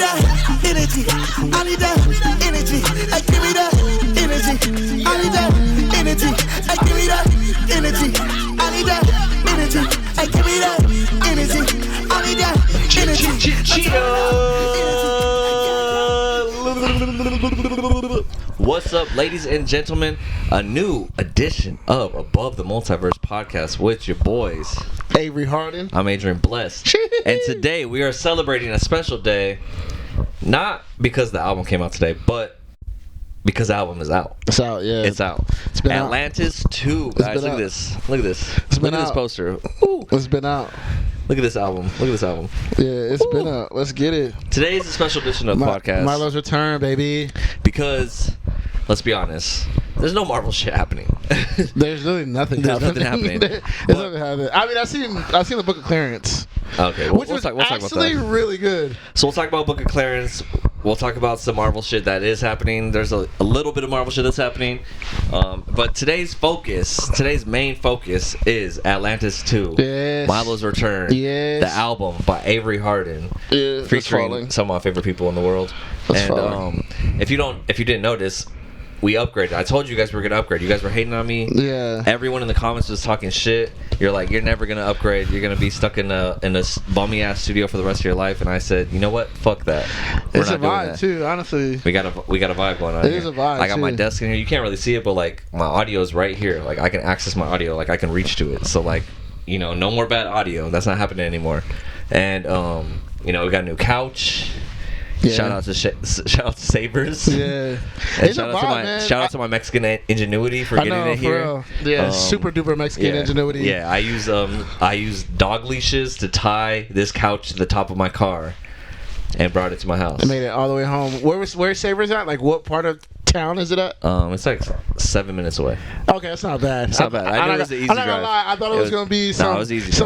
that energy. I need that energy. Hey, give me that energy. I need that energy. Hey, give me that energy. I need that energy. Hey, give me that energy. I need that energy. What's up, ladies and gentlemen? A new edition of Above the Multiverse podcast with your boys. Avery Harden. I'm Adrian Blest. And today we are celebrating a special day. Not because the album came out today, but because the album is out. It's out, yeah. It's out. It's been Atlantis II. Guys, look at this. Look at this. Look at this poster. Ooh. It's been out. Look at this album. Look at this album. Yeah, it's been out. Let's get it. Today is a special edition of the podcast. Milo's return, baby. Because, let's be honest, there's no Marvel shit happening. There's really nothing happening. There's nothing happening. I mean, I've seen the Book of Clarence. Okay, which was actually really good. So we'll talk about Book of Clarence. We'll talk about some Marvel shit that is happening. There's a little bit of Marvel shit that's happening. But today's main focus is Atlantis II. Yes. Milo's Return. Yes. The album by Avery Harden. Yeah, featuring some of my favorite people in the world. And if you didn't notice, we upgraded. I told you guys we were gonna upgrade. You guys were hating on me. Yeah. Everyone in the comments was talking shit. You're like, you're never gonna upgrade. You're gonna be stuck in a bummy ass studio for the rest of your life. And I said, you know what? Fuck that. It's a vibe too, honestly. We got a vibe going on. It is a vibe. I got my desk in here. You can't really see it, but like my audio is right here. Like I can access my audio. Like I can reach to it. So like, you know, no more bad audio. That's not happening anymore. And you know, we got a new couch. Yeah. Shout out to Savers. Yeah. And shout out to my Mexican ingenuity for getting it here. For real. Yeah, super duper Mexican ingenuity. Yeah, I use dog leashes to tie this couch to the top of my car and brought it to my house. I made it all the way home. Where's Savers at? Like what part of town is it at? It's like 7 minutes away. Okay, that's not bad. It's not bad. I knew it was an easy drive. I'm not gonna lie. I thought it was gonna be some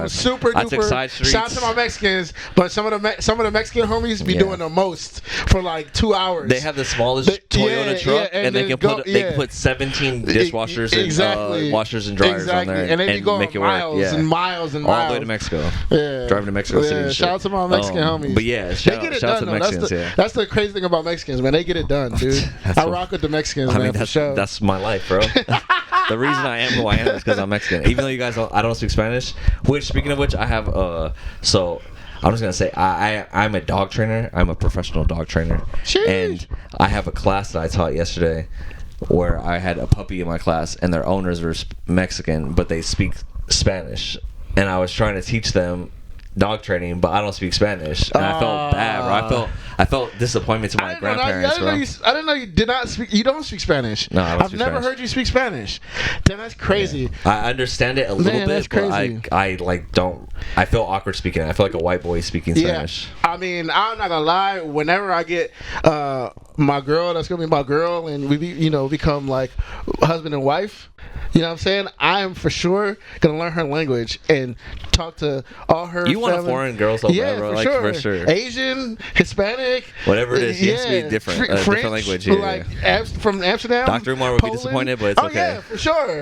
super duper. I took side streets. Shout out to my Mexicans, but some of the Mexican homies be doing the most for like 2 hours. They have the smallest Toyota truck, and they can put 17 dishwashers and washers and dryers on there, and they be going miles and miles and miles all the way to Mexico. Yeah, driving to Mexico City. Yeah, shout out to my Mexican homies. But yeah, shout out to the Mexicans. That's the crazy thing about Mexicans, man. They get it done, dude. I rock with the Mexicans, man, for sure. That's my life, bro. The reason I am who I am is because I'm Mexican. Even though you guys I don't speak Spanish. Which, speaking of which, I have so I'm just gonna say I'm a dog trainer. I'm a professional dog trainer. Jeez. And I have a class that I taught yesterday where I had a puppy in my class and their owners were Mexican, but they speak Spanish. And I was trying to teach them dog training, but I don't speak Spanish, and I felt bad, bro. I felt disappointment to my grandparents, bro. I didn't know you did not speak. You don't speak Spanish. No, I don't I've never heard you speak Spanish. Damn, that's crazy. Yeah. I understand it a little bit, but I like don't. I feel awkward speaking it. I feel like a white boy speaking Spanish. I mean, I'm not gonna lie. Whenever I get my girl, that's gonna be my girl, and we become like husband and wife. You know what I'm saying? I am for sure gonna learn her language and talk to all her. You want a foreign girl so bad, bro? For sure. Asian, Hispanic, whatever it is. It has to be different. French, different language. Yeah, like from Amsterdam. Dr. Umar would be disappointed, but it's okay. Yeah,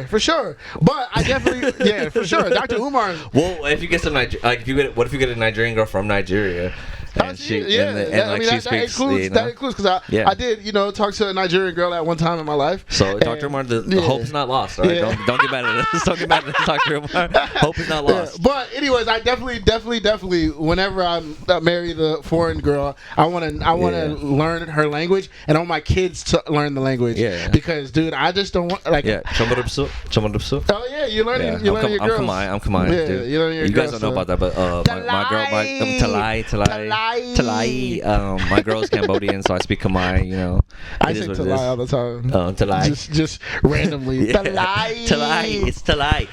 for sure. But I definitely, for sure. Dr. Umar. Well, if you get some what if you get a Nigerian girl from Nigeria? And she speaks. That includes because I did talk to a Nigerian girl at one time in my life. So Dr. Umar, the hope is not lost. All right, don't get mad at us. Don't get mad at us, Dr. Umar. Hope is not lost. But anyways, I definitely, whenever I marry the foreign girl, I want to learn her language, and I want my kids to learn the language. Yeah. Because dude, I just don't want like. Yeah. Oh yeah, you're learning. You're learning your girls. I'm Kamai. Yeah, dude. You're learning your girls. You guys don't know about that, but my girl, Talai. My girl's Cambodian, so I speak Khmer. I say Talai all the time. Talai. Just randomly. Talai. It's Talai.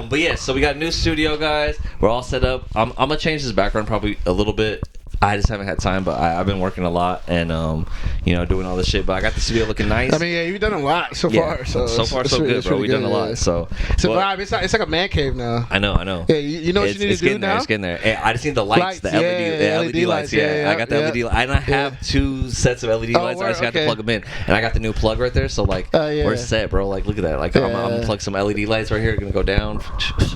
But yeah, so we got a new studio, guys. We're all set up. I'm gonna change this background probably a little bit. I just haven't had time, but I've been working a lot and doing all this shit. But I got the studio looking nice. I mean, you've done a lot so far. So far so good, bro. We've done a lot. So it's a vibe. It's like a man cave now. I know. Yeah, you know what you need to do now? It's getting there. Hey, I just need the lights, the LED lights. Yeah, I got the LED. And I have 2 sets of LED lights. I just got to plug them in, and I got the new plug right there. So like, we're set, bro. Like, look at that. Like, I'm gonna plug some LED lights right here. Gonna go down. It's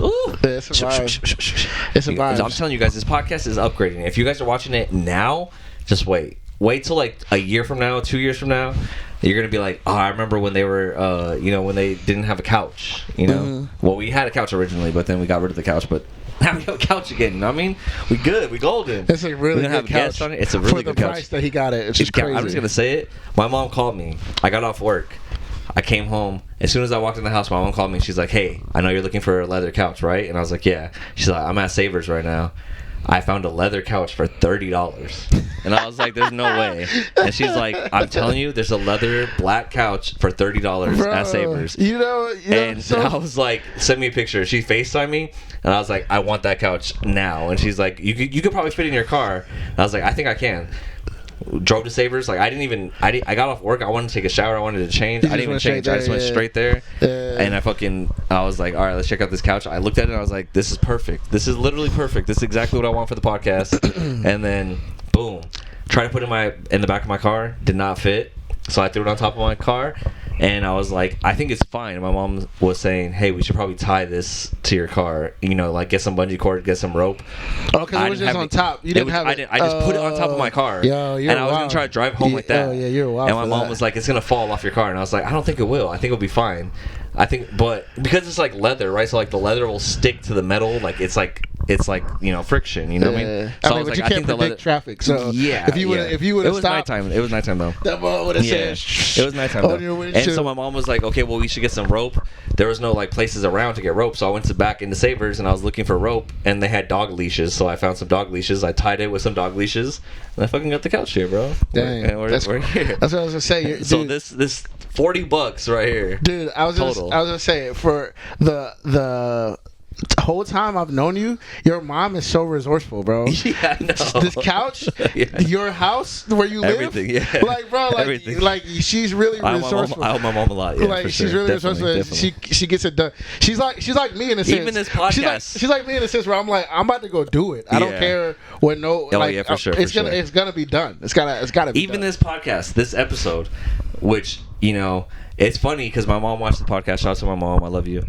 a vibe. I'm telling you guys, this podcast is upgrading. If you guys are watching it now, just wait. wait till like a year from now, 2 years from now, you're gonna be like, oh, I remember when they were, when they didn't have a couch. Well, we had a couch originally, but then we got rid of the couch. But now we have a couch again. You know what I mean? We good. We golden. It's a really good couch. On it. It's a really good couch. For the price that he got it, it's just crazy. I'm just gonna say it. My mom called me. I got off work. I came home. As soon as I walked in the house, my mom called me. She's like, hey, I know you're looking for a leather couch, right? And I was like, yeah. She's like, I'm at Savers right now. I found a leather couch for $30. And I was like, there's no way. And she's like, I'm telling you, there's a leather black couch for $30 at Savers. And I was like, send me a picture. She FaceTimed me, and I was like, I want that couch now. And she's like, you could probably fit in your car. And I was like, I think I can. Drove to Savers. Like, I got off work. I wanted to take a shower. I wanted to change. I didn't even change. I just went straight there. And I was like, all right, let's check out this couch. I looked at it and I was like, this is perfect. This is literally perfect. This is exactly what I want for the podcast. And then, boom. Tried to put it in the back of my car. Did not fit. So I threw it on top of my car. And I was like, I think it's fine. And my mom was saying, hey, we should probably tie this to your car. Like get some bungee cord, get some rope. Oh, because it was just on top. You didn't have it. I just put it on top of my car. And I was going to try to drive home like that. Oh, yeah, you're wild. And my mom was like, it's going to fall off your car. And I was like, I don't think it will. I think it'll be fine. But because it's like leather, right? So like the leather will stick to the metal. Like it's like friction. You know what I mean? So I was but you can't predict traffic. So if you would have stopped, it was nighttime though. That ball would have said, it was nighttime though. And so my mom was like, okay, well we should get some rope. There was no like places around to get rope, so I went back into Savers and I was looking for rope, and they had dog leashes. So I found some dog leashes. I tied it with some dog leashes, and I fucking got the couch here, bro. Dang, we're here. That's what I was gonna say. So this $40 right here, dude. I was gonna say for the whole time I've known you, your mom is so resourceful, bro. Yeah, I know. This couch, your house where you live, everything, yeah. Like, bro, like she's really resourceful. I help my mom a lot, yeah. Like, for she's sure. really resourceful. She gets it done. She's like me in a sense. Even this podcast. She's like me in a sense where I'm like, I'm about to go do it. I don't care what for sure. It's gonna be done. It's gotta be even done. This podcast, this episode, which it's funny because my mom watched the podcast. Shout out to my mom. I love you.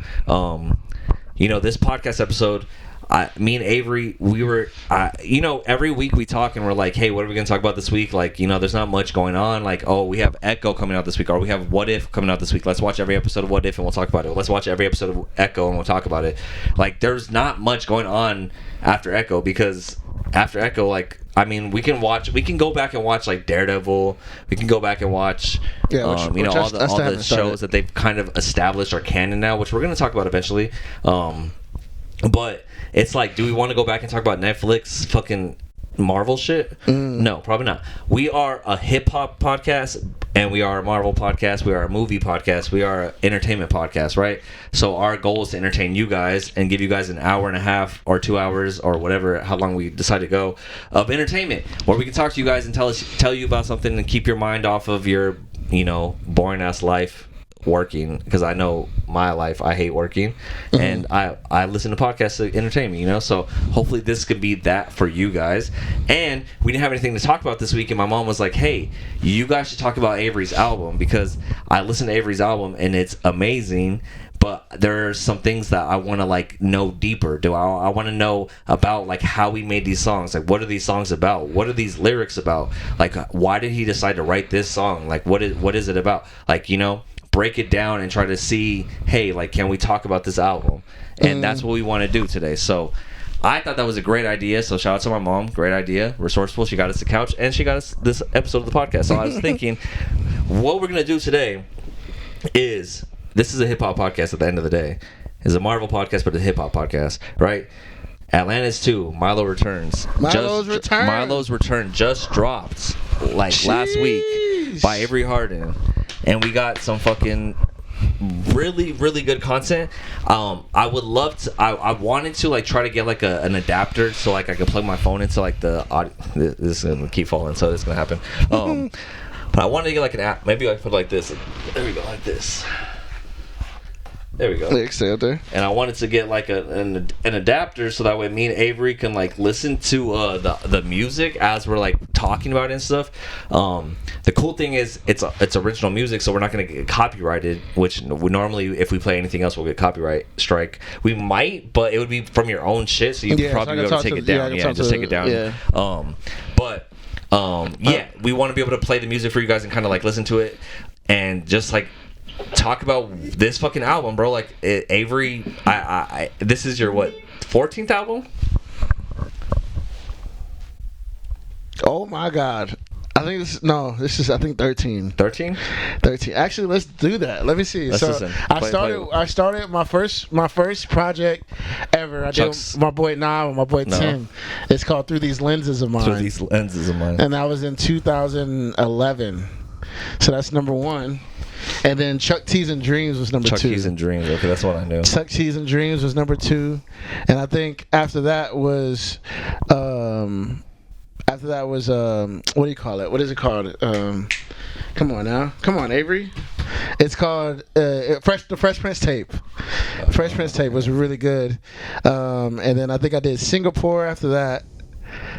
This podcast episode, me and Avery, we were, every week we talk and we're like, hey, what are we going to talk about this week? Like, there's not much going on. Like, oh, we have Echo coming out this week, or we have What If coming out this week. Let's watch every episode of What If and we'll talk about it. Let's watch every episode of Echo and we'll talk about it. Like, there's not much going on after Echo, because after Echo, we can go back and watch like Daredevil. We can go back and watch, all the shows that they've kind of established are canon now, which we're going to talk about eventually. But it's like, do we want to go back and talk about Netflix fucking Marvel shit? No, probably not. We are a hip hop podcast, and we are a Marvel podcast. We are a movie podcast. We are an entertainment podcast, right? So our goal is to entertain you guys and give you guys an hour and a half or 2 hours or whatever, how long we decide to go, of entertainment, where we can talk to you guys and tell you about something and keep your mind off of your boring ass life working, because I know my life, I hate working, and I listen to podcasts to entertain me, so hopefully this could be that for you guys. And we didn't have anything to talk about this week, and my mom was like, hey, you guys should talk about Avery's album, because I listened to Avery's album and it's amazing, but there are some things that I want to know deeper. I want to know about how he made these songs. What are these songs about? What are these lyrics about? Why did he decide to write this song? What is it about? Break it down and try to see, hey, can we talk about this album? And that's what we want to do today. So I thought that was a great idea. So shout out to my mom. Great idea. Resourceful. She got us the couch, and she got us this episode of the podcast. So I was thinking, what we're going to do today is, this is a hip-hop podcast at the end of the day. It's a Marvel podcast, but a hip-hop podcast, right? Atlantis II, Milo returns. Milo's return just dropped last week by Avery Harden. And we got some fucking really, really good content. I would love to. I wanted to try to get an adapter so I could plug my phone into the audio. This is gonna keep falling, so it's gonna happen. But I wanted to get an app. Maybe I could put this. There we go, like this. There we go. Stay up there. And I wanted to get an adapter so that way me and Avery can we to the music as we're talking about it and stuff. The cool thing is it's original music, so we're not going to get copyrighted, which we normally, if we play anything else, we'll get copyright strike. We might, but it would be from your own shit, so you'd probably be able to take it down. Just take it down. Yeah. But Yeah, we want to be able to play the music for you guys and kind of like listen to it and just like talk about this fucking album, bro. Like Avery, I this is your what 14th album? Oh my God. I think this is I think 13. 13? 13. Actually, let's do that. Let me see. Let's listen. I started my first project ever. I did with my boy Nah and my boy Tim. It's called Through These Lenses of Mine. Through These Lenses of Mine. And that was in 2011. So that's number 1. And then Chuck T's and Dreams was number 2. Chuck T's and Dreams. Okay, that's what I knew. Chuck T's and Dreams was number 2. And I think after that was what do you call it? What is it called? Come on now. Come on, Avery. It's called the Fresh Prince tape. Fresh Prince tape was really good. And then I think I did Singapore after that.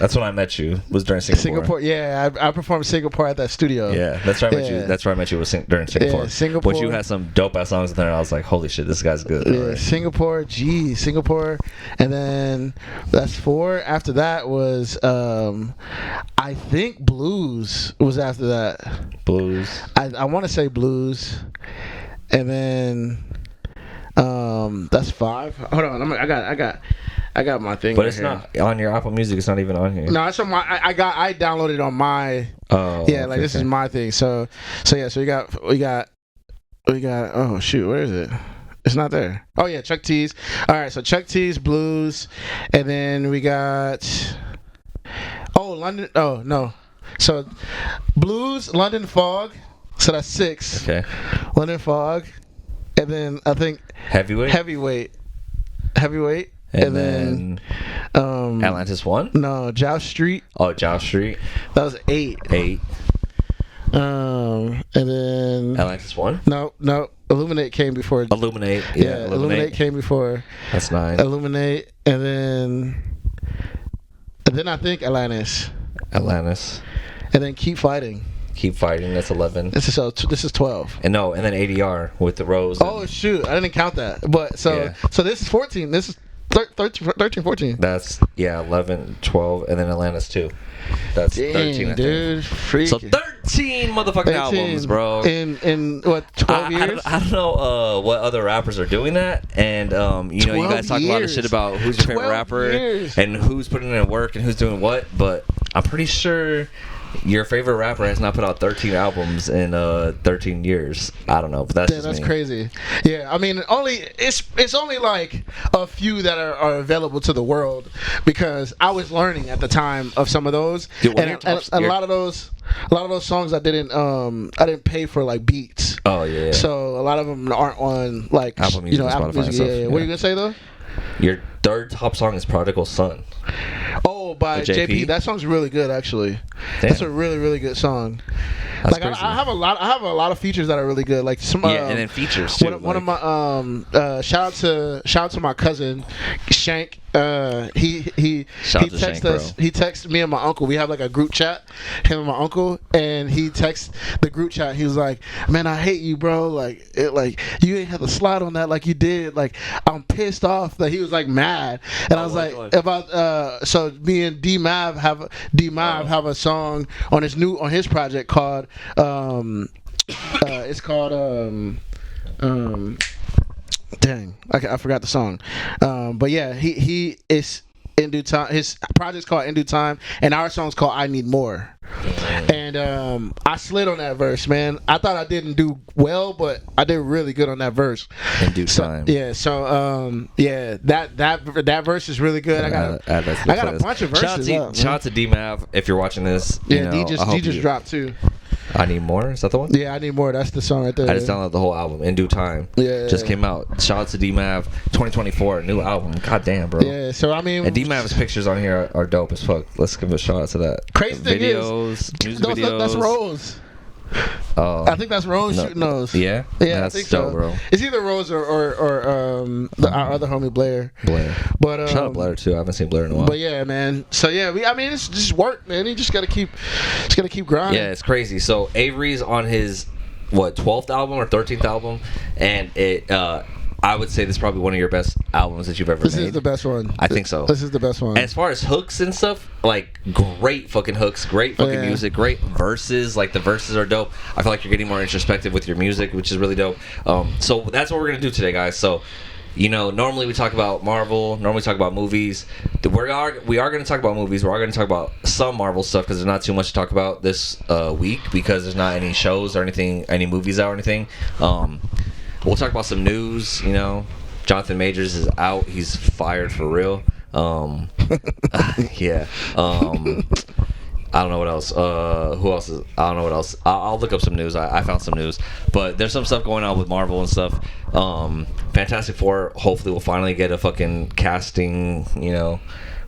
That's when I met you. Was during Singapore. Yeah, I performed Singapore at that studio. Yeah, that's where I met you. That's where I met you was during Singapore. Yeah, Singapore. But you had some dope ass songs in there. And I was like, holy shit, this guy's good. Yeah, right. Singapore, and then that's 4. After that was I think Blues was after that. Blues. I want to say Blues, and then that's 5. Hold on, I got my thing. But right it's here. not on your Apple Music. It's not even on here. No, it's on my. I downloaded it on my. Oh. Yeah, like this is my thing. So we got. Oh shoot, where is it? It's not there. Oh yeah, Chuck T's. All right, so Chuck T's, Blues, and then we got. Oh, London. Oh no. So Blues, London Fog. So that's 6. Okay. London Fog, and then I think Heavyweight. And then Atlantis 1? No, Joust Street. Oh, Joust Street. That was 8. 8. And then Atlantis 1? No. Illuminate came before. Illuminate. Yeah, Illuminate came before. That's 9. Illuminate, and then I think Atlantis. And then Keep Fighting. That's 11. This is 12. And then ADR with the Rose. Oh shoot, I didn't count that. But so this is 14. This is 13, 14. That's 11, 12, and then Atlantis 2. That's 13, dude. So 13 motherfucking albums, bro. In what, 12 years? I don't know what other rappers are doing that, and you guys talk a lot of shit about who's your favorite rapper and who's putting in work and who's doing what, but I'm pretty sure your favorite rapper has not put out 13 albums in 13 years. I don't know, but that's crazy. Yeah, I mean, it's only like a few that are available to the world, because I was learning at the time of some of those, and a lot of those songs I didn't pay for like beats. Oh yeah. So a lot of them aren't on like Apple Music, Apple Music. Yeah. What are you gonna say though? Your third top song is Prodigal Son. Oh, by JP. That song's really good, actually. Damn. That's a really, really good song. That's like I have a lot of features that are really good. Like some and then features too. One of my shout out to my cousin Shank. He texted us. He texted me and my uncle. We have like a group chat, him and my uncle, and he texted the group chat. He was like, "Man, I hate you, bro. Like you ain't have to slide on that like you did. Like I'm pissed off." That he was like mad, and I was like about so me and D Mav have a song on his project called it's called dang, I forgot the song. But yeah, he is In Due Time. His project's called In Due Time, and our song's called I Need More. And I slid on that verse, man. I thought I didn't do well, but I did really good on that verse. In Due Time. Yeah. So that verse is really good. I got a bunch of verses. Shout out to D Mav if you're watching this. Yeah, D just dropped too. I Need More? Is that the one? Yeah, I Need More. That's the song right there. I just downloaded the whole album, In Due Time. Yeah. Just came out. Shout out to D-Mav. 2024, new album. God damn, bro. Yeah, so I mean... And D-Mav's pictures on here are dope as fuck. Let's give a shout out to that. Crazy thing videos, music videos. That's Rose. Oh. I think that's Rose shooting those. Yeah? Yeah, that's I think dope, so. bro. It's either Rose or our other homie Blair. But shout out Blair too. I haven't seen Blair in a while. But yeah, man. So yeah, it's just work, man. You just gotta keep grinding. Yeah, it's crazy. So Avery's on his 12th album or 13th album, and I would say this is probably one of your best albums that you've ever This made. is the best one. I think so. This is the best one. As far as hooks and stuff, like great fucking hooks, great fucking music, great verses. Like the verses are dope. I feel like you're getting more introspective with your music, which is really dope. So that's what we're gonna do today, guys. So, you know, normally we talk about Marvel, normally we talk about movies. We are going to talk about movies. We are going to talk about some Marvel stuff because there's not too much to talk about this week because there's not any shows or anything, any movies out or anything. We'll talk about some news. You know, Jonathan Majors is out. He's fired for real. Yeah. I don't know what else. Who else is? I don't know what else. I'll look up some news. I found some news, but there's some stuff going on with Marvel and stuff. Fantastic Four. Hopefully, we'll finally get a fucking casting. You know,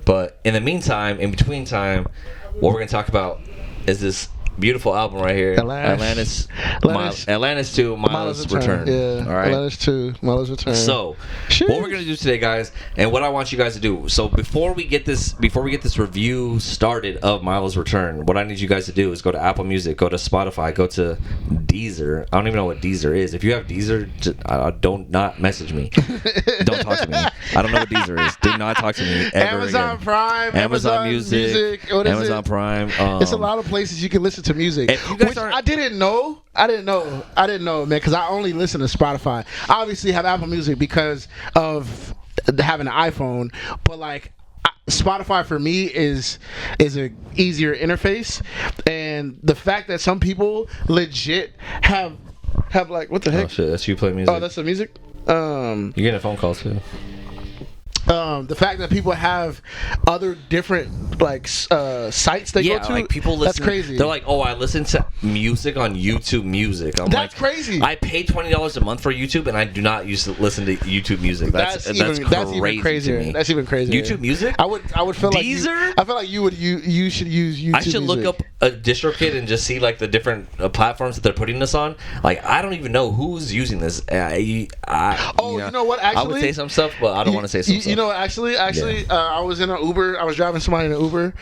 but in the meantime, in between time, what we're gonna talk about is this beautiful album right here, Atlantis II, Milo's Return. Yeah, all right, Atlantis II, Milo's Return. So, what we're gonna do today, guys, and what I want you guys to do. So before we get this review started of Milo's Return, what I need you guys to do is go to Apple Music, go to Spotify, go to Deezer. I don't even know what Deezer is. If you have Deezer, don't not message me. Don't talk to me. I don't know what Deezer is. Do not talk to me ever Amazon again. Prime, Amazon Music, what is Amazon it? Prime. It's a lot of places you can listen to music, If you guys which aren't- I didn't know, man, because I only listen to Spotify. I obviously have Apple Music because of having an iPhone, but like Spotify for me is a easier interface, and the fact that some people legit have like, what the heck? Oh shit, that's you playing music. Oh, that's the music. You're getting a phone call too. The fact that people have other different like sites they go to, like people listen. that's crazy. They're like, oh, I listen to music on YouTube Music. I'm That's like, crazy. I pay $20 a month for YouTube, and I do not used to listen to YouTube Music. That's even crazier. to me. That's even crazier. YouTube Music? I would feel like Deezer? I feel like you should use YouTube. I should look up a DistroKid and just see like the different platforms that they're putting this on. Like, I don't even know who's using this. You know what? Actually, I would say some stuff, but I don't want to say some stuff. You know what? Actually, I was in an Uber. I was driving somebody in an Uber.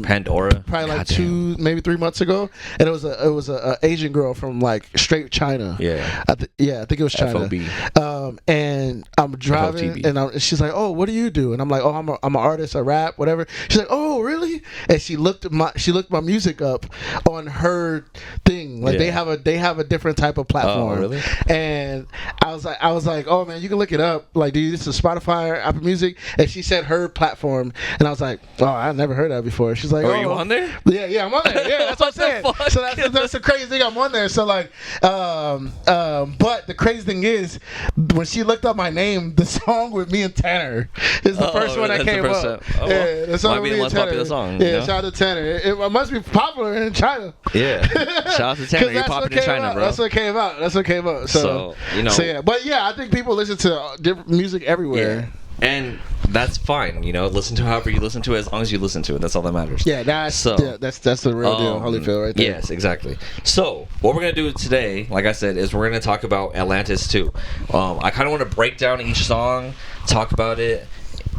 Pandora. Probably like 2, maybe 3 months ago, and it was a Asian girl from like straight China. Yeah. I think it was China. FOB. And I'm driving, FOTB. and she's like, "Oh, what do you do?" And I'm like, "Oh, I'm an artist. I rap, whatever." She's like, "Oh, really?" And she looked my music up on her thing. Like they have a different type of platform. Oh, really? And I was like, "Oh man, you can look it up. Like, do you this is Spotify or Apple Music?" And she said her platform, and I was like, "Oh, I never heard that before." She's like, Are you on there? Yeah, I'm on there. Yeah, that's what I'm saying. Fuck? So that's the crazy thing. I'm on there. So like, but the crazy thing is, when she looked up my name, the song with me and Tanner is the first one that came up. Oh, Yeah, the song might be with the me most and popular Tanner. song. Yeah, you know? shout out to Tanner. It must be popular in China. Yeah. Shout out to Tanner. You're popping in China, bro. That's what came out. So yeah, but yeah, I think people listen to different music everywhere. Yeah. And that's fine, you know. Listen to however you listen to it, as long as you listen to it. That's all that matters. Yeah, that's the real deal. Holyfield, right there. Yes, exactly. So what we're gonna do today, like I said, is we're gonna talk about Atlantis II. I kind of want to break down each song, talk about it.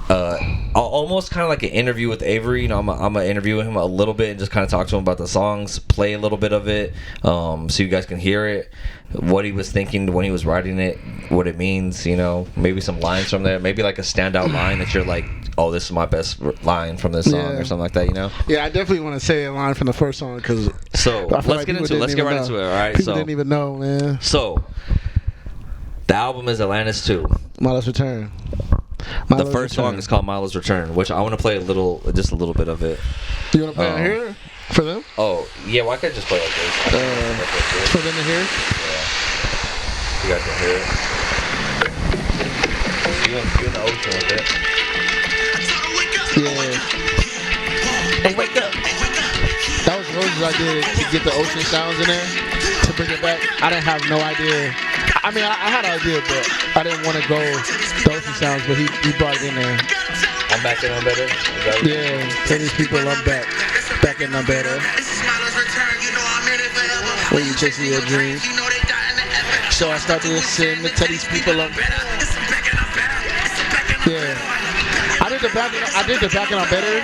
Almost kind of like an interview with Avery. You know, I'm gonna interview him a little bit and just kind of talk to him about the songs, play a little bit of it, so you guys can hear it, what he was thinking when he was writing it, what it means. You know, maybe some lines from there, maybe like a standout line that you're like, oh, this is my best line from this song or something like that. You know? Yeah, I definitely want to say a line from the first song because. So let's get into it. Let's get right into it. All right. People didn't even know, man. So the album is Atlantis II. Milo's Return. The first song is called Milo's Return, which I want to play just a little bit of it. You want to play it here for them? Oh, yeah, why can't I just play like this? For them to hear? Yeah. You guys can hear it. You in the ocean with it. Yeah. Hey, wake up! That was roses I did to get the ocean sounds in there, to bring it back. I didn't have no idea. I mean, I had an idea, but I didn't want to go the ocean sounds, but he brought it in there. I'm back in, I'm better? Yeah, tell these people I'm back in, I'm better. When you chasing your dreams. So I start to listen to tell these people I'm better. Yeah. I did the back and I'm better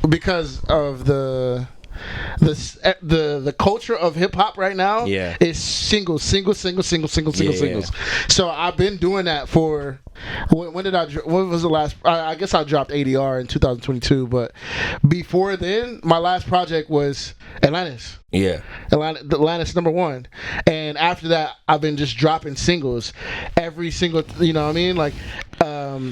because of the the culture of hip hop right now Yeah. is singles. Yeah. So I've been doing that for when was the last? I guess I dropped ADR in 2022, but before then, my last project was Atlantis. Yeah. Atlantis #1, and after that, I've been just dropping singles every single. You know what I mean? Like,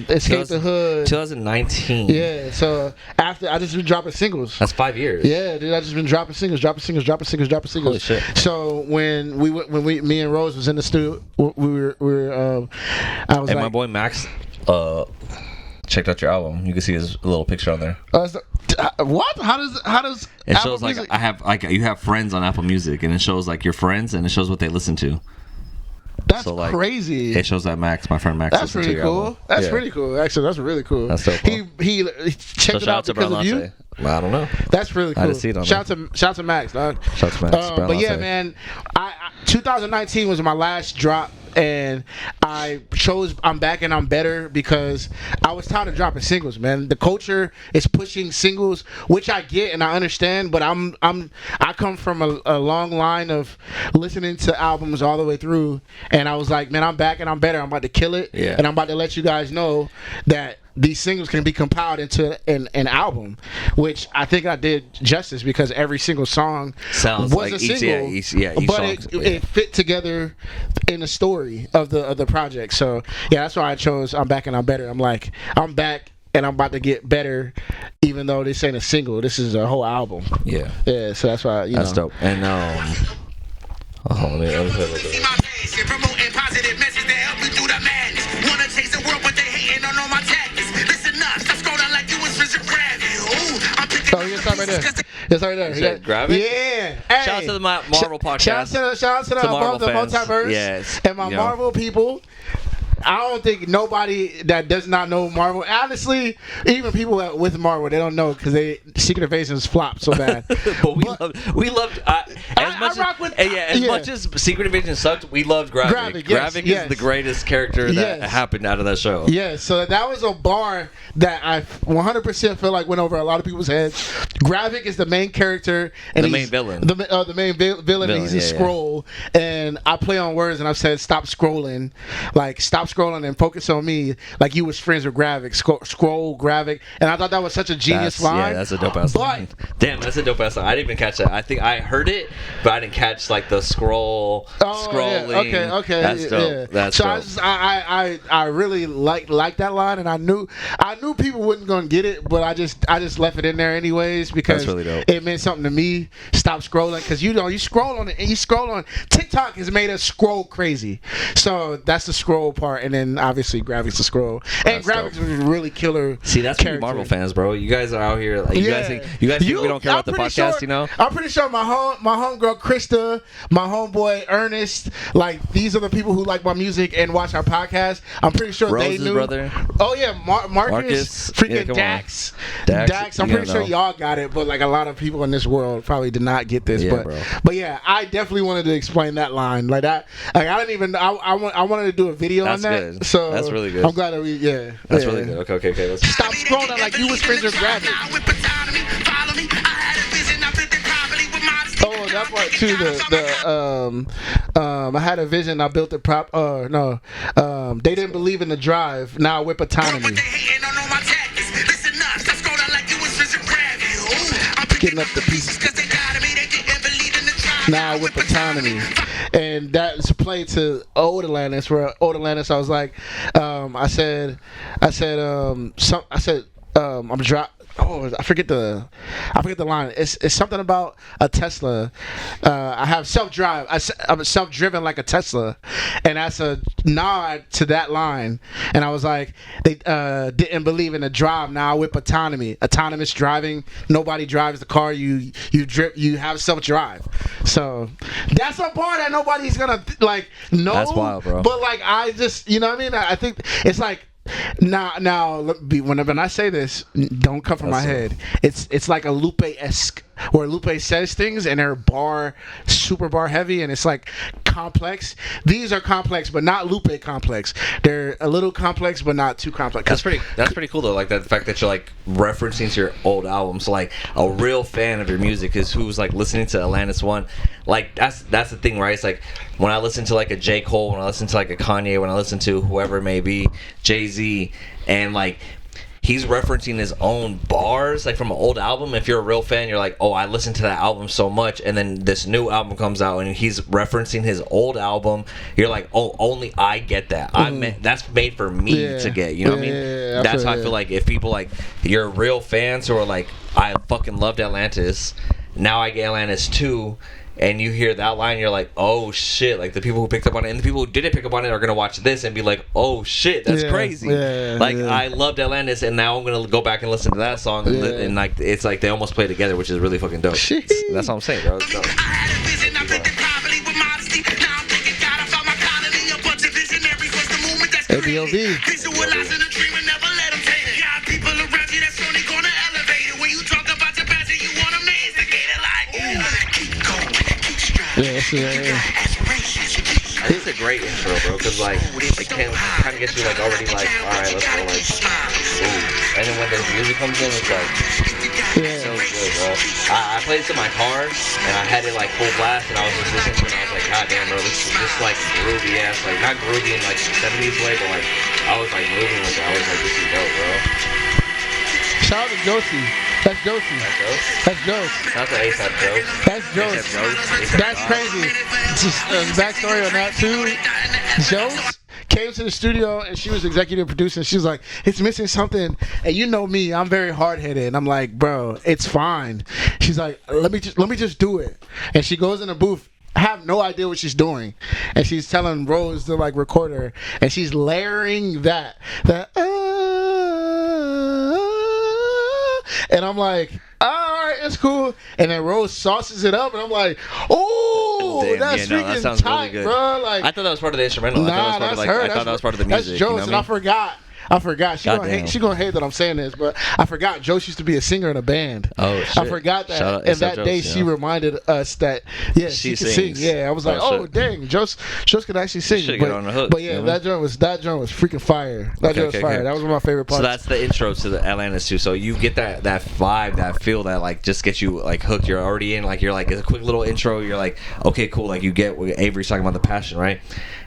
Escape the Hood. 2019. Yeah. So after I just been dropping singles. That's 5 years. Yeah, dude. I just been dropping singles. Holy shit. So when me and Rose was in the studio, we were I was And like, my boy Max checked out your album. You can see his little picture on there. what? How does It Apple shows like Music- you have friends on Apple Music, and it shows like your friends, and it shows what they listen to. That's So, like, crazy. It shows that my friend Max. That's listened to pretty your cool. album. That's Yeah. pretty cool. Actually, that's really cool. That's so cool. He So checked it shout out out to because Brown of you. Latte. I don't know. That's really I cool. had to see it on Shout to Max, dog. Shout out to Max. Brown But yeah, Latte. man, I 2019 was my last drop, and I chose I'm Back and I'm Better because I was tired of dropping singles, man. The culture is pushing singles, which I get and I understand, but I come from a long line of listening to albums all the way through, and I was like, man, I'm back and I'm better. I'm about to kill it, Yeah. and I'm about to let you guys know that these singles can be compiled into an album, which I think I did justice because every single song Sounds was like a each- single, each but song, it fit together in the story of the project. So yeah, that's why I chose I'm Back and I'm Better. I'm like, I'm back and I'm about to get better, even though this ain't a single. This is a whole album. Yeah. Yeah, so that's why That's dope. And let me say about See that. my page, you're promoting positive message that help me through the madness. Wanna chase the world, but they hating on all my tactics. Listen up, stop scrolling like you was Richard Gravity. Ooh, I'm picking Oh, you start right there. It's right there. You said grab it? Yeah. Hey. Shout out to the Marvel podcast. Shout out to the To Marvel Above the fans. Multiverse. Yes. And my You know. Marvel people. I don't think nobody that does not know Marvel, honestly, even people with Marvel, they don't know because Secret Invasions flopped so bad. But we loved as much as Secret Invasion sucked, we loved Gravik. Gravik, yes, Gravik yes. is the greatest character that Yes. happened out of that show. Yeah, so that was a bar that I 100% feel like went over a lot of people's heads. Gravik is the main character and The he's main villain. The main villain. And he's a scroll, and I play on words, and I've said stop scrolling, like stop scrolling and focus on me, like you was friends with Gravik. Scroll Gravik, and I thought that was such a genius line. Yeah, that's a dope ass line. Damn, that's a dope ass line. I didn't even catch that. I think I heard it, but I didn't catch like the scrolling. Yeah. Okay. That's dope. Yeah. That's so dope. I really like that line, and I knew people wouldn't gonna get it, but I just left it in there anyways because That's really dope. it meant something to me. Stop scrolling because you scroll on it and you scroll on TikTok has made us scroll crazy. So that's the scroll part, and then obviously Gravik's the scroll, and That's Gravik's dope. was a really killer. See, that's for you character. Marvel fans, bro. You guys are out here. Like, you guys think we don't care about the podcast, sure, you know? I'm pretty sure my homegirl Krista, my homeboy Ernest, like these are the people who like my music and watch our podcast. I'm pretty sure they Rose's knew. brother. Oh yeah, Marcus, Yeah, freaking come on. Dax. Dax, I'm you pretty gotta sure know. y'all got it, but like a lot of people in this world probably did not get this. Yeah, bro. But yeah, I definitely wanted to explain that line like that. Like I didn't even. I wanted to do a video That's on that. good. So That's really good. I'm glad that we. Yeah, That's yeah. really good. Okay. Let's Stop scrolling like you was friends with Gravik. Oh, that part too. I had a vision. I built it prop. They didn't believe in the drive. Now I whip autonomy. Getting up the pieces. Now I whip autonomy. And that's a play to Old Atlantis, where Old Atlantis, I was like, I said, I'm drop. Oh, I forget the line. It's something about a Tesla. I have self-drive. I'm self-driven like a Tesla, and that's a nod to that line. And I was like, they didn't believe in the drive. Now I whip autonomy, autonomous driving. Nobody drives the car. You have self-drive. So that's a part that nobody's gonna like know. That's wild, bro. But like I just, you know what I mean? I think it's like. Now, when I say this, don't come from my head. It's like a Lupe-esque where Lupe says things and they're super bar heavy, and it's like complex. These are complex, but not Lupe complex. They're a little complex, but not too complex. That's pretty cool though. Like the fact that you're like referencing to your old albums. So, like a real fan of your music is who's like listening to Atlantis I. Like that's the thing, right? It's like when I listen to like a J. Cole, when I listen to like a Kanye, when I listen to whoever it may be, Jay-Z, and like he's referencing his own bars like from an old album. If you're a real fan, you're like, oh, I listened to that album so much, and then this new album comes out and he's referencing his old album. You're like, oh, only I get that. That's made for me to get. You know what I mean? Yeah, that's how I feel like if people like you're real fans who are like, I fucking loved Atlantis. Now I get Atlantis II. And you hear that line, you're like, oh shit. Like the people who picked up on it and the people who didn't pick up on it are going to watch this and be like, oh shit, that's crazy. I loved Atlantis and now I'm going to go back and listen to that song. And like it's like they almost play together, which is really fucking dope. That's what I'm saying, bro. It's dope. ABOV. It's a great intro, bro, because like it can kind of get you like already like, all right, let's go, like, ooh. And then when the music comes in, it's like so good, bro. I played this in my car and I had it like full blast and I was just listening to it and I was like, god damn, bro, this like groovy ass, like not groovy in like 70s way, but like I was like moving with it. I was like, this is dope, bro. Shout out to Josie. That's Josie. That's Josie. Not the ASAP Joe. That's Josie. That's crazy. Just backstory on that too. Josie came to the studio and she was executive producer. She was like, it's missing something. And you know me, I'm very hard-headed. And I'm like, bro, it's fine. She's like, let me just do it. And she goes in the booth. I have no idea what she's doing. And she's telling Rose to like record her. And she's layering that and I'm like, all right, it's cool. And then Rose sauces it up, and I'm like, oh, that's freaking that tight, really good. bro. Like, I thought that was part of the instrumental. Nah, that's her. I thought that was part of the music. That's Joe's, you know and I forgot. She gonna hate that I'm saying this, but I forgot Joe used to be a singer in a band. Oh shit! I forgot that. And that day she reminded us that she could sing. Yeah, I was like, oh dang, Joe could actually sing. Should get on the hook. But yeah, that joint was freaking fire. That joint was fire. That was one of my favorite parts. So that's the intro to the Atlantis II. So you get that vibe, that feel that like just gets you like hooked. You're already in. Like you're like it's a quick little intro. You're like, okay, cool. Like you get what Avery's talking about, the passion, right?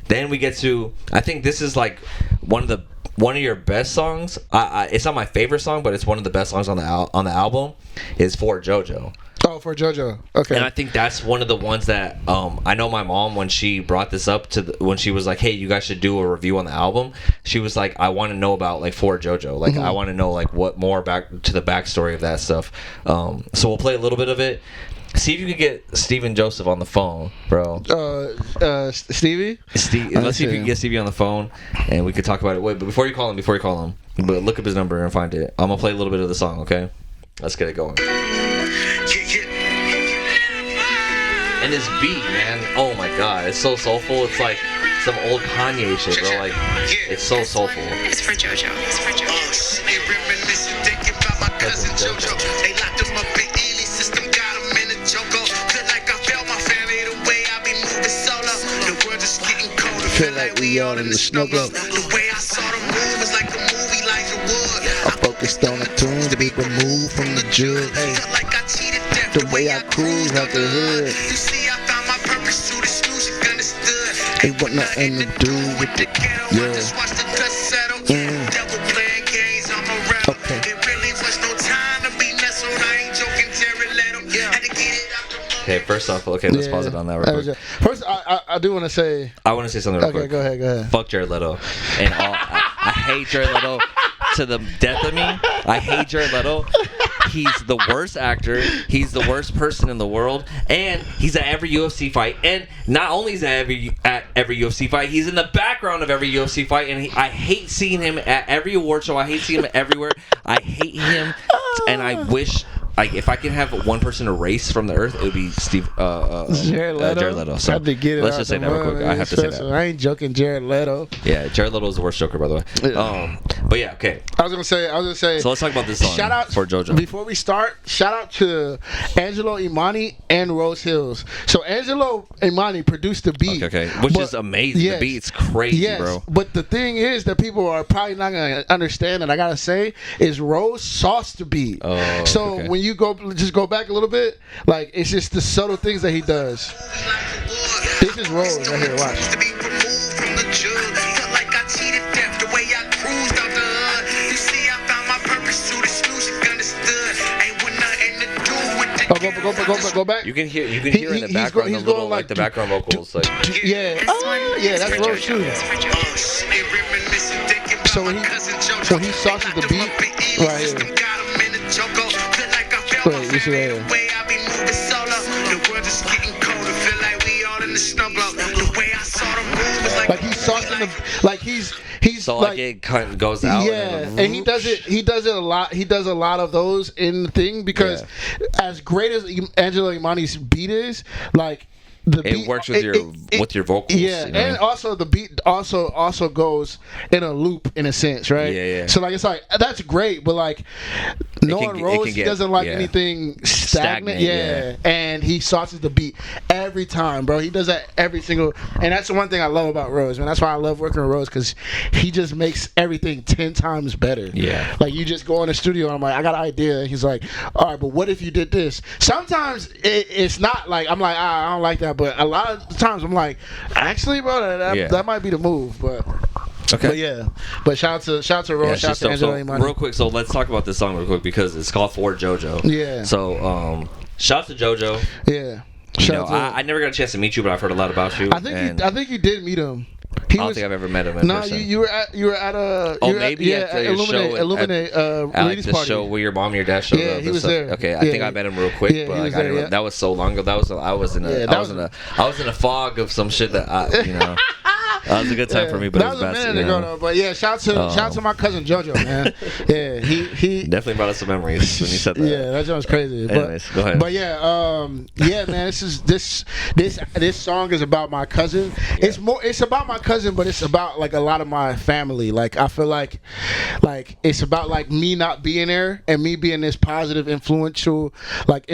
Then we get to, I think this is like one of your best songs. It's not my favorite song, but it's one of the best songs on the album. Is For Jojo. Oh, For Jojo. Okay. And I think that's one of the ones that I know my mom, when she brought this up when she was like, hey, you guys should do a review on the album. She was like, I want to know about like For Jojo. Like I want to know like what more back to the backstory of that stuff. So we'll play a little bit of it. See if you can get Steven Joseph on the phone, bro. Stevie? Let's see if you can get Stevie on the phone, and we could talk about it. Wait, but before you call him, but look up his number and find it. I'm gonna play a little bit of the song, okay? Let's get it going. And this beat, man, oh my god, it's so soulful. It's like some old Kanye shit, bro. Like, it's so soulful. It's for Jojo. It's for Jojo. Cousin Jojo. They locked him up in Ely system, got him in a Jojo. Feel like I failed my family the way I be moving solo. The world is getting colder. Feel like we all in the snow globe. The way I saw them move was like a movie, like a wood. I focused on the tunes to be removed from the jug. Hey, Felt like I cheated death the way I cruise out the hood. You see, I found my purpose through this music, understood. Ain't want nothing to do with it. Yeah. Just watch the dust settle. Devil playing games, I'm a rebel. Okay. It really was no time to be nestled. I ain't joking, Jared Leto. Had to get it out the mud. Okay, first off, let's pause it on that real quick. First, I do want to say. I want to say something real quick. Okay, go ahead. Fuck Jared Leto. And I hate Jared Leto to the death of me. I hate Jared Leto. He's the worst actor. He's the worst person in the world. And he's at every UFC fight. And not only is he at every UFC fight, he's in the background of every UFC fight. And I hate seeing him at every award show. I hate seeing him everywhere. I hate him. And I wish like if I can have one person erased from the earth, it would be Jared Leto. Jared Leto. So Had to get it let's out just say the that real mud, quick. man. I have to say that. I ain't joking, Jared Leto. Yeah, Jared Leto is the worst Joker, by the way. Yeah. But yeah, okay. I was gonna say. So let's talk about this song. Shout out for JoJo. Before we start, shout out to Angelo Imani and Rose Hills. So Angelo Imani produced the beat, Okay, which is amazing. Yes, the beat's crazy, yes, bro. But the thing is that people are probably not gonna understand, and I gotta say, is Rose sauced the beat. Oh, so okay. when you go back a little bit, like it's just the subtle things that he does. This is Rose right here. Watch. To be removed from the jug. Felt like I cheated death the way I cruised out the hood. You see, I found my purpose through this music, understood. Ain't with nothing to do with the Go back. You can hear in the background the little like the background vocals like Yeah, yeah, that's Rose too. So when he sauces the beat right here. Wait, you see that here. Like he's saucing the, like he's so like it kind of goes out. Yeah, and he does it a lot. He does a lot of those in the thing because as great as Angelo Imani's beat is, like the beat, it works with your vocals. Yeah, you know? and also the beat also goes in a loop in a sense, right? Yeah. So like it's like that's great, but like knowing Rose, he doesn't like anything stagnant. Yeah, and he sauces the beat every time, bro. He does that every single, and that's the one thing I love about Rose, man. That's why I love working with Rose because he just makes everything 10 times better. Yeah, like you just go in the studio and I'm like, I got an idea. And he's like, all right, but what if you did this? Sometimes it's not like I'm like, I don't like that. But a lot of the times I'm like, actually, bro, that might be the move. But okay, but yeah. But shout out to Rose, shout out to Angelo Imani. Real quick, so let's talk about this song real quick because it's called For JoJo. Yeah. So shout out to JoJo. Yeah. You know, I never got a chance to meet you, but I've heard a lot about you. I think you did meet him. I don't think I've ever met him in person. You were at a Illuminate at the party. show where your mom and your dad showed up. He was there. Okay, I think I met him real quick, but that was so long ago. I was in a fog of some shit that that was a good time for me, but that was a minute ago though. But yeah, shout out to my cousin Jojo, man. Yeah, he definitely brought us some memories when you said that. Yeah, that sounds crazy. Anyways, go ahead. But yeah, man, this song is about my cousin. Yeah. It's about my cousin, but it's about like a lot of my family. Like I feel like it's about like me not being there and me being this positive influential what's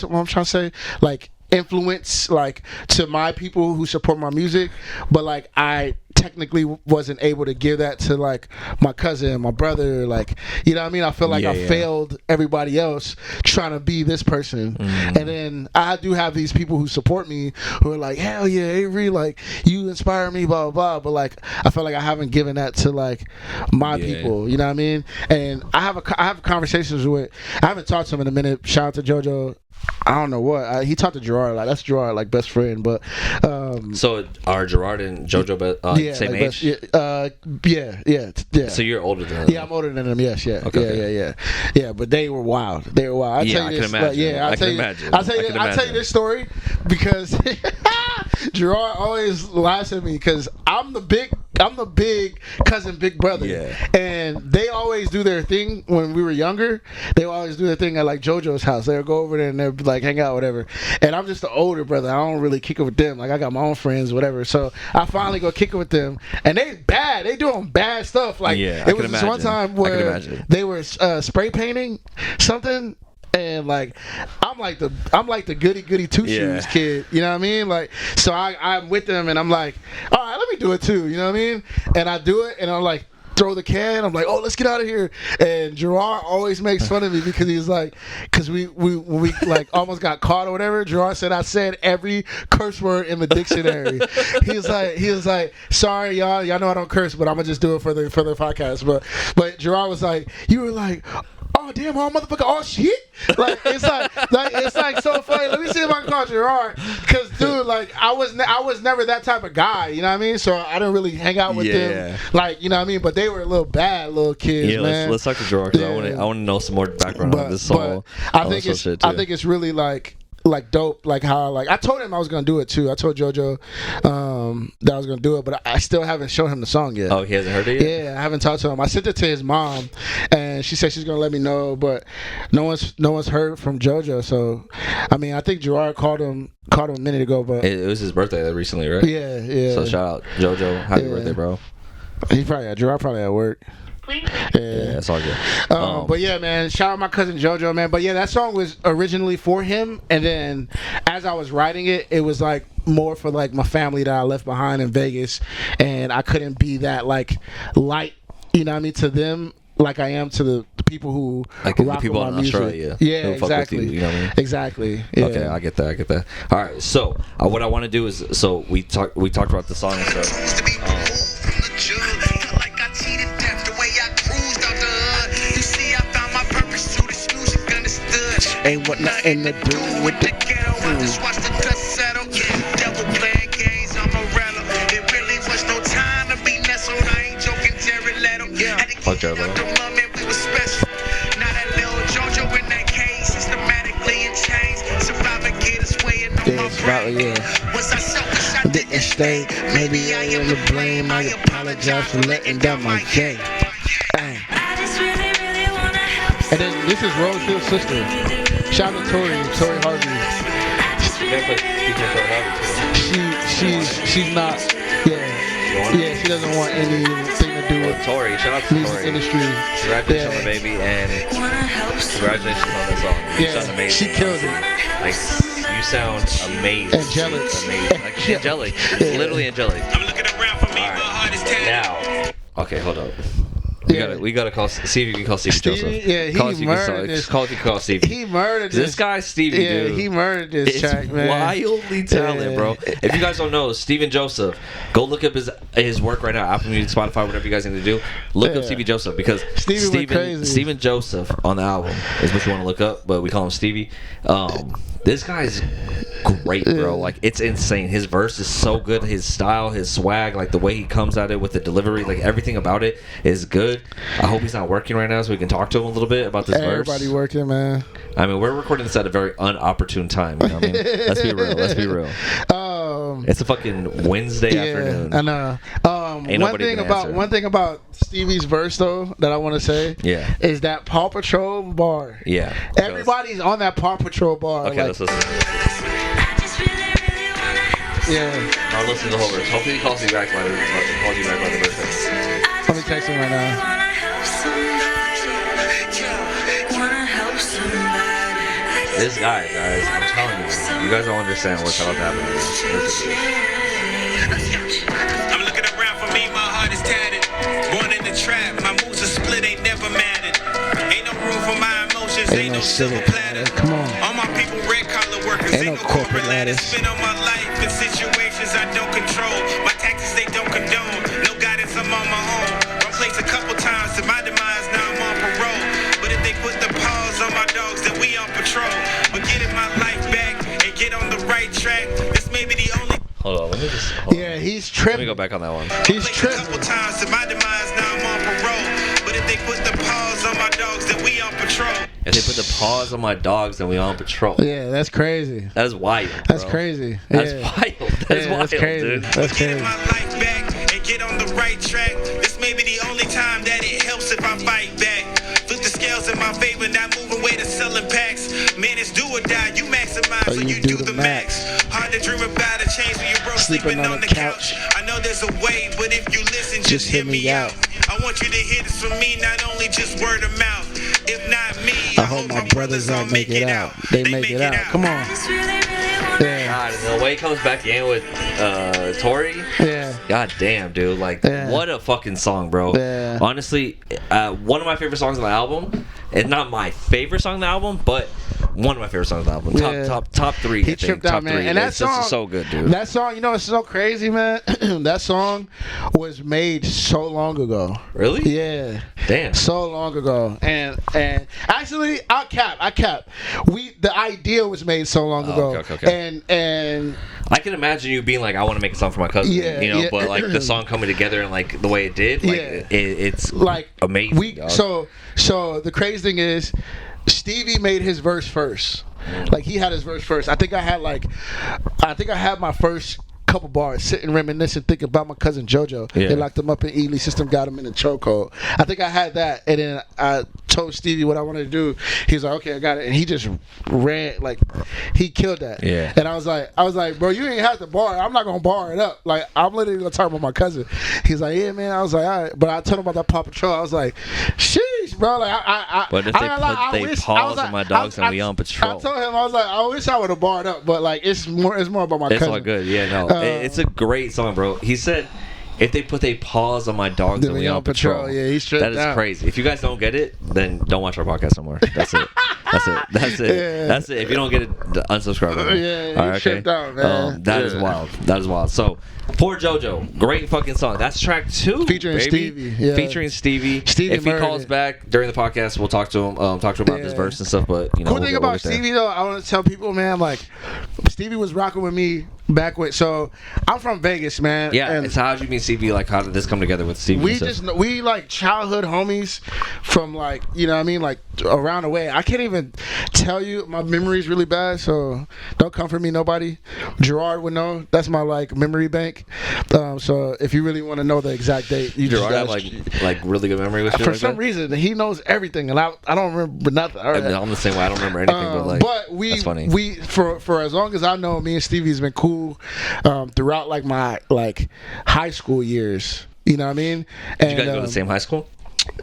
what I'm trying to say? Like influence like to my people who support my music, but like I technically wasn't able to give that to like my cousin, my brother, like you know what I mean. I feel like I failed everybody else trying to be this person, and then I do have these people who support me who are like, hell yeah, Avery, like you inspire me, blah blah blah. But like I feel like I haven't given that to like my people, you know what I mean. And I have conversations with. I haven't talked to him in a minute. Shout out to Jojo. I don't know what he talked to Gerard. Like that's Gerard, like best friend. But so are Gerard and JoJo same like age? Yeah. So you're older than him? Yeah, I'm older than them. Yes, yeah. Okay. Yeah. But they were wild. I can imagine. I'll tell you this story because Gerard always laughs at me because I'm the big cousin, big brother. Yeah. And they always do their thing when we were younger. They always do their thing at like JoJo's house. They'll go over there and they'll like hang out, whatever. And I'm just the older brother. I don't really kick it with them. Like I got my own friends, whatever. So I finally go kick it with them, and they bad. They doing bad stuff. Like it was this one time where they were spray painting something. And like I'm like the goody two shoes kid, you know what I mean? Like so I'm with them and I'm like, all right, let me do it too, you know what I mean? And I do it and I'm like throw the can. I'm like, oh, let's get out of here. And Gerard always makes fun of me because he's like, because we like almost got caught or whatever. Gerard said I said every curse word in the dictionary. he was like, sorry y'all know I don't curse, but I'm gonna just do it for the podcast. But Gerard was like, you were like, oh damn, oh motherfucker, oh shit. Like it's like so funny. Let me see if I can call Gerard, because dude, like I was never that type of guy, you know what I mean? So I didn't really hang out with them, like you know what I mean. But they were little bad little kids. Yeah, man. Let's talk to Gerard because I want to know some more background on this whole. I think it's really like dope, like how like I told him I was gonna do it too. I told JoJo, that I was gonna do it, but I still haven't shown him the song yet. Oh, he hasn't heard it yet? Yeah, I haven't talked to him. I sent it to his mom, and she said she's gonna let me know, but no one's heard from Jojo. So, I mean, I think Gerard called him a minute ago, but It was his birthday recently, right? yeah. So shout out Jojo, happy birthday, bro. Gerard probably at work. Yeah, that's all good. But yeah, man, shout out my cousin Jojo, man. But yeah, that song was originally for him, and then as I was writing it, it was like more for like my family that I left behind in Vegas, and I couldn't be that like light, you know what I mean, to them like I am to the people who like the rock people with in my music. Australia. Yeah, who fuck with exactly. you know what I mean? Exactly. Yeah. Okay, I get that. All right, so what I want to do is, so we talked about the song and stuff. Ain't what nothing to do with the Just watch the dust settle. Devil playing games, I'm a rattle. It really was no time to be nestled. I ain't joking, Jared Leto. Had to Fuck keep Jared up Leto. the moment, we was special. Now that little Jojo in that cage, systematically in chains. Survivor get his way and on my brain. Once I selfish, I didn't stay. Maybe I am to blame. I apologize for letting down my game. And then this is Roseville's sister. Shout out to Tori Harvey. She's not. Yeah. She doesn't want anything to do with Tori, shout out to music Tori. industry. Congratulations on the baby, and congratulations on that song. You sound amazing. She killed it. Like, you sound amazing. Angelic. Amazing. Like, angelic. Literally angelic. I'm looking around for me, All my heart is tatted. Now, okay, hold up. Yeah. We gotta call. See if you can call Stevie Joseph. Yeah, he Call if you can murdered this. Call if you can call Stevie. He murdered This guy's Stevie, Yeah, dude. he murdered this It's track, man. wildly talented, bro. If you guys don't know, Steven Joseph, go look up his work right now. Apple Music, Spotify, whatever you guys need to do. Look up Stevie Joseph, because Stevie went crazy. Steven Joseph on the album is what you want to look up, but we call him Stevie. This guy's great, bro. Like, it's insane. His verse is so good. His style, his swag, like the way he comes at it with the delivery, like everything about it is good. I hope he's not working right now so we can talk to him a little bit about this verse. Everybody working, man. I mean, we're recording this at a very unopportune time. You know what I mean? Let's be real. It's a fucking Wednesday afternoon. I know. Ain't nobody gonna answer. One thing about Stevie's verse though that I want to say, is that Paw Patrol bar. Yeah. Everybody's on that Paw Patrol bar. Okay, let's listen. Yeah. I'll listen to the whole verse. Hopefully he calls you back by the verse. Let me text him right now. This guy, guys, I'm telling you guys don't understand what's about to happen. I'm looking around for me, my heart is tatted. Born in the trap, my moves are split, ain't never mattered. Ain't no room for my emotions, ain't no silver platter. Come on. All my people red collar workers, ain't no corporate ladders. Spend all my life in situations I don't control. My taxes they don't condone. No guidance, I'm on my own. Wrong place a couple times to my demise, now I'm on parole. But if they put the paws on my dogs, then we on patrol. But getting my life back and get on the right track, this may be the only. Hold on, let me just. He's Let tripping. me go back on that one. He's a tripping. couple times to my demise, now I'm on parole. But if they put the paws on my dogs, then we on patrol. If they put the paws on my dogs, then we on patrol. Yeah, that's crazy. That is wild. That's bro. crazy. That's Yeah. wild. That's wild, That's crazy. dude. That's Getting crazy. my life back and get on the right track. This may be the only time that it helps if I fight back. Flip the scales in my favor, not moving weight or selling packs. Man, it's do or die. You maximize, so you do the max. Hard to dream about a change when you're broke sleeping on the couch. I know there's a way, but if you listen, just hear me out. I want you to hear this from me, not only just word of mouth. If not me, I hope my brothers all make it out. They make it out. Come on. Yeah. God, and the way he comes back in with Tori. Yeah. God damn, dude. Like, what a fucking song, bro. Yeah. Honestly, one of my favorite songs on the album. It's not my favorite song on the album, but one of my favorite songs on the album. Top three. He tripped out, man. And that song, is so good, dude. That song, you know, it's so crazy, man. That song was made so long ago. Really? Yeah. Damn. So long ago. And actually, I cap. The idea was made so long ago. Okay. And I can imagine you being like, I want to make a song for my cousin, but like the song coming together and like the way it did, like it's like amazing. So the crazy thing is, Stevie made his verse first. Like, he had his verse first. I think I had my first couple bars, sitting reminiscing, thinking about my cousin Jojo. Yeah. They locked him up in Ely. System got him in a chokehold. I think I had that, and then I told Stevie what I wanted to do. He was like, okay, I got it, and he just ran like he killed that. Yeah. And I was like, bro, you ain't have to bar it. I'm not gonna bar it up. Like I'm literally gonna talk about my cousin. He's like, yeah, man. I was like, all right, but I told him about that Paw Patrol. I was like, sheesh, bro. Like But if they pause on my dogs and we on patrol. I told him I was like, I wish I would have barred up, but like it's more about my cousin. It's all good. Yeah, no, it's a great song, bro. He said, if they put a pause on my dogs and we on patrol. Yeah, he's straight That is down. crazy. If you guys don't get it, then don't watch our podcast no more. That's it. That's it. Yeah. That's it. If you don't get it, unsubscribe. Yeah, all right, he's tripped out, man. That is wild. That is wild. So, Poor Jojo, great fucking song. That's track 2, featuring baby. Stevie. Yeah. Featuring Stevie. Stevie if he murdered calls it. back during the podcast, we'll talk to him. Talk to him about this verse and stuff. But you know, Cool thing about Stevie though, I want to tell people, man, like Stevie was rocking with me back when. So I'm from Vegas, man. Yeah. and It's how did you meet Stevie? Like, how did this come together with Stevie? we like childhood homies from like, you know what I mean, like around the way. I can't even tell you, my memory's really bad, so don't come for me, nobody. Gerard would know. That's my like memory bank. So if you really want to know the exact date, you Gerard just have like really good memory with shit for like some that? reason he knows everything, and I don't remember nothing. I mean, I'm the same way. I don't remember anything, but that's funny. we for as long as I know, me and Stevie's been cool throughout like my like high school years. You know what I mean? And, Did you guys go to the same high school?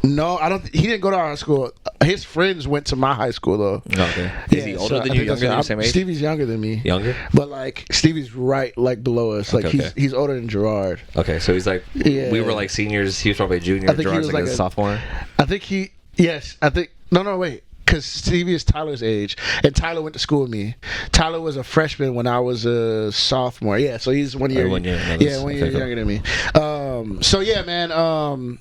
No, I don't. He didn't go to our school. His friends went to my high school though. Okay. Is he older than you? Younger than you? Same age? Stevie's younger than me. Younger? But like Stevie's right like below us. Like Okay. he's older than Gerard. Okay, so he's like, Yeah. we were like seniors. He was probably a junior. I think he Gerard's was like like a a- sophomore. I think no wait. Because Stevie is Tyler's age, and Tyler went to school with me. Tyler was a freshman when I was a sophomore. Yeah, so he's 1 year. 1 year. Yeah, 1 year Okay, cool. younger than me. So yeah, man.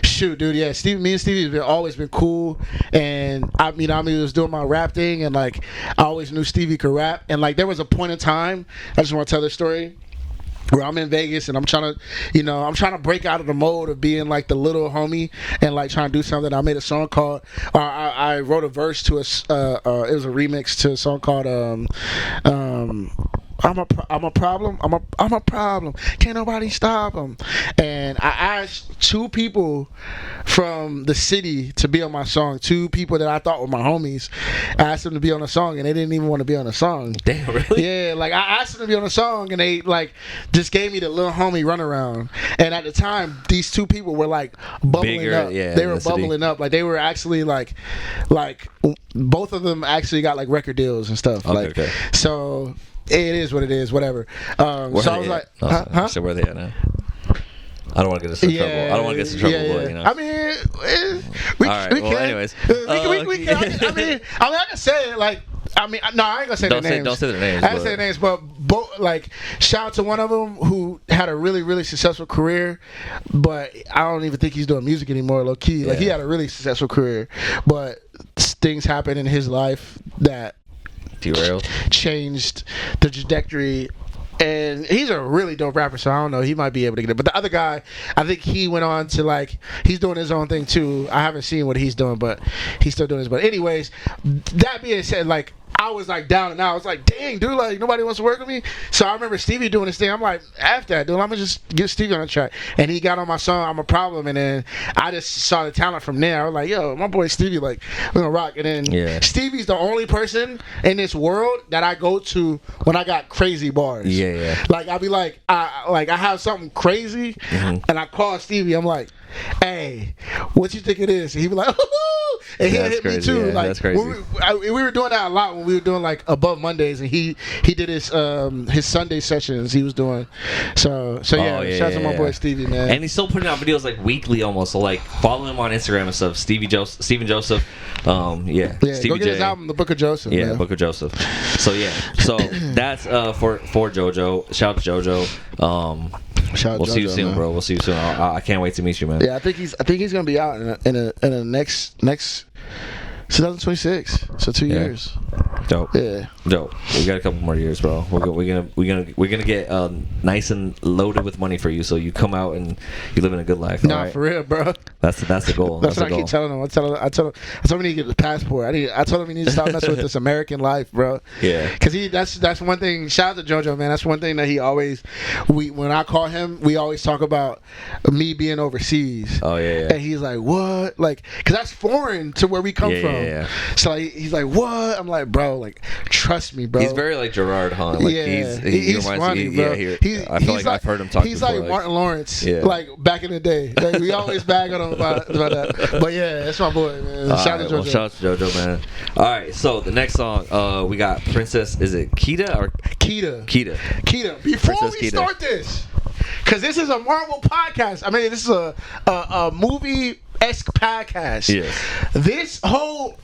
Shoot, dude. Yeah, me and Stevie have always been cool, and I was doing my rap thing, and like I always knew Stevie could rap, and like there was a point in time. I just want to tell this story. Where I'm in Vegas and I'm trying to break out of the mode of being like the little homie and like trying to do something. I made a song called, I wrote a verse to it was a remix to a song called I'm a problem. I'm a problem. Can't nobody stop him. And I asked 2 people from the city to be on my song. 2 people that I thought were my homies. I asked them to be on the song, and they didn't even want to be on the song. Damn, really? Yeah, like I asked them to be on the song, and they like just gave me the little homie runaround. And at the time, these 2 people were like bubbling Bigger, up. yeah, They were in the city. bubbling up. Like they were actually like both of them actually got like record deals and stuff. Okay. So it is what it is. Whatever. So I was like, huh? So where they at now? I don't want to get us in trouble. I don't want to get us in trouble, but you know. I mean, we All right, can. well, anyways. We can. I can say it like. No, I ain't gonna say their names. Don't say their names. I ain't gonna say their names, but both like shout out to one of them who had a really, really successful career, but I don't even think he's doing music anymore. Low key, like he had a really successful career, but things happened in his life that Derailed. changed the trajectory. And he's a really dope rapper, so I don't know. He might be able to get it. But the other guy, I think he went on to like, he's doing his own thing too. I haven't seen what he's doing, but he's still doing his. But anyways, that being said, like, I was like down and out. I was like, dang, dude, like nobody wants to work with me. So I remember Stevie doing this thing. I'm like, after that, dude, I'm gonna just get Stevie on the track. And he got on my song, I'm a Problem. And then I just saw the talent from there. I was like, yo, my boy Stevie, like, we're gonna rock. And then Stevie's the only person in this world that I go to when I got crazy bars. Yeah. Like I'll be like, I have something crazy, and I call Stevie. I'm like, hey, what you think it is? And he be like, ooh, and he hit me too. Yeah, like that's crazy. we were doing that a lot when we were doing like Above Mondays, and he did his Sunday sessions. He was doing shout out to my boy Stevie, man. And he's still putting out videos like weekly almost. So like follow him on Instagram and stuff. Steven Joseph. Yeah, Stevie go get J. his album, The Book of Joseph. Yeah, man. Book of Joseph. So that's for Jojo. Shout out to Jojo. We'll see you soon, man. bro. We'll see you soon. I can't wait to meet you, man. Yeah, I think he's gonna be out in a next 2026. So 2 years. Dope. Yeah. Dope. We got a couple more years, bro. We're gonna get nice and loaded with money for you, so you come out and you live in a good life. Nah, right? for real, bro. That's the goal. That's what the I keep telling him. I told him he need to get the passport. I told him he needs to stop messing with this American life, bro. Yeah. Cause that's one thing. Shout out to Jojo, man. That's one thing that he always. When I call him, we always talk about me being overseas. Oh yeah. And he's like, what? Like, cause that's foreign to where we come from. Yeah. So like, he's like, what? I'm like, bro, like, trust me, bro. He's very like Gerard, huh? Like, yeah, he he's reminds funny, me. bro. Yeah, I feel like I've heard him talk. He's before, like Martin Lawrence, Yeah. like back in the day. Like, we always bag on him about that. But yeah, that's my boy, man. Shout out to Jojo. Well, shout out to Jojo, man. All right, so the next song, we got Princess. Is it Kida or Kida? Kida. Before Princess we Kida. start this, because this is a Marvel podcast. I mean, this is a movie-esque podcast. Yes. This whole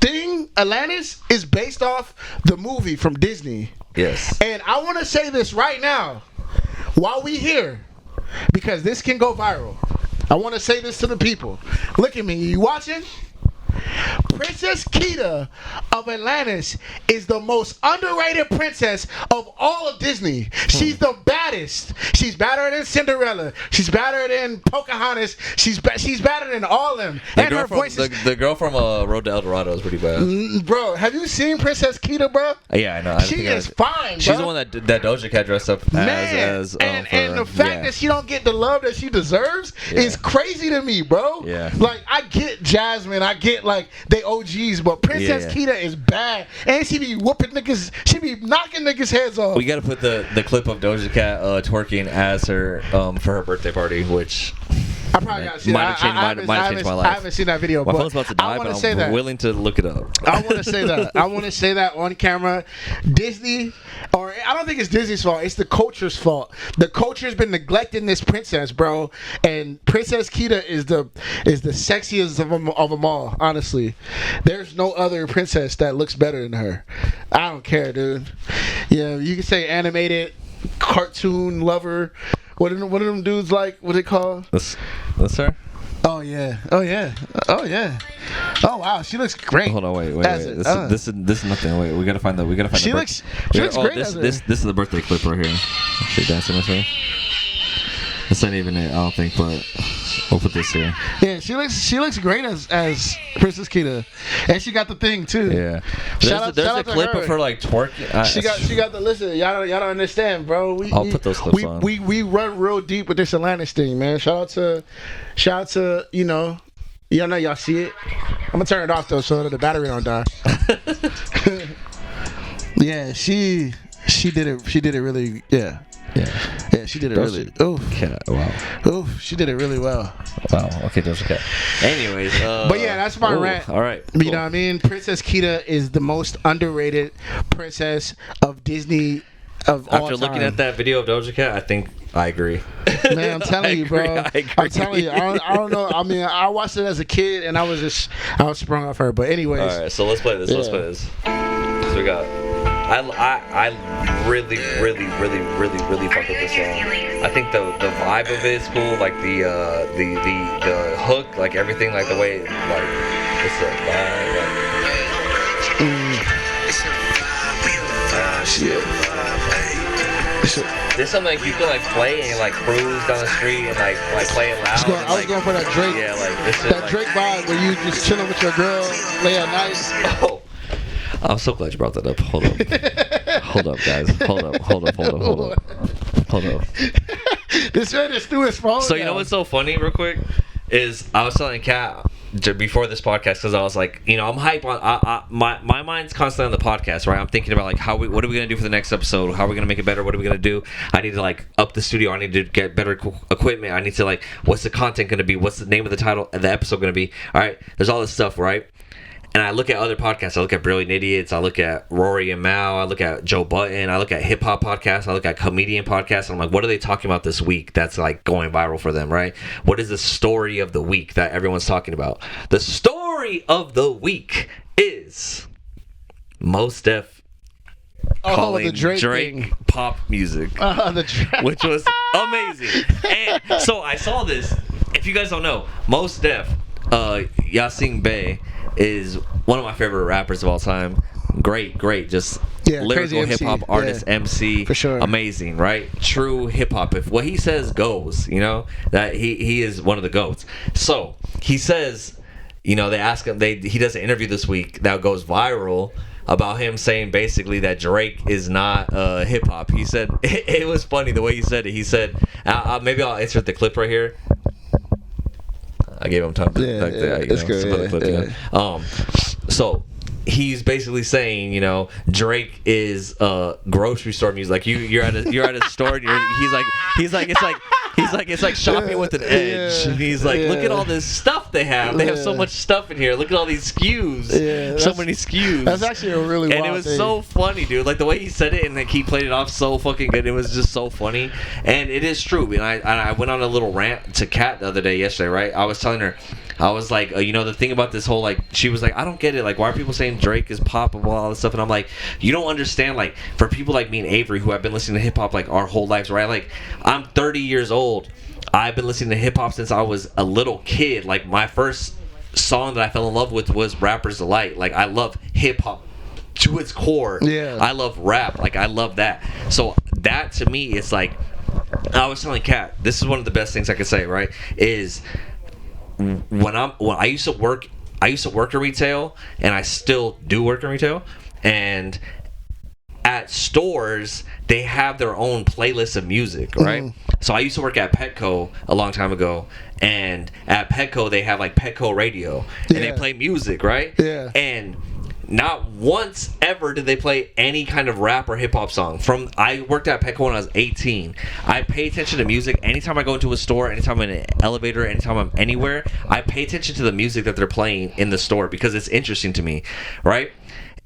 thing, Atlantis, is based off the movie from Disney. Yes. And I want to say this right now, while we here, because this can go viral. I want to say this to the people. Look at me. You watching? Princess Kida of Atlantis is the most underrated princess of all of Disney. She's the baddest. She's better than Cinderella. She's better than Pocahontas. She's better than all of them. And her voice is... The girl from Road to El Dorado is pretty bad. Bro, have you seen Princess Kida, bro? Yeah, I know. She is fine, bro. She's the one that Doja Cat dressed up as and the fact that she don't get the love that she deserves is crazy to me, bro. Yeah. Like, I get Jasmine, I get like they OGs, but Princess Kida is bad, and she be whooping niggas. She be knocking niggas' heads off. We gotta put the clip of Doja Cat twerking as her for her birthday party, which I probably gotta see that. Might have changed my life. I haven't seen that video. My but phone's about to die, but I'm willing to look it up. I want to say that. I want to say that on camera. Disney, or I don't think it's Disney's fault. It's the culture's fault. The culture's been neglecting this princess, bro. And Princess Kida is the sexiest of them all. Honestly, there's no other princess that looks better than her. I don't care, dude. Yeah, you can say animated, cartoon lover. What are them dudes like? What they call? This her? Oh yeah. Oh wow, she looks great. Hold on, wait. This is nothing. Wait, we gotta find the. She looks great. This is the birthday clip right here. She dancing with her. This ain't even it, I don't think, but we'll put this here. Yeah, she looks great as Princess Kida, and she got the thing too. Yeah. There's a clip of her like twerking. She got the listen. Y'all don't understand, bro. I'll put those clips on. We run real deep with this Atlantis thing, man. Shout out to y'all know y'all see it. I'm gonna turn it off though so that the battery don't die. Yeah, she did it. She did it really. Yeah, she did it really. Oh, wow. Oh, she did it really well. Wow. Okay, Doja Cat. Anyways, but yeah, that's my rant. All right. You know what I mean? Princess Kida is the most underrated princess of Disney of all time. After looking at that video of Doja Cat, I think I agree. Man, I'm telling you, bro. I'm telling you. I don't know. I mean, I watched it as a kid, and I was sprung off her. But anyways. All right, so let's play this. So we got. I really fuck with this song. I think the vibe of it is cool, like the hook, like everything, like the way, like it's a vibe, There's something like you can like play and like cruise down the street and like play it loud. I was going for that Drake. Yeah, like this is that Drake vibe where you just chilling with your girl, lay at night. Oh. I'm so glad you brought that up. Hold up, guys. Hold up. This man just threw his phone. So you know what's so funny, real quick, is I was telling Kat before this podcast because I was like, I'm hype on. My mind's constantly on the podcast, right? I'm thinking about like what are we gonna do for the next episode? How are we gonna make it better? What are we gonna do? I need to like up the studio. I need to get better equipment. I need to like, what's the content gonna be? What's the name of the title of the episode gonna be? All right, there's all this stuff, right? And I look at other podcasts. I look at Brilliant Idiots. I look at Rory and Mal. I look at Joe Budden. I look at hip hop podcasts. I look at comedian podcasts. And I'm like, what are they talking about this week that's like going viral for them, right? What is the story of the week that everyone's talking about? The story of the week is Mos Def calling the Drake pop music, which was amazing. And so I saw this. If you guys don't know, Mos Def, Yasin Bey is one of my favorite rappers of all time. great, just Yeah, lyrical crazy MC. hip hop artist, Yeah, MC, for sure. amazing, right? True hip hop. If what he says goes, you know, that he is one of the goats. So he says, you know, they ask him, he does an interview this week that goes viral about him saying basically that Drake is not hip hop. He said it was funny the way he said it. He said, maybe I'll insert the clip right here. I gave him time to it's good. the clip. So he's basically saying, you know, Drake is grocery store music. Like you're at a store and he's like it's like shopping with an edge. And he's like, look at all this stuff they have. They have so much stuff in here. Look at all these SKUs. So many SKUs. That's actually a really wild and it was thing. so funny, dude. Like the way he said it, and like he played it off so fucking good. It was just so funny, and it is true. And I went on a little rant to Kat the other day, yesterday, right? I was telling her, I was like, you know, the thing about this whole, like, she was like, I don't get it. Like, why are people saying Drake is pop and all this stuff? And I'm like, you don't understand. Like, for people like me and Avery, who have been listening to hip hop like our whole lives, right? Like, I'm 30 years old. I've been listening to hip hop since I was a little kid. Like, my first song that I fell in love with was Rapper's Delight. Like, I love hip hop to its core. Yeah. I love rap. Like, I love that. So that to me is like, I was telling Kat, this is one of the best things I could say, right? Is when I used to work in retail, and I still do work in retail, and at stores they have their own playlist of music, right? So I used to work at Petco a long time ago, and at Petco they have like Petco radio, and they play music, right? Yeah. And not once ever did they play any kind of rap or hip hop song. I worked at Petco when I was 18. I pay attention to music anytime I go into a store, anytime I'm in an elevator, anytime I'm anywhere. I pay attention to the music that they're playing in the store because it's interesting to me, right?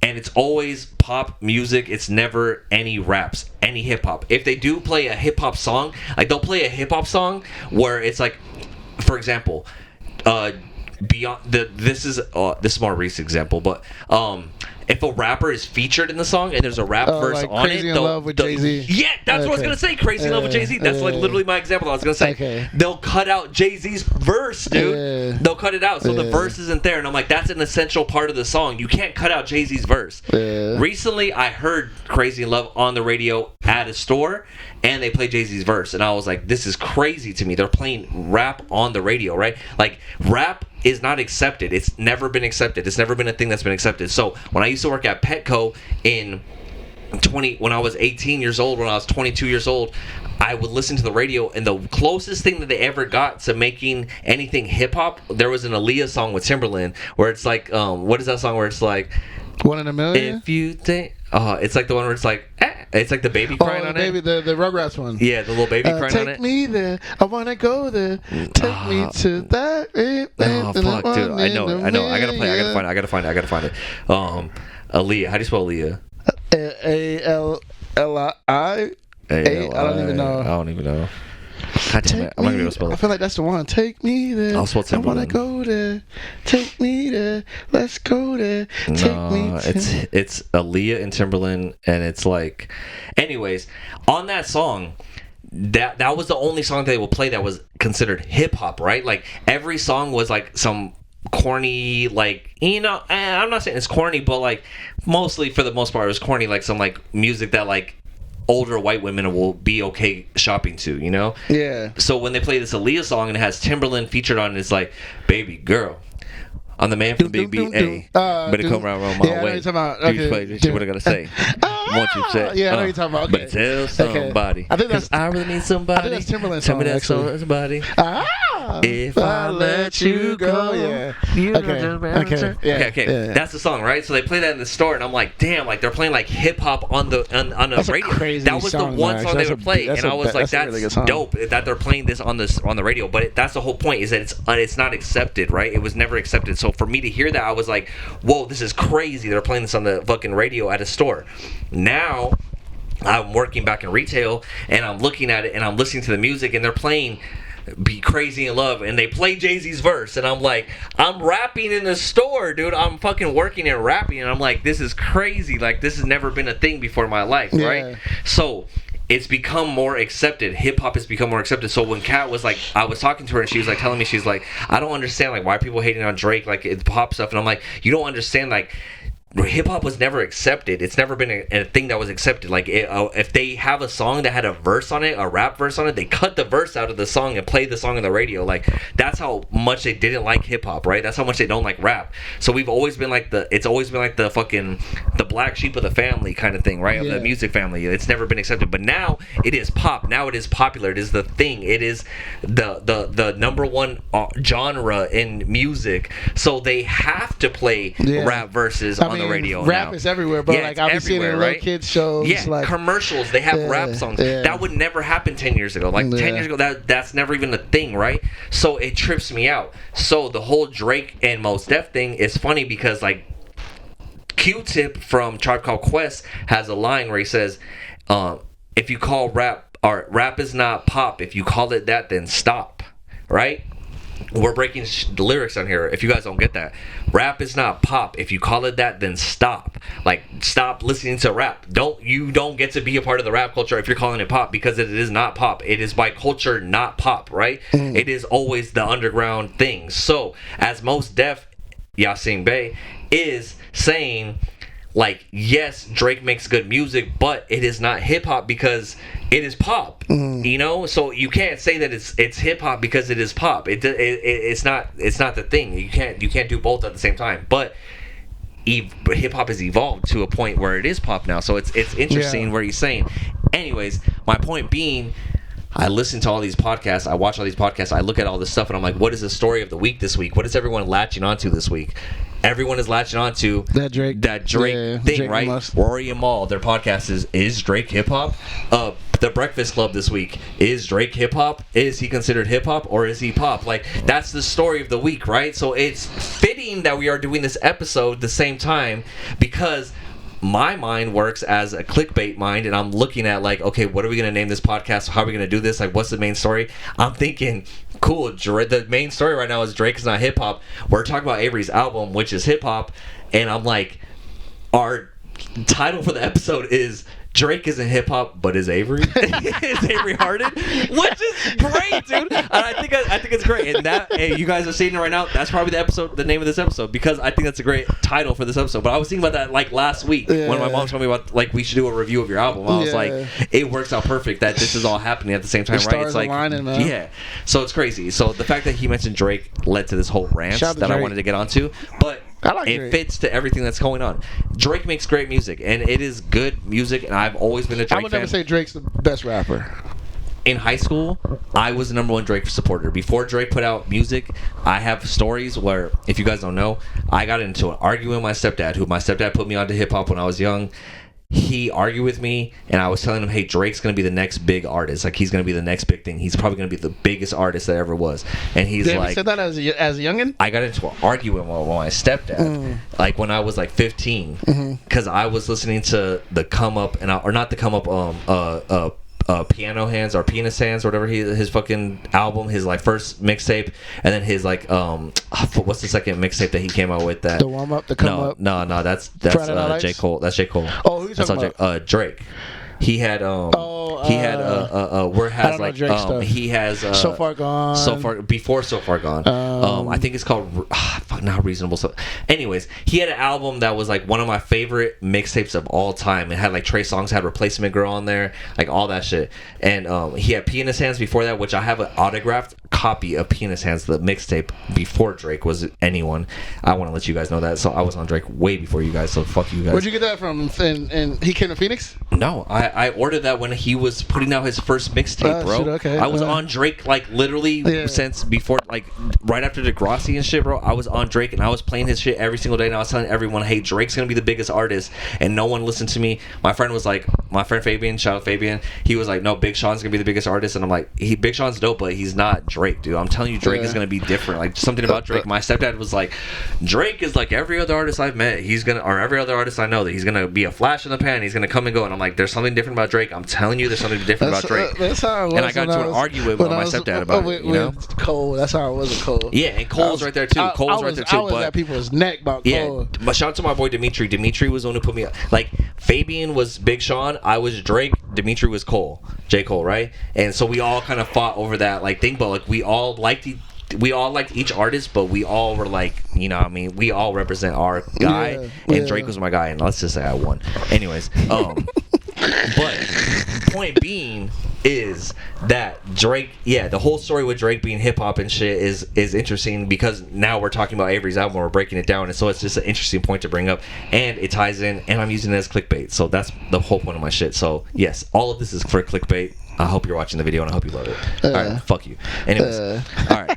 And it's always pop music. It's never any raps, any hip hop. If they do play a hip hop song, like they'll play a hip hop song where it's like, for example, this is a more recent example, but if a rapper is featured in the song and there's a rap verse like on Crazy it, in Love with Jay-Z. Yeah, that's what I was gonna say. Crazy in Love with Jay-Z. That's like literally my example. I was gonna say they'll cut out Jay-Z's verse, dude. They'll cut it out, so the verse isn't there. And I'm like, that's an essential part of the song. You can't cut out Jay-Z's verse. Recently, I heard Crazy in Love on the radio at a store, and they played Jay-Z's verse, and I was like, this is crazy to me. They're playing rap on the radio, right? Like, rap is not accepted. It's never been accepted. It's never been a thing that's been accepted. So when I used to work at Petco when I was 18 years old, when I was 22 years old, I would listen to the radio, and the closest thing that they ever got to making anything hip hop, there was an Aaliyah song with Timberland where it's like, what is that song where it's like, One in a Million? If you think, it's like the one where it's like, it's like the baby crying on it. The Rugrats one. Yeah, the little baby crying on it. Take me there, I wanna go there. Take me to that. Oh fuck, dude! I know. I gotta play. I gotta find it. Aaliyah. How do you spell Aaliyah? A-L-L-I. I don't even know. God damn it! I'm not gonna be able to spell it. I feel like that's the one. Take me there. I'll spell Timberland. I wanna go there. Take me there. Let's go there. It's Aaliyah and Timberland, and it's like, anyways, on that song. That was the only song that they would play that was considered hip hop, right? Like every song was like some corny, like, you know, I'm not saying it's corny, but like mostly for the most part it was corny, like some like music that like older white women will be okay shopping to, you know? Yeah. So when they play this Aaliyah song and it has Timberland featured on it, it's like, baby girl, I'm the man from Big B.A. Better come around my way. I know you're talking about. Okay. What I gotta say? Once you say, yeah, I know you're talking about. Okay. But tell somebody. I think I really need somebody. I think that's Timberland's Tell me song, that actually. somebody. If I let you go, Okay. Okay. That's the song, right? So they play that in the store, and I'm like, damn, like they're playing like hip hop on the radio. Crazy that was song, the one Max. song they would play, and I was like, that's really good song. dope that they're playing this on the radio. But that's the whole point, is that it's not accepted, right? It was never accepted. So for me to hear that, I was like, whoa, this is crazy. They're playing this on the fucking radio at a store. Now I'm working back in retail, and I'm looking at it, and I'm listening to the music, and they're playing Be Crazy in Love, and they play Jay-Z's verse, and I'm like, I'm rapping in the store, dude. I'm fucking working and rapping, and I'm like, this is crazy. Like, this has never been a thing before in my life, right? So it's become more accepted. Hip hop has become more accepted. So when Kat was like, I was talking to her, and she was like telling me, she's like, I don't understand like why people hating on Drake, like it's pop stuff, and I'm like, you don't understand, like hip hop was never accepted. It's never been a thing that was accepted. Like if they have a song that had a verse on it, a rap verse on it, they cut the verse out of the song and play the song on the radio. Like that's how much they didn't like hip hop, right? That's how much they don't like rap. So we've always been like the fucking the black sheep of the family kind of thing, right? Of the music family. It's never been accepted. But now it is pop. Now it is popular. It is the thing. It is the number one genre in music. So they have to play rap verses on the radio. Rap now. is everywhere, bro. Yeah, like I've been seeing it in little kids shows. Yeah, like, commercials. They have rap songs. That would never happen 10 years ago. Like 10 years ago, that's never even a thing, right? So it trips me out. So the whole Drake and Mos Def thing is funny because like Q-Tip from Tribe Called Quest has a line where he says, if you call rap is not pop, if you call it that, then stop, right? We're breaking the lyrics on here. If you guys don't get that, rap is not pop. If you call it that, then stop. Like, stop listening to rap. You don't get to be a part of the rap culture if you're calling it pop, because it is not pop. It is by culture, not pop, right? It is always the underground thing. So, as Mos Def, Yasin Bey, is saying, like, yes, Drake makes good music, but it is not hip hop because it is pop. You know, so you can't say that it's hip hop because it is pop. It's not the thing. You can't do both at the same time. But hip hop has evolved to a point where it is pop now. So it's interesting where he's saying. Anyways, my point being, I listen to all these podcasts, I watch all these podcasts, I look at all this stuff, and I'm like, what is the story of the week this week? What is everyone latching onto this week? Everyone is latching onto that Drake thing, Drake right? Rory and Mal, their podcast is Drake hip hop? The Breakfast Club this week, is Drake hip hop? Is he considered hip hop, or is he pop? Like, that's the story of the week, right? So it's fitting that we are doing this episode the same time, because my mind works as a clickbait mind, and I'm looking at like, okay, what are we going to name this podcast? How are we going to do this? Like, what's the main story? I'm thinking, cool, the main story right now is Drake is not hip hop. We're talking about Avery's album, which is hip hop, and I'm like, our title for the episode is Drake isn't hip hop, but is Avery? Is Avery Harden? Which is great, dude. And I think it's great. And you guys are seeing it right now. That's probably the name of this episode, because I think that's a great title for this episode. But I was thinking about that like last week when my mom told me about like we should do a review of your album. I was like, it works out perfect that this is all happening at the same time, right? It's like so it's crazy. So the fact that he mentioned Drake led to this whole rant that I wanted to get onto, but it fits to everything that's going on. Drake makes great music, and it is good music, and I've always been a Drake fan. I would never say Drake's the best rapper. In high school, I was the number one Drake supporter. Before Drake put out music, I have stories where, if you guys don't know, I got into an argument with my stepdad, who my stepdad put me onto hip-hop when I was young. He argued with me, and I was telling him, hey, Drake's going to be the next big artist. Like, he's going to be the next big thing. He's probably going to be the biggest artist that ever was. And he's like... You said that as a youngin'? I got into an argument with my stepdad, like, when I was, like, 15. Because I was listening to the Come Up, or not the Come Up, Piano Hands or Penis Hands or whatever his fucking album, his like first mixtape, and then his like what's the second mixtape that he came out with? That the warm up, the come up. No, that's J. Cole. That's J. Cole. Oh, who's talking about? Drake. He had where has like he has So Far Gone. Before So Far Gone. I think it's called not Reasonable. So, anyways, he had an album that was like one of my favorite mixtapes of all time. It had like Trey Songz had Replacement Girl on there, like all that shit. And he had Pee in His Hands before that, which I have an autographed copy of Pee in His Hands, the mixtape before Drake was anyone. I want to let you guys know that. So I was on Drake way before you guys. So fuck you guys. Where'd you get that from? And he came to Phoenix? No, I ordered that when he was putting out his first mixtape, bro. Shit, okay. I was on Drake like literally since before, like right after Degrassi and shit, bro. I was on Drake and I was playing his shit every single day, and I was telling everyone, hey, Drake's gonna be the biggest artist, and no one listened to me. My friend Fabian, shout out Fabian, he was like, no, Big Sean's gonna be the biggest artist, and I'm like, Big Sean's dope, but he's not Drake, dude. I'm telling you, Drake is gonna be different. Like something about Drake. My stepdad was like, Drake is like every other artist I've met. Or every other artist I know, that he's gonna be a flash in the pan. He's gonna come and go, and I'm like, there's something different about Drake. I'm telling you, there's something different about Drake. That's how it was. And I got into an argument with my stepdad about it. You know, Cole. That's how it was with Cole. Yeah, and Cole's right there too. I was at people's neck about Cole. But shout out to my boy Dimitri. Dimitri was the one who put me like Fabian was Big Sean, I was Drake, Dimitri was Cole, J. Cole, right? And so we all kind of fought over that like thing, but like we all liked each artist, but we all were like, you know what I mean, we all represent our guy, and Drake was my guy, and let's just say I won. Anyways, but point being is that Drake, the whole story with Drake being hip hop and shit is interesting, because now we're talking about Avery's album, we're breaking it down, and so it's just an interesting point to bring up, and it ties in, and I'm using it as clickbait, so that's the whole point of my shit. So yes, all of this is for clickbait. I hope you're watching the video, and I hope you love it. All right, fuck you. Anyways, all right.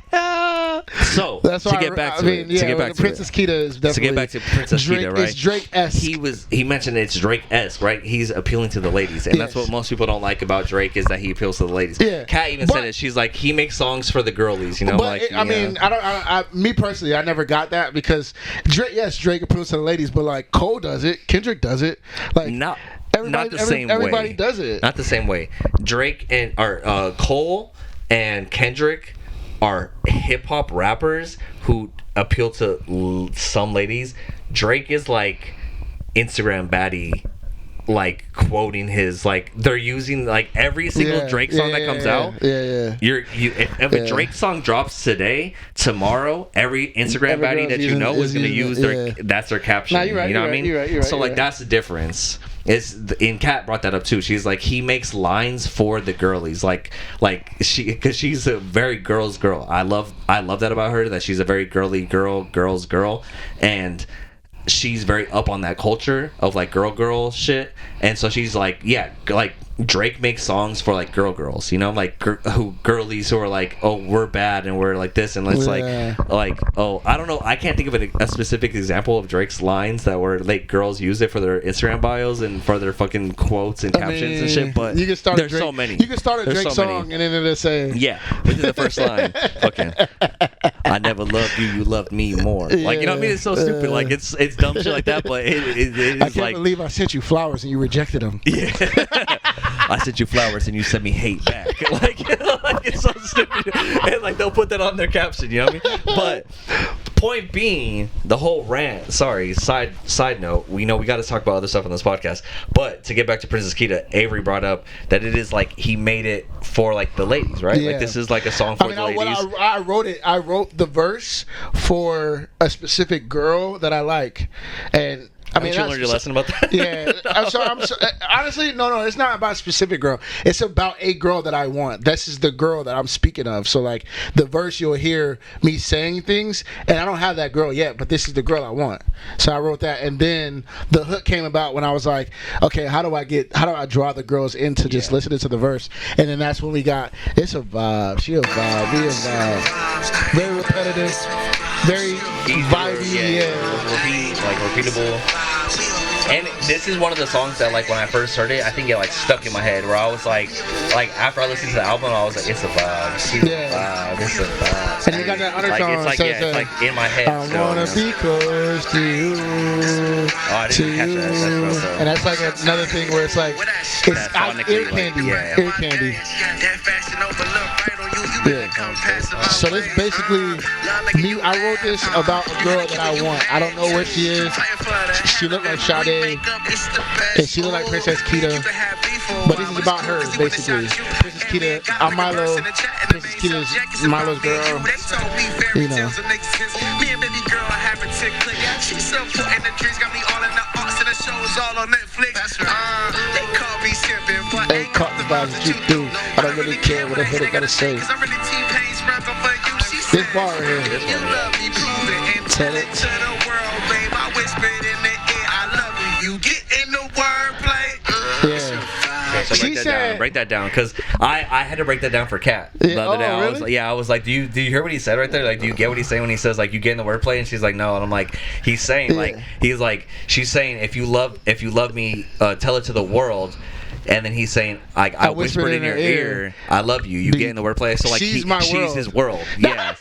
So that's to get back to it, to get back to Princess Kida is definitely, to get back to Princess Kida, right? It's Drake-esque. He mentioned it's Drake-esque, right? He's appealing to the ladies, and that's what most people don't like about Drake, is that he appeals to the ladies. Yeah. Kat even said it. She's like, he makes songs for the girlies, you know. But like, I mean, me personally, I never got that, because Drake appeals to the ladies, but like Cole does it, Kendrick does it, like not the same way. Everybody does it. Not the same way. Drake and Cole and Kendrick are hip hop rappers who appeal to some ladies. Drake is like Instagram baddie, like quoting his, like they're using like every single Drake song that comes out. If a Drake song drops today, tomorrow, every Instagram baddie that you know is gonna use that's their caption. Nah, you're right, you know what I mean? You're right, so like that's the difference. And Kat brought that up too. She's like, he makes lines for the girlies, like because she's a very girl's girl. I love that about her, that she's a very girly girl's girl, and she's very up on that culture of like girl shit. And so she's like, like Drake makes songs for like girls, you know, like girlies who are like, oh, we're bad and we're like this, and it's like oh, I don't know, I can't think of a specific example of Drake's lines that were like girls use it for their Instagram bios and for their fucking quotes and captions and shit. But you can start there's so many. You can start a Drake song and then it'll say, within the first line, fucking, I never loved you, you loved me more. Like, you know what I mean? It's so stupid. Like it's dumb shit like that, but it is I can't like, believe I sent you flowers and you rejected them. I sent you flowers and you sent me hate back. like it's so stupid. And like they'll put that on their caption, you know what I mean? But point being, the whole rant, side note, we know we got to talk about other stuff on this podcast, but to get back to Princess Kida, Avery brought up that it is like he made it for like the ladies, right? Like this is like a song for the ladies. I wrote the verse for a specific girl that I like, and I mean, you learned your lesson about that? Yeah. Honestly, no, it's not about a specific girl. It's about a girl that I want. This is the girl that I'm speaking of. So, like, the verse, you'll hear me saying things, and I don't have that girl yet, but this is the girl I want. So I wrote that, and then the hook came about when I was like, okay, how do I draw the girls into just listening to the verse? And then that's when we got, it's a vibe. She a vibe. We a vibe. Very repetitive. Very vibey, repeatable. And this is one of the songs that, like, when I first heard it, I think it like stuck in my head. Where I was like after I listened to the album, I was like, it's a vibe. She's a vibe. It's a vibe. And you got that undertone. It's like in my head. I wanna be close to you. Oh, I didn't catch that. That's real dope. And that's like another thing where it's like, it's ear candy. Ear candy. So this basically me. I wrote this about a girl that I want. I don't know where she is. She looked like Sade, and she looked like Princess Kida. But this is about her, basically. Princess Kida, I'm Milo. Princess Kida's Milo's girl. You know. She's so important, the dreams got me all in the arts and the shows all on Netflix. They call me simping, but ain't caught the vibes that you do. I don't really care what a hitter gotta say. This bar right here. Tell it. To the world, babe, I whispered in the ear, I love you. You get in the wordplay. Yeah. So She said, break that down, because I had to break that down for Kat the other day. Really? I was like, do you hear what he said right there? Like, do you get what he's saying when he says like you get in the wordplay? And she's like, no. And I'm like, he's saying like she's saying if you love me, tell it to the world. And then he's saying, I whispered in your ear, I love you. You get in the wordplay. So like, she's his world. Yeah.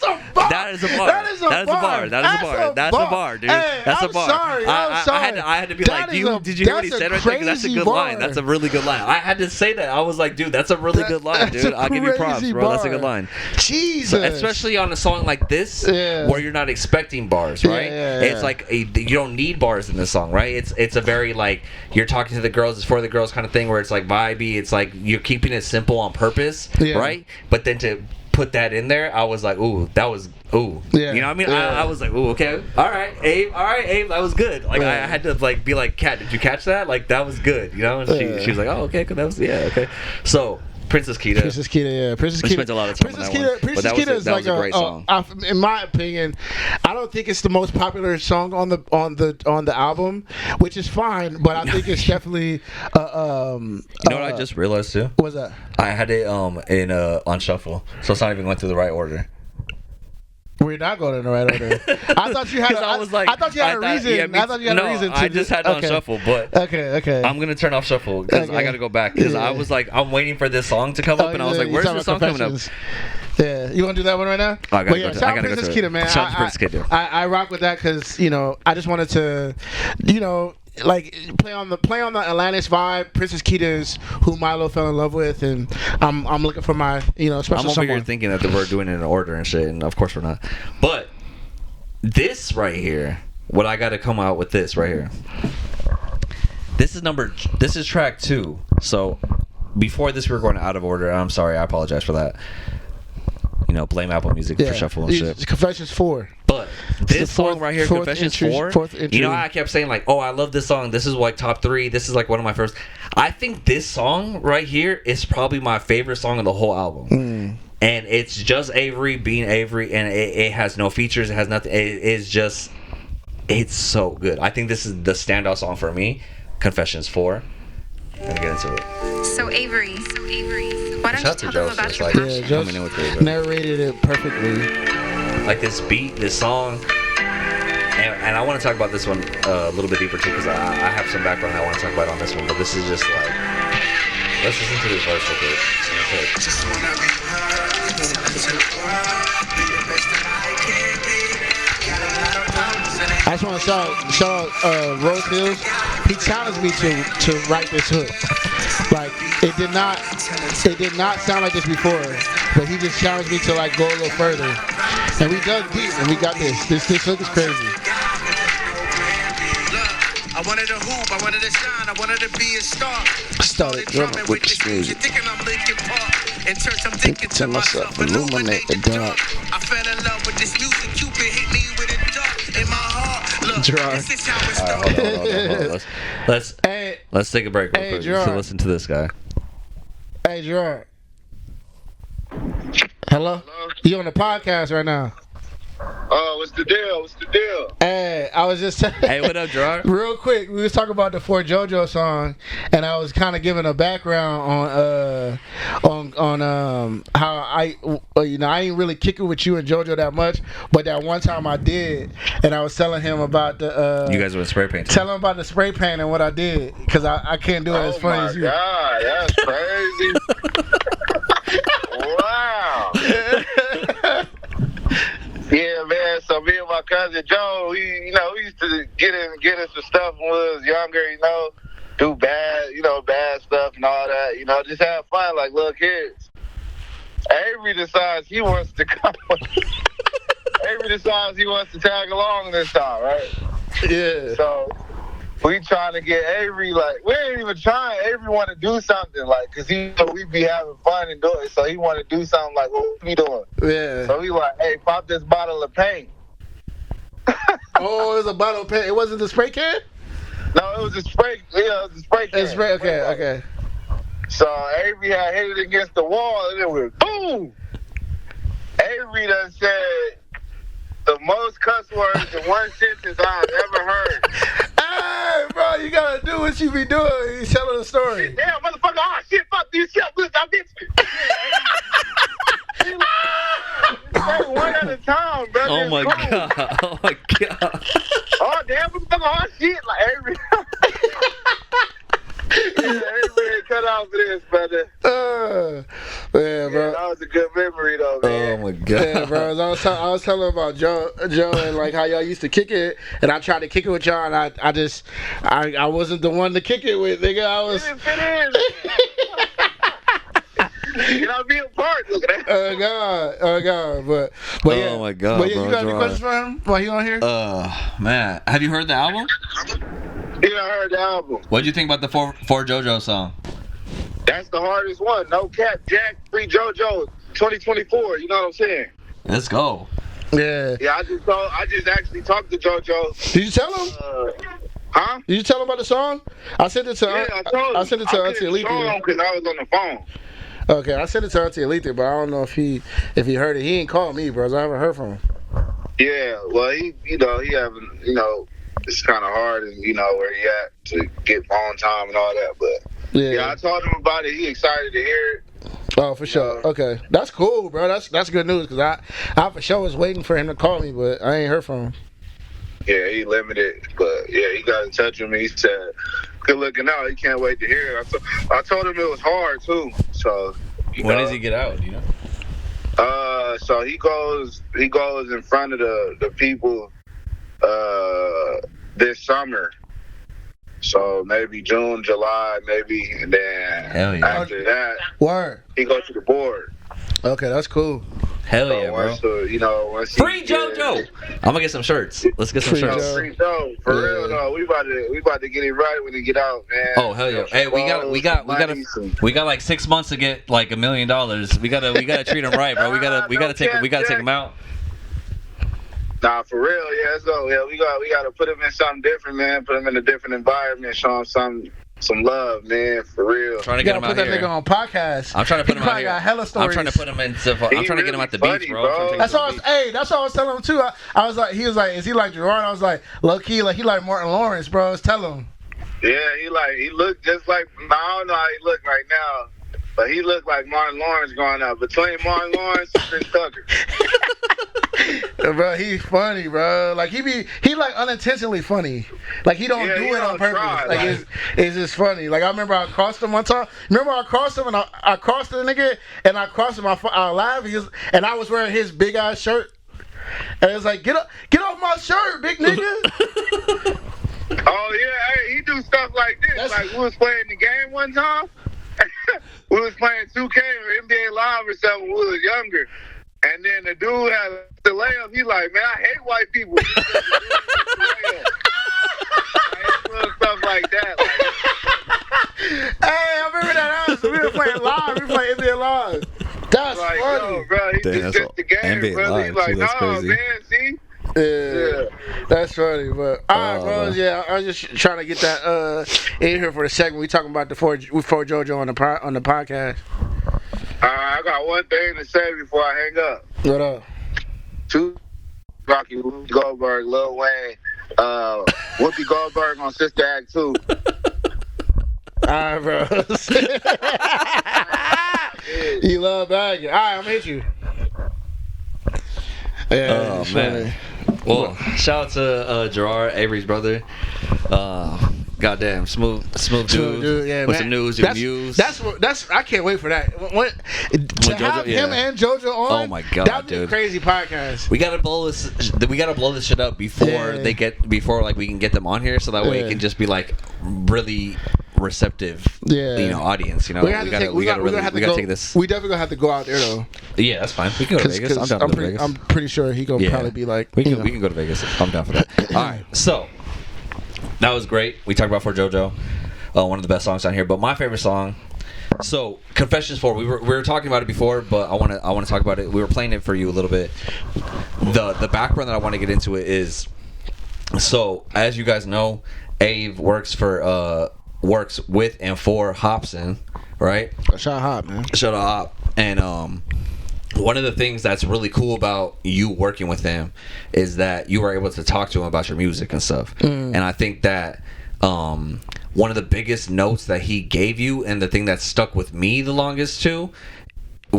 That is a bar. That is a bar. That's a bar, dude. Hey, that's a bar. Sorry. I had to be like, did you hear what he said right there? Because that's a good line. That's a really good line. I had to say that. I was like, dude, that's a really good line, dude. I'll give you props, bro. That's a good line. Jesus. So, especially on a song like this, where you're not expecting bars, right? It's like you don't need bars in this song, right? It's a very like you're talking to the girls, it's for the girls kind of thing, where it's like vibey. It's like you're keeping it simple on purpose, right? But then to put that in there, I was like, ooh, that was Yeah. You know what I mean? Yeah. I was like, ooh, okay, all right, Abe, that was good. Like I had to like be like, Kat, did you catch that? Like that was good, you know? And she was like, oh, okay, cool, that was okay. So Princess Kida, yeah. Princess we Kida spent a lot of time on that one. Princess But Kida is that like was a great song. in my opinion, I don't think it's the most popular song on the album, which is fine. But I think it's definitely. You know what I just realized too? What's that? I had it on shuffle, so it's not even going through the right order. We're not going in the right order. I thought you had. I thought you had a reason. Yeah, I thought you had a reason. I just had it on shuffle, but okay. I'm gonna turn off shuffle because I gotta go back because I was like, I'm waiting for this song to come up, and I was like, where's the song coming up? Yeah, you want to do that one right now? I gotta go shout out to Princess it. Kida, man. Shout out to Princess Kida. I rock with that because I just wanted to, like play on the Atlantis vibe. Princess Kida is who Milo fell in love with, and I'm looking for my special I'm over someone. here thinking that we're doing it in order and shit, and of course we're not. But this right here, what I gotta come out with this right here. This is track 2. So before this we were going out of order. I'm sorry, I apologize for that. Blame Apple Music for shuffle and shit. Confessions 4. But this song right here, Confessions 4, fourth entry. I kept saying like, oh, I love this song. This is like top 3. This is like one of my first. I think this song right here is probably my favorite song of the whole album. And it's just Avery being Avery, and it has no features. It has nothing. It's so good. I think this is the standout song for me. Confessions 4. Gonna get into it. So Avery, why don't you tell them about your passion? Coming in with it, narrated it perfectly. Like this beat, this song, and I want to talk about this one a little bit deeper too because I have some background I want to talk about on this one. But this is just like, let's listen to this verse real quick. Just wanna be heard, tell it to the world, be the best that I can be. Got a lot of problems and I just want to shout out Rose Hills. He challenged me to write this hook. Like it did not sound like this before, but he just challenged me to like go a little further. And we dug deep and we got this. This hook is crazy. I wanted to hoop, I wanted to shine, I wanted to be a star. Started drumming with the streets. You're thinking I'm Linkin Park. In church, I'm thinking to myself, illuminate the dark. I fell in love with this music. Cupid hit me with a dart in my heart. Look, this is how it started. Hold on. Let's take a break real quick to listen to this guy. Hey, Gerard. Hello? You on the podcast right now? Oh, what's the deal? Hey, I was just saying. Hey, what up, Gerard? Real quick, we was talking about the For Jojo song, and I was kind of giving a background on how I ain't really kicking with you and Jojo that much, but that one time I did, and I was telling him about the. You guys were spray painting. Tell him about the spray paint and what I did, because I can't do it as funny as you. Oh my God, that's crazy! Wow. Yeah, man. So me and my cousin Joe, we used to get into stuff when we was younger. Do bad stuff and all that. Just have fun like little kids. Avery decides he wants to come. Avery decides he wants to tag along this time, right? Yeah. So we trying to get Avery, like, we ain't even trying. Avery want to do something, like, because we be having fun and do it. So he want to do something like, what we doing? Yeah. So we like, hey, pop this bottle of paint. Oh, it was a bottle of paint. It wasn't the spray can? No, it was a spray. Yeah, it was a spray can. It's spray. Okay. So Avery had hit it against the wall, and it went boom. Avery done said the most cuss words in one sentence I've ever heard. Hey, bro, you gotta do what you be doing. He's telling the story. Damn, motherfucker! Oh shit! Fuck this shit! I bitch. One at a time, bro. Oh my god! Oh my god! Oh damn, motherfucker! Oh shit! Like Avery. Everybody cut out for this, brother. Yeah, bro. Yeah, that was a good memory, though, man. Oh my god. Yeah, bro. I was telling about Joe and like how y'all used to kick it, and I tried to kick it with y'all, and I wasn't the one to kick it with, nigga. I was. Fit in. You know, be a part. Look at that. Oh god, but yeah. Oh my god, but yeah, bro, you got any Gerard. questions for him while he on here? Man, have you heard the album? Yeah, I heard the album. What'd you think about the for Jojo song? That's the hardest one. No cap, Jack, Free JoJo. 2024. You know what I'm saying? Let's go. Yeah. Yeah, I just actually talked to JoJo. Did you tell him? Huh? Did you tell him about the song? I sent it to. I told him. I sent it to Auntie Alethea. Because I was on the phone. Okay, I sent it to Auntie Alethea, but I don't know if he heard it. He ain't called me, bro. I haven't heard from him. Yeah, well, he having, it's kind of hard, and where he at to get phone time and all that. But yeah, I told him about it. He excited to hear it. Oh, for sure. Okay, that's cool, bro. That's good news because I for sure was waiting for him to call me, but I ain't heard from him. Yeah, he limited, but yeah, he got in touch with me. He said, "Good looking out. He can't wait to hear it." I told him it was hard too. So when does he get out? Do you know? So he goes in front of the people this summer. So maybe June, July, maybe, and then after that, he goes to the board. Okay, that's cool. Hell yeah, bro. Once free JoJo. I'm gonna get some shirts. Let's get some shirts. Free Joe. For real though. We about to get it right when he get out, man. Oh hell yeah. Hey, we got like 6 months to get like $1 million. We gotta treat him right, bro. We gotta take him out. Nah, for real, yeah, let's go. Yeah, we gotta put him in something different, man. Put him in a different environment, show him some love, man, for real. Trying to get him out here. Put that nigga on podcast. I'm trying to put him out here. Got hella stories. I'm trying to put him in. I'm trying to get him at the beach, bro. That's all. That's all I was telling him too. I was like, he was like, is he like Gerard? I was like, low key, like he like Martin Lawrence, bro. I was telling him. Yeah, he looked just like. I don't know how he look right now, but he looked like Martin Lawrence growing up. Between Martin Lawrence and Chris Tucker. Bro, he's funny, bro. Like he like unintentionally funny. Like he don't do it on purpose. Like it's just funny. Like I remember I crossed him one time. Remember I crossed him and I crossed the nigga and I crossed him. I laughed and I was wearing his big ass shirt. And it was like, get off my shirt, big nigga. Oh yeah, hey, he do stuff like this. Like we was playing the game one time. We was playing 2K or NBA Live or something when we was younger. And then the dude had to lay him. He like, man, I hate white people. Like, stuff like that. Like, hey, I remember that house. We were playing live. We were playing NBA Live. That's like, funny. Yo, bro, he just the game, brother. He's like, no, man, see? Yeah, that's funny. But all right, bro. Yeah, I was just trying to get that in here for the segment. We talking about before JoJo on the podcast. I got one thing to say before I hang up. What up? Two, Rocky Goldberg, Lil Wayne, Whoopi Goldberg on Sister Act 2. All right, bro. You love bagging. All right, I'm gonna hit you. Yeah, oh man. Well, shout out to Gerard, Avery's brother. Goddamn, smooth dude. Yeah, with man. some news, your views. That's I can't wait for that. To have him and JoJo on. Oh my god, that'd be a crazy podcast. We gotta blow this shit up before we can get them on here, so that way it can just be like really receptive. Audience. We gotta take this. We definitely gonna have to go out there though. Yeah, that's fine. We can go to Vegas. I'm down to Vegas. I'm pretty sure he gonna probably be like. We can go to Vegas. I'm down for that. All right, so. That was great. We talked about For JoJo, one of the best songs on here. But my favorite song. So Confessions 4. We were talking about it before, but I want to talk about it. We were playing it for you a little bit. The background that I want to get into it is. So as you guys know, Ave works with and for Hopsin, right? Shout out Hop, man. Shout out Hop. And one of the things that's really cool about you working with him is that you were able to talk to him about your music and stuff. And I think that one of the biggest notes that he gave you, and the thing that stuck with me the longest too,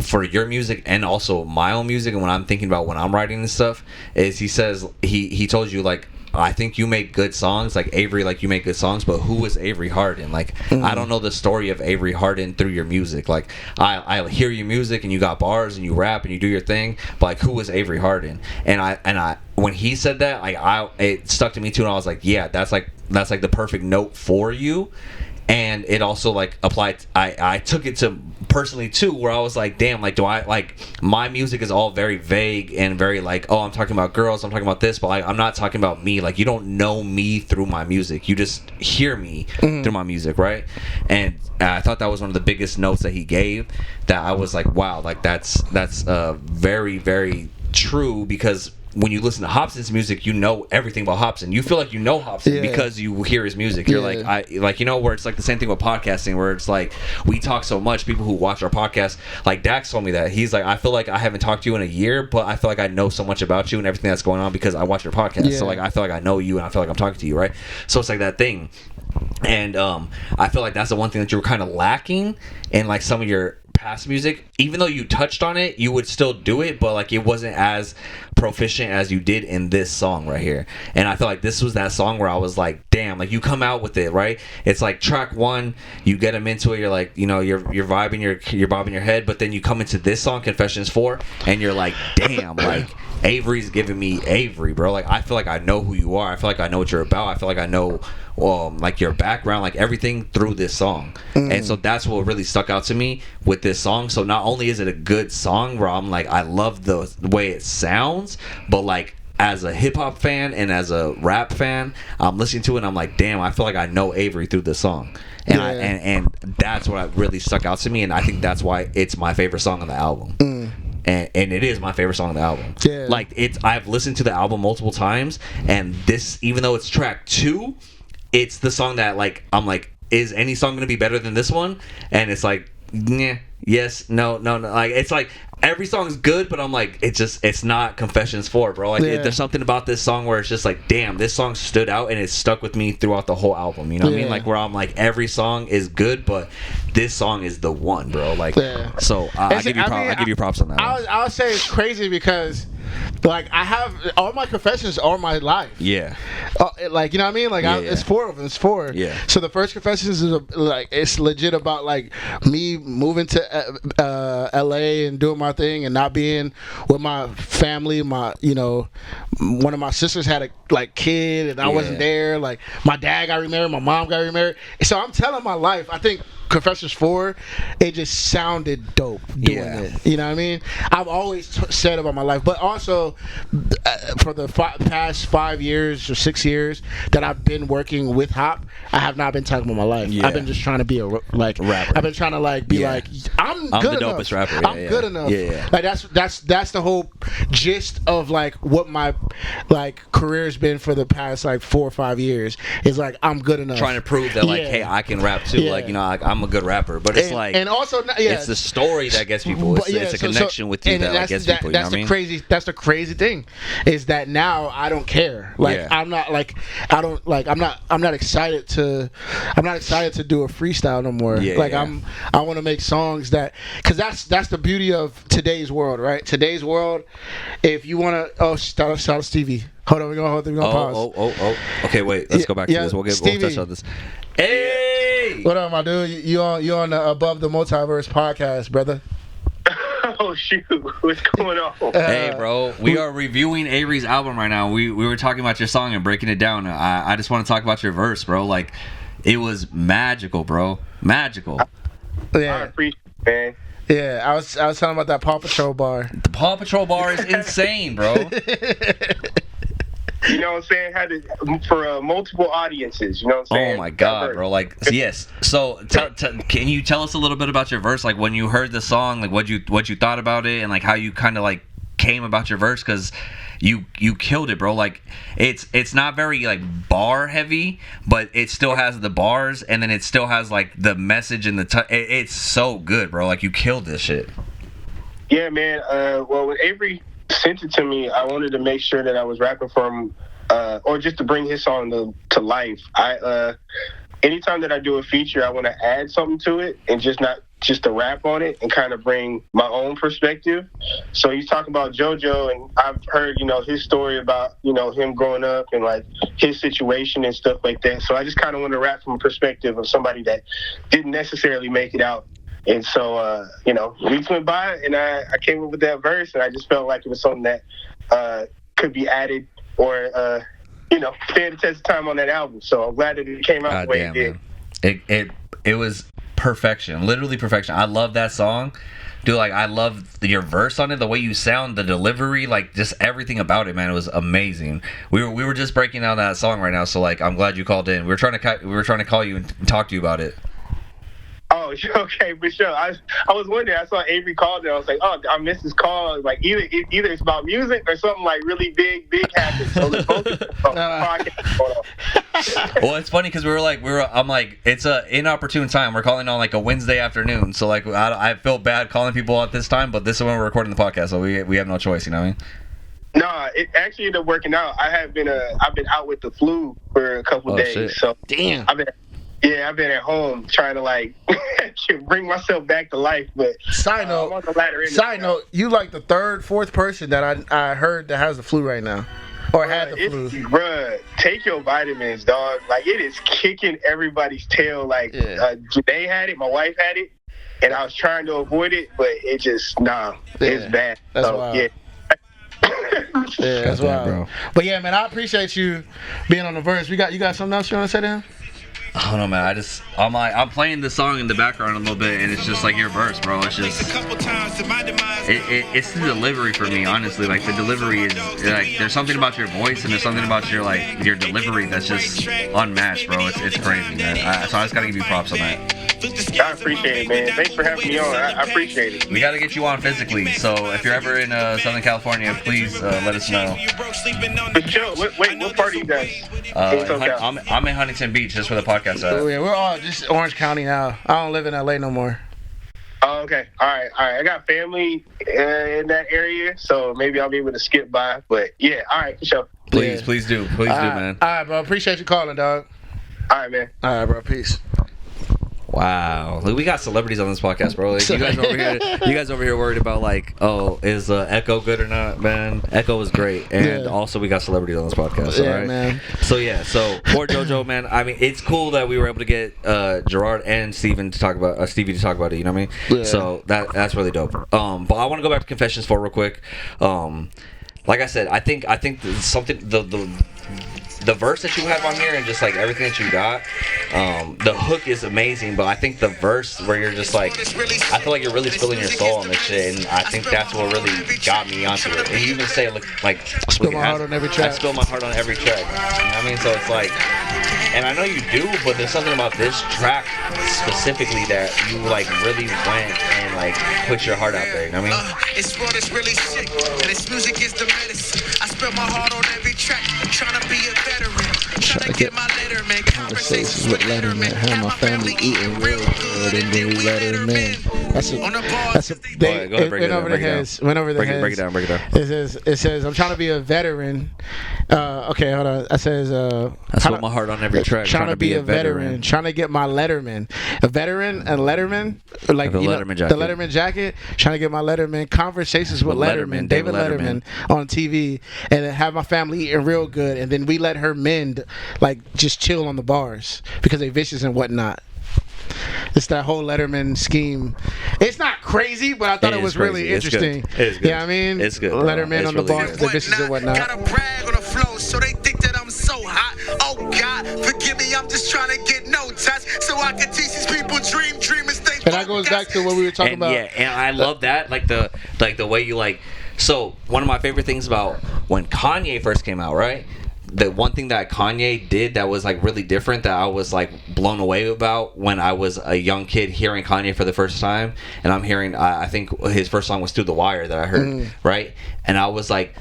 for your music and also my own music, and when I'm thinking about when I'm writing this stuff, is he says he told you, like, I think you make good songs, like Avery, like you make good songs, but who is Avery Harden? Like, I don't know the story of Avery Harden through your music. Like, I hear your music and you got bars and you rap and you do your thing, but like, who is Avery Harden? And I when he said that, like, it stuck to me too, and I was like, yeah, that's like the perfect note for you. and it also like applied. I took it to personally too, where I was like, damn, like do I like my music is all very vague and very like, oh, I'm talking about girls, I'm talking about this, but like I'm not talking about me. Like you don't know me through my music, you just hear me through my music, right? And I thought that was one of the biggest notes that he gave, that I was like, wow, like that's very, very true, because when you listen to Hopsin's music, you know everything about Hopsin. You feel like you know Hopsin because you hear his music. You're like, where it's like the same thing with podcasting, where it's like we talk so much. People who watch our podcast, like Dax told me that he's like, I feel like I haven't talked to you in a year, but I feel like I know so much about you and everything that's going on because I watch your podcast. So like I feel like I know you and I feel like I'm talking to you, right? So it's like that thing. And I feel like that's the one thing that you were kind of lacking in like some of your past music. Even though you touched on it, you would still do it, but like it wasn't as proficient as you did in this song right here. And I feel like this was that song where I was like, damn, like you come out with it, right? It's like track one, you get them into it, you're like, you know, you're vibing, you're bobbing your head, but then you come into this song, Confessions 4, and you're like, damn, like Avery's giving me Avery, bro. Like I feel like I know who you are. I feel like I know what you're about. I feel like I know like your background, like everything through this song. And so that's what really stuck out to me with this song. So not only is it a good song where I'm like, I love the way it sounds, but like as a hip-hop fan and as a rap fan, I'm listening to it and I'm like, damn, I feel like I know Avery through this song. And and that's what really stuck out to me, and I think that's why it's my favorite song on the album. And it is my favorite song on the album. Like I've listened to the album multiple times, and this, even though it's track 2, it's the song that like I'm like, is any song gonna be better than this one? And it's like, yeah, yes, no. Like it's like every song's good, but I'm like, it's not Confessions 4, bro. Like there's something about this song where it's just like, damn, this song stood out and it stuck with me throughout the whole album. You know what I mean? Like where I'm like, every song is good, but this song is the one, bro. Like so I give you props on that. I would say it's crazy because like I have all my confessions are my life. Like you know what I mean? Like it's 4 of them. It's 4. So the first confessions is like it's legit about like me moving to LA and doing my thing and not being with my family. My one of my sisters had a like kid and I wasn't there. Like my dad got remarried, my mom got remarried. So I'm telling my life. I think Confessions 4, it just sounded dope doing it. You know what I mean? I've always said about my life, but also for the past 5 years or 6 years that I've been working with Hop, I have not been talking about my life. I've been just trying to be a rapper. I've been trying to like be like I'm good the enough. Dopest rapper. I'm good enough. Like that's the whole gist of like what my like career has been for the past like 4 or 5 years. Is like I'm good enough. Trying to prove that like, hey, I can rap too. Like like I'm a good rapper, but it's like, and also it's the story that gets people. It's a connection with you that gets people. You know what I mean? That's the crazy thing, is that now I don't care. Like I'm not like I'm not excited to do a freestyle no more. I want to make songs that, because that's the beauty of today's world, right? Today's world, if you want to shout out Stevie. Hold on, we're gonna pause. Okay, wait. Let's go back to this. We'll touch on this. Hey, what up, my dude? You on the Above the Multiverse podcast, brother? Oh shoot, what's going on? Hey, bro, we are reviewing Avery's album right now. We were talking about your song and breaking it down. I just want to talk about your verse, bro. Like, it was magical, bro. Magical. I appreciate it, man. Yeah, I was talking about that Paw Patrol bar. The Paw Patrol bar is insane, bro. You know what I'm saying? Had it for multiple audiences. You know what I'm saying? Oh my god, bro! Like, yes. So, can you tell us a little bit about your verse? Like, when you heard the song, like what you thought about it, and like how you kind of like came about your verse, because you killed it, bro. Like, it's not very like bar heavy, but it still has the bars, and then it still has like the message and it's so good, bro. Like, you killed this shit. Yeah, man. Well, when Avery sent it to me, I wanted to make sure that I was rapping for him, or just to bring his song to life. Anytime that I do a feature, I want to add something to it, and not just to rap on it and kind of bring my own perspective. So he's talking about Jojo, and I've heard, his story about, him growing up and like his situation and stuff like that. So I just kind of want to rap from a perspective of somebody that didn't necessarily make it out. And so, weeks went by, and I came up with that verse, and I just felt like it was something that could be added or, stand the test of time on that album. So I'm glad that it came out the way it did. It was perfection, literally perfection. I love that song. Dude, like, I love your verse on it, the way you sound, the delivery, like, just everything about it, man. It was amazing. We were just breaking down that song right now, so, like, I'm glad you called in. We were trying to call you and talk to you about it. Oh, okay, for sure. I was wondering. I saw Avery called there. I was like, oh, I missed his call. Like, either it's about music or something like really big happened. So let's focus on the podcast. Well, it's funny because I'm like, it's a inopportune time. We're calling on like a Wednesday afternoon, so like I feel bad calling people at this time, but this is when we're recording the podcast, so we have no choice. You know what I mean? No, it actually ended up working out. I've been out with the flu for a couple days, shit. so Damn. I've been at home trying to like bring myself back to life. But Side note, I'm on the ladder anyway. you like the fourth person that I heard that has the flu right now, or had the flu. Bruh, take your vitamins, dog. Like, it is kicking everybody's tail. Like, Janae had it, my wife had it, and I was trying to avoid it, but it just it's bad. That's so, wild. Yeah. Yeah, that's wild. Bro. But yeah, man, I appreciate you being on the verse. You got something else you want to say to him? I don't know, man. I'm playing this song in the background a little bit, and it's just like your verse, bro. It's just it's the delivery for me, honestly. Like, the delivery is like, there's something about your voice and there's something about your delivery that's just unmatched, bro. It's crazy, man. So I just gotta give you props on that. I appreciate it, man. Thanks for having me on. I appreciate it. We gotta get you on physically. So if you're ever in Southern California, please let us know. But chill. Wait, what part are you guys? I'm in Huntington Beach just for the podcast. Oh, yeah, we're all just Orange County now. I don't live in LA no more. Oh, okay. All right. I got family in that area, so maybe I'll be able to skip by. But yeah, all right, for sure. Please do, man. All right, bro. Appreciate you calling, dog. All right, man. All right, bro. Peace. Wow, look, we got celebrities on this podcast, bro. Like, you guys over here worried about like, oh, is Echo good or not, man? Echo is great, and also we got celebrities on this podcast. Yeah, all right? man. So for Jojo, man, I mean, it's cool that we were able to get Gerard and Stevie to talk about it. You know what I mean? Yeah. So that's really dope. But I want to go back to Confessions 4 real quick. Like I said, I think something the verse that you have on here and just like everything that you got, the hook is amazing, but I think the verse where you're just like, I feel like you're really spilling your soul on this shit, and I think that's what really got me onto it. And you even say, like I spill my heart on every track. I spill my heart on every track. You know what I mean? So it's like, and I know you do, but there's something about this track specifically that you like really went and like put your heart out there. You know what I mean? It's what it's really sick, and this music is the medicine. I spill my heart on every track, trying to be a veteran, trying to get my letterman conversations with letterman, have my family eating real good, and then we let them in. That's a they went over the heads. Break it down. It says I'm trying to be a veteran. Okay, hold on. It says I spill my heart on every track, trying to be a veteran, trying to get my letterman. A veteran, a letterman, like the Letterman jacket. Trying to get my letterman conversations with Letterman, David Letterman on TV, and then have my family eating real good, and then we let her mend, like just chill on the bars because they vicious and whatnot. It's that whole Letterman scheme. It's not crazy, but I thought it was really interesting. It's good. Yeah, I mean, it's good. Letterman on the really bars, the vicious and whatnot. Gotta brag on the flow, so they think that I'm so hot. Oh God, forgive me, I'm just trying to get no touch, so I can teach these people dream and stay. And that goes back to what we were talking about. Yeah, and I love that, like the way you like. So one of my favorite things about when Kanye first came out, right? The one thing that Kanye did that was like really different that I was like blown away about when I was a young kid hearing Kanye for the first time, and I'm hearing I think his first song was Through the Wire that I heard, right? And I was like,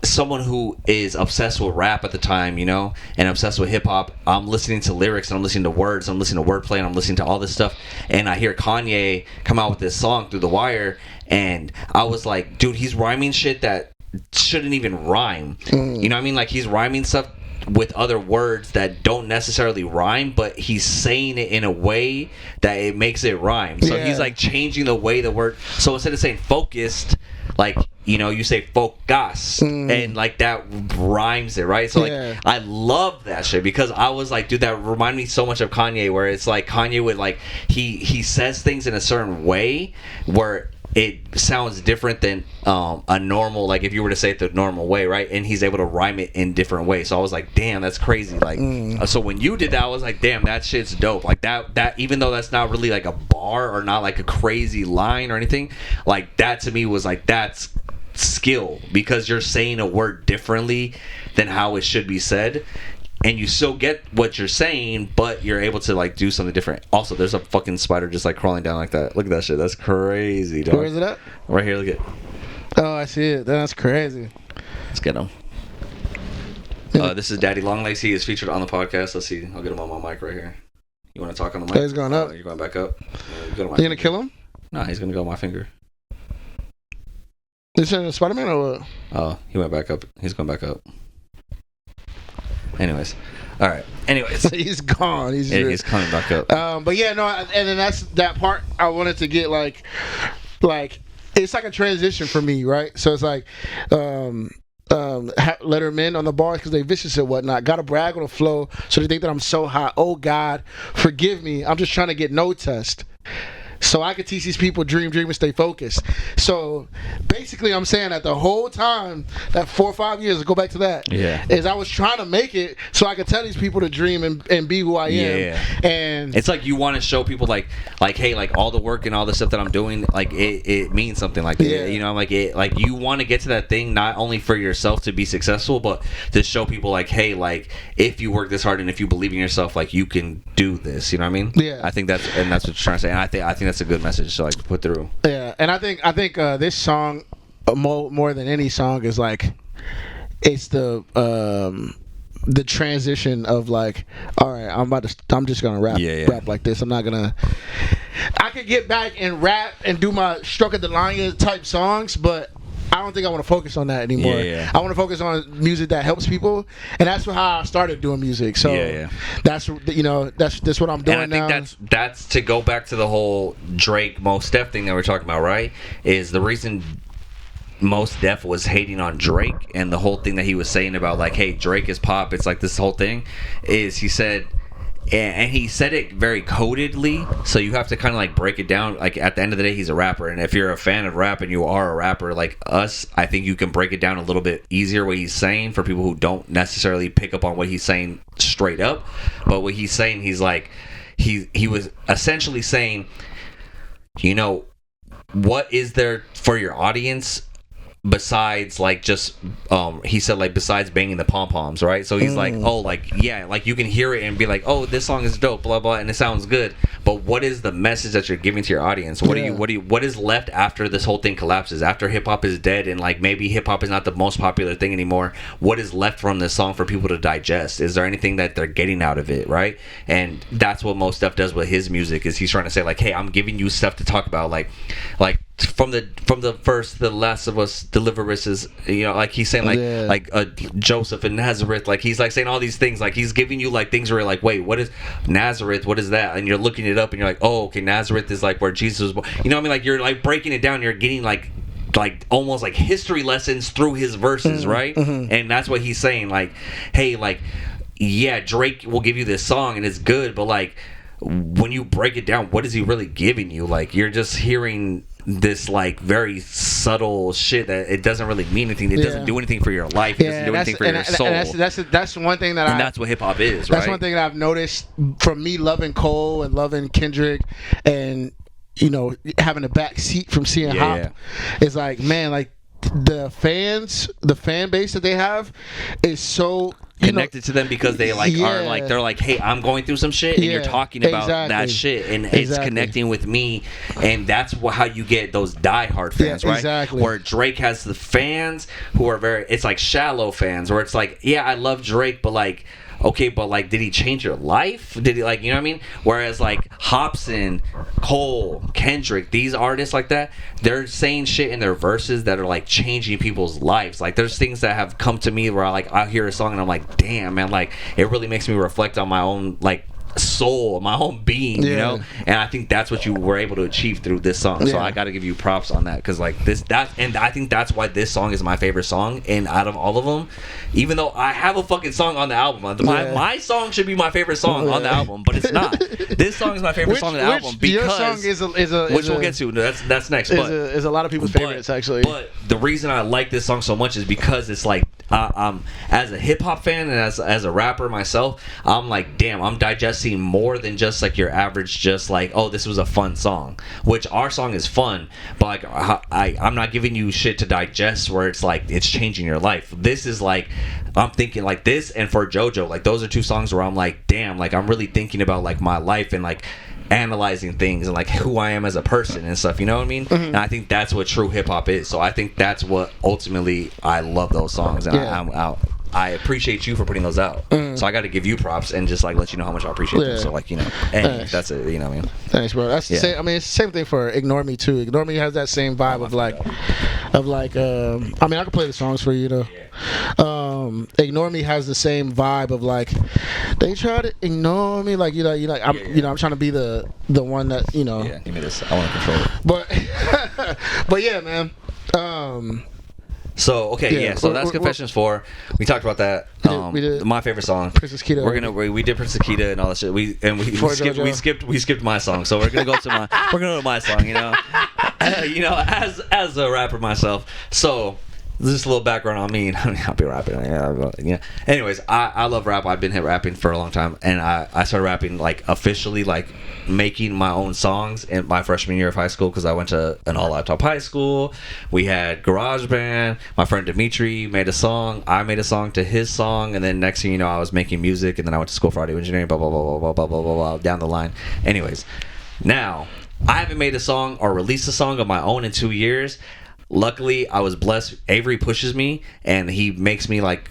someone who is obsessed with rap at the time, you know, and obsessed with hip hop, I'm listening to lyrics and I'm listening to words, I'm listening to wordplay, and I'm listening to all this stuff, and I hear Kanye come out with this song Through the Wire, and I was like, dude, he's rhyming shit that shouldn't even rhyme. You know what I mean? Like, he's rhyming stuff with other words that don't necessarily rhyme, but he's saying it in a way that it makes it rhyme. So he's like changing the way the word, so instead of saying focused, like, you know, you say focus, and like that rhymes it, right? So like, I love that shit because I was like, dude, that reminded me so much of Kanye, where it's like Kanye would like, he says things in a certain way where it sounds different than a normal, like if you were to say it the normal way, right? And he's able to rhyme it in different ways. So I was like, damn, that's crazy. Like, so when you did that, I was like, damn, that shit's dope. Like that even though that's not really like a bar or not like a crazy line or anything, like that to me was like, that's skill, because you're saying a word differently than how it should be said. And you still get what you're saying, but you're able to like do something different. Also, there's a fucking spider just like crawling down like that. Look at that shit. That's crazy, dog. Where is it at? Right here. Look at. Oh, I see it. That's crazy. Let's get him. This is Daddy Longlegs. He is featured on the podcast. Let's see. I'll get him on my mic right here. You want to talk on the mic? Oh, he's going up. You're going back up. You gonna kill him? Nah, he's gonna go on my finger. Is it Spider-Man or what? Oh, he went back up. He's going back up. Anyways, all right. Anyways, he's gone. He's coming back up. But yeah, no, and then that's that part I wanted to get like it's like a transition for me, right? So it's like let them in on the bars because they vicious and whatnot. Gotta brag on the flow so they think that I'm so hot. Oh God, forgive me. I'm just trying to get no test. So I could teach these people dream and stay focused. So basically I'm saying that the whole time, that 4 or 5 years, go back to that, is I was trying to make it so I could tell these people to dream and be who I am. And it's like you want to show people like hey, like all the work and all the stuff that I'm doing, like it means something, like you know, like it, like you want to get to that thing not only for yourself to be successful, but to show people like, hey, like if you work this hard and if you believe in yourself, like you can do this, you know what I mean? I think that's what you're trying to say, and I think that's a good message to like put through. And I think this song more than any song is like it's the transition of like, all right, I'm just gonna rap like this. I'm not gonna. I could get back and rap and do my Struck at Delanya type songs, but I don't think I want to focus on that anymore. I want to focus on music that helps people, and that's how I started doing music. So that's that's what I'm doing. And I think that's to go back to the whole Drake Mos Def thing that we're talking about, right? Is the reason Mos Def was hating on Drake and the whole thing that he was saying about like, hey, Drake is pop. It's like this whole thing is he said. And he said it very codedly, so you have to kind of like break it down. Like at the end of the day, he's a rapper, and if you're a fan of rap and you are a rapper like us, I think you can break it down a little bit easier what he's saying for people who don't necessarily pick up on what he's saying straight up. But what he's saying, he's like, he was essentially saying, you know, what is there for your audience besides like just he said like besides banging the pom-poms, right? So he's like, oh, like yeah, like you can hear it and be like, oh, this song is dope, blah blah, and it sounds good, but what is the message that you're giving to your audience? What is left after this whole thing collapses, after hip-hop is dead and like maybe hip-hop is not the most popular thing anymore? What is left from this song for people to digest? Is there anything that they're getting out of it, right? And that's what Mos Def does with his music, is he's trying to say like, hey, I'm giving you stuff to talk about, like from the first, the Last of Us, Deliverance, you know, like he's saying like Joseph and Nazareth, like he's like saying all these things, like he's giving you like things where you're like, wait, what is Nazareth, what is that? And you're looking it up and you're like, oh, okay, Nazareth is like where Jesus was born. You know what I mean? Like you're like breaking it down, you're getting like almost like history lessons through his verses, right? And that's what he's saying, like, hey, like yeah, Drake will give you this song and it's good, but like when you break it down, what is he really giving you? Like you're just hearing this like very subtle shit that it doesn't really mean anything. It doesn't do anything for your life. It doesn't do anything for your soul. That's one thing that that's what hip hop is. Right? That's one thing that I've noticed from me loving Cole and loving Kendrick, and you know, having a back seat from seeing Hop. It's like, man, like the fan base that they have is so connected to them because they like are like, they're like, hey, I'm going through some shit and you're talking about that shit and it's connecting with me, and that's how you get those diehard fans, right? Exactly. Where Drake has the fans who are it's like shallow fans, where it's like, yeah, I love Drake, but like, okay, but like, did he change your life? Did he, like, you know what I mean? Whereas like Hopsin, Cole, Kendrick, these artists like that, they're saying shit in their verses that are like changing people's lives. Like there's things that have come to me where I hear a song and I'm like, damn, man, like it really makes me reflect on my own like soul, my whole being, you know. And I think that's what you were able to achieve through this song. So I got to give you props on that, because like and I think that's why this song is my favorite song. And out of all of them, even though I have a fucking song on the album, my song should be my favorite song on the album, but it's not. This song is my favorite song on the album because your song which we'll get to. That's next. But is a lot of people's favorites actually. But the reason I like this song so much is because it's like, as a hip hop fan and as a rapper myself, I'm like, damn, I'm digesting more than just like your average, just like, oh, this was a fun song. Which our song is fun, but like I'm not giving you shit to digest where it's like it's changing your life. This is like, I'm thinking like this, and for Jojo, like those are two songs where I'm like, damn, like I'm really thinking about like my life and like analyzing things and like who I am as a person and stuff, you know what I mean? And I think that's what true hip hop is. So I think that's what ultimately I love those songs, and I appreciate you for putting those out. So I got to give you props and just like let you know how much I appreciate them. So like, you know, and that's it, you know what I mean? Thanks, bro. That's the same. I mean, it's the same thing for Ignore Me too. Ignore Me has that same vibe of like I mean, I can play the songs for you though. Ignore Me has the same vibe of like, they try to ignore me, like I'm trying to be the one that, you know. Yeah, give me this. I want to control it. But yeah, man. So okay, so that's Confessions 4. We talked about that. We did my favorite song, Princess Kida. We did Princess Kida and all that shit. We skipped my song. So we're gonna go to my song. You know, as a rapper myself. So just a little background on me. I'll be rapping. Yeah. Anyways, I love rap. I've been rapping for a long time, and I started rapping like officially, like making my own songs in my freshman year of high school, because I went to an all-laptop high school. We had GarageBand. My friend Dimitri made a song. I made a song to his song, and then next thing you know, I was making music, and then I went to school for audio engineering. Blah blah blah blah blah blah blah blah down the line. Anyways, now I haven't made a song or released a song of my own in 2 years. Luckily, I was blessed. Avery pushes me, and he makes me like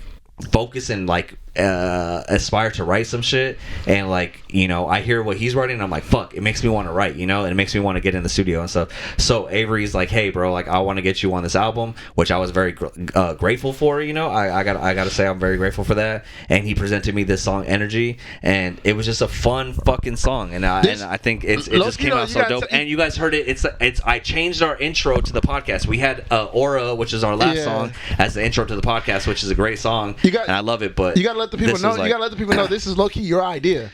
focus and like aspire to write some shit. And like, you know, I hear what he's writing and I'm like, fuck, it makes me want to write, you know, and it makes me want to get in the studio and stuff. So Avery's like, hey bro, like I want to get you on this album, which I was very grateful for, you know. I gotta say I'm very grateful for that. And he presented me this song Energy, and it was just a fun fucking song, and I think it just came out so dope. And you guys heard it. It's I changed our intro to the podcast. We had Aura, which is our last song, as the intro to the podcast, which is a great song, and I love it. But you gotta let the people know. You gotta let the people know this is low key your idea,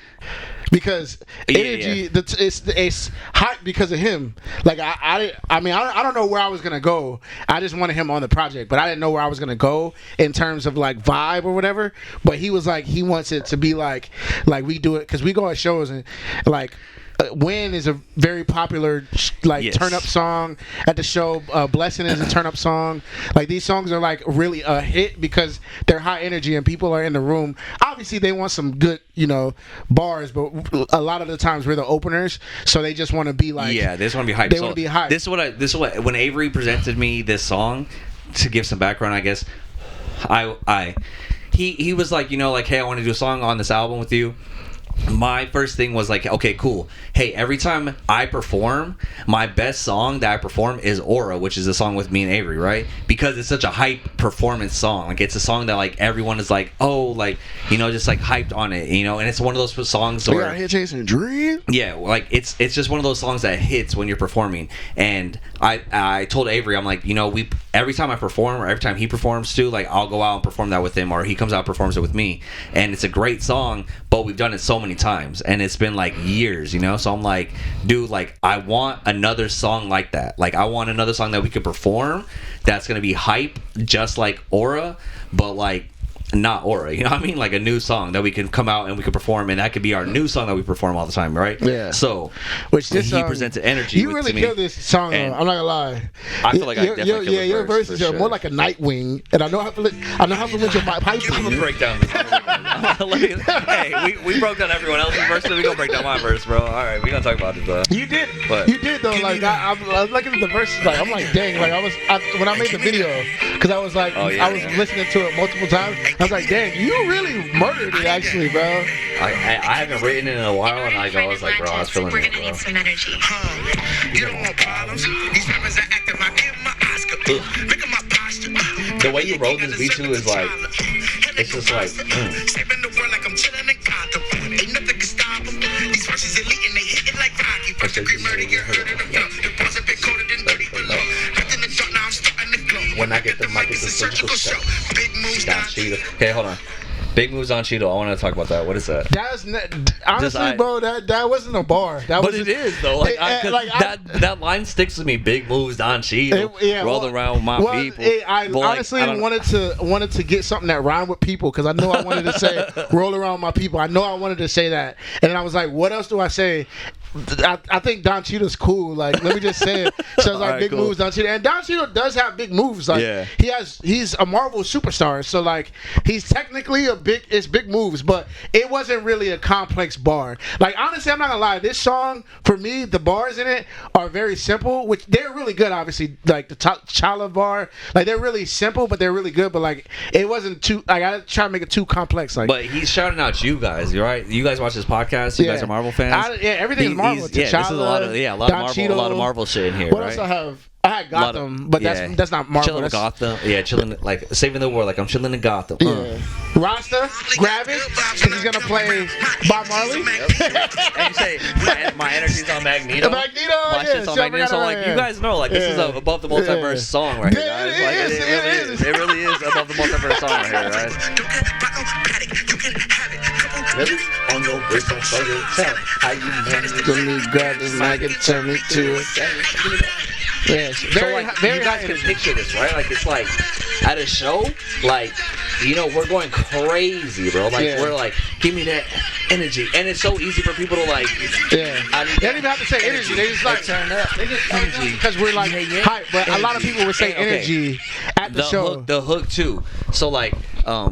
because Energy, it's hype because of him. Like I mean I don't know where I was gonna go. I just wanted him on the project, but I didn't know where I was gonna go in terms of like vibe or whatever. But he was like, he wants it to be like we do it, because we go at shows and like. Win is a very popular turn up song at the show. Blessing is a turn up song. Like these songs are like really a hit because they're high energy and people are in the room. Obviously they want some good, you know, bars, but a lot of the times we're the openers, so they just want to be like, they just want to be hyped. They want to be hyped. This is what when Avery presented me this song, to give some background, I guess, he was like, you know, like, hey, I want to do a song on this album with you. My first thing was like, okay, cool. Hey, every time I perform, my best song that I perform is Aura, which is a song with me and Avery, right? Because it's such a hype performance song. Like it's a song that like everyone is like, oh, like, you know, just like hyped on it, you know. And it's one of those songs where we out here chasing a dream. Yeah, like it's just one of those songs that hits when you're performing. And I told Avery, I'm like, you know, every time I perform or every time he performs too, like I'll go out and perform that with him, or he comes out and performs it with me. And it's a great song, but we've done it so many times and it's been like years, you know. So I'm like, dude, like I want another song like that. Like I want another song that we could perform that's gonna be hype just like Aura, but like not Aura, you know what I mean? Like a new song that we can come out and we can perform, and that could be our new song that we perform all the time, right? Yeah. So which this he presented Energy. You really killed this song. I'm not gonna lie. I feel like I definitely killed your verses are more like a Nightwing, and I know how to let your pipe. Give him a breakdown. Hey, we broke down everyone else's verse, so we gonna break down my verse, bro. All right, we gonna talk about it though. You did though. Like I was looking at the verses, like I'm like, dang. Like when I made the video, because I was like, I was listening to it multiple times. I was like, dang, you really murdered it, actually, bro. I haven't written it in a while, and I was like, bro, I was feeling it, bro. Need some energy. You don't want problems. These rappers are acting like in my Oscar. Look at my posture. The way you wrote this beat too is like, it's just like, Saving the world like I'm chilling in Gotham. Ain't nothing can stop them. When I get the mic, it's a surgical show. Don Cheeto. Okay, hold on. Big moves on Cheeto. I want to talk about that. What is that? That's honestly, bro. That wasn't a bar. That but was it is though. Like, that line sticks with me. Big moves on Cheeto. Rolling around with my people. I honestly wanted to get something that rhymed with people because I know I wanted to say roll around with my people. I know I wanted to say that, and then I was like, what else do I say? I think Don Cheeto's cool. Like, let me just say it. So it's like big moves, Don Cheeto, and Don Cheeto does have big moves. Like, he's a Marvel superstar. So like, he's technically it's big moves, but it wasn't really a complex bar. Like, honestly, I'm not gonna lie. This song for me, the bars in it are very simple, which they're really good. Obviously, like the Chala bar, like they're really simple, but they're really good. But like, it wasn't too. Like, I try to make it too complex. Like, but he's shouting out you guys. You're right. You guys watch this podcast. You guys are Marvel fans. Everything is Marvel. This is a lot of Marvel shit in here. What else I have? I had Gotham, but that's not Marvel. Chilling in Gotham. Yeah, chilling, like saving the world. Like I'm chilling in Gotham. Rasta, grab it, because he's gonna play Bob Marley. And you say my energy's on Magneto. Magneto, my shit's on Magneto. So like you guys know, like this is a Above the Multiverse song right here, guys. It really is Above the Multiverse song right here, guys. Really? On your wrist, on your tell how you manage to grab this mic and turn me to it. Yes. So like, you guys can picture this, right? Like it's like at a show, like we're going crazy, bro. Like we're like, give me that energy, and it's so easy for people to like. They don't even have to say energy. They just like turn up. They just energy because we're like hype. But a lot of people would say energy at the show. The hook too. So like,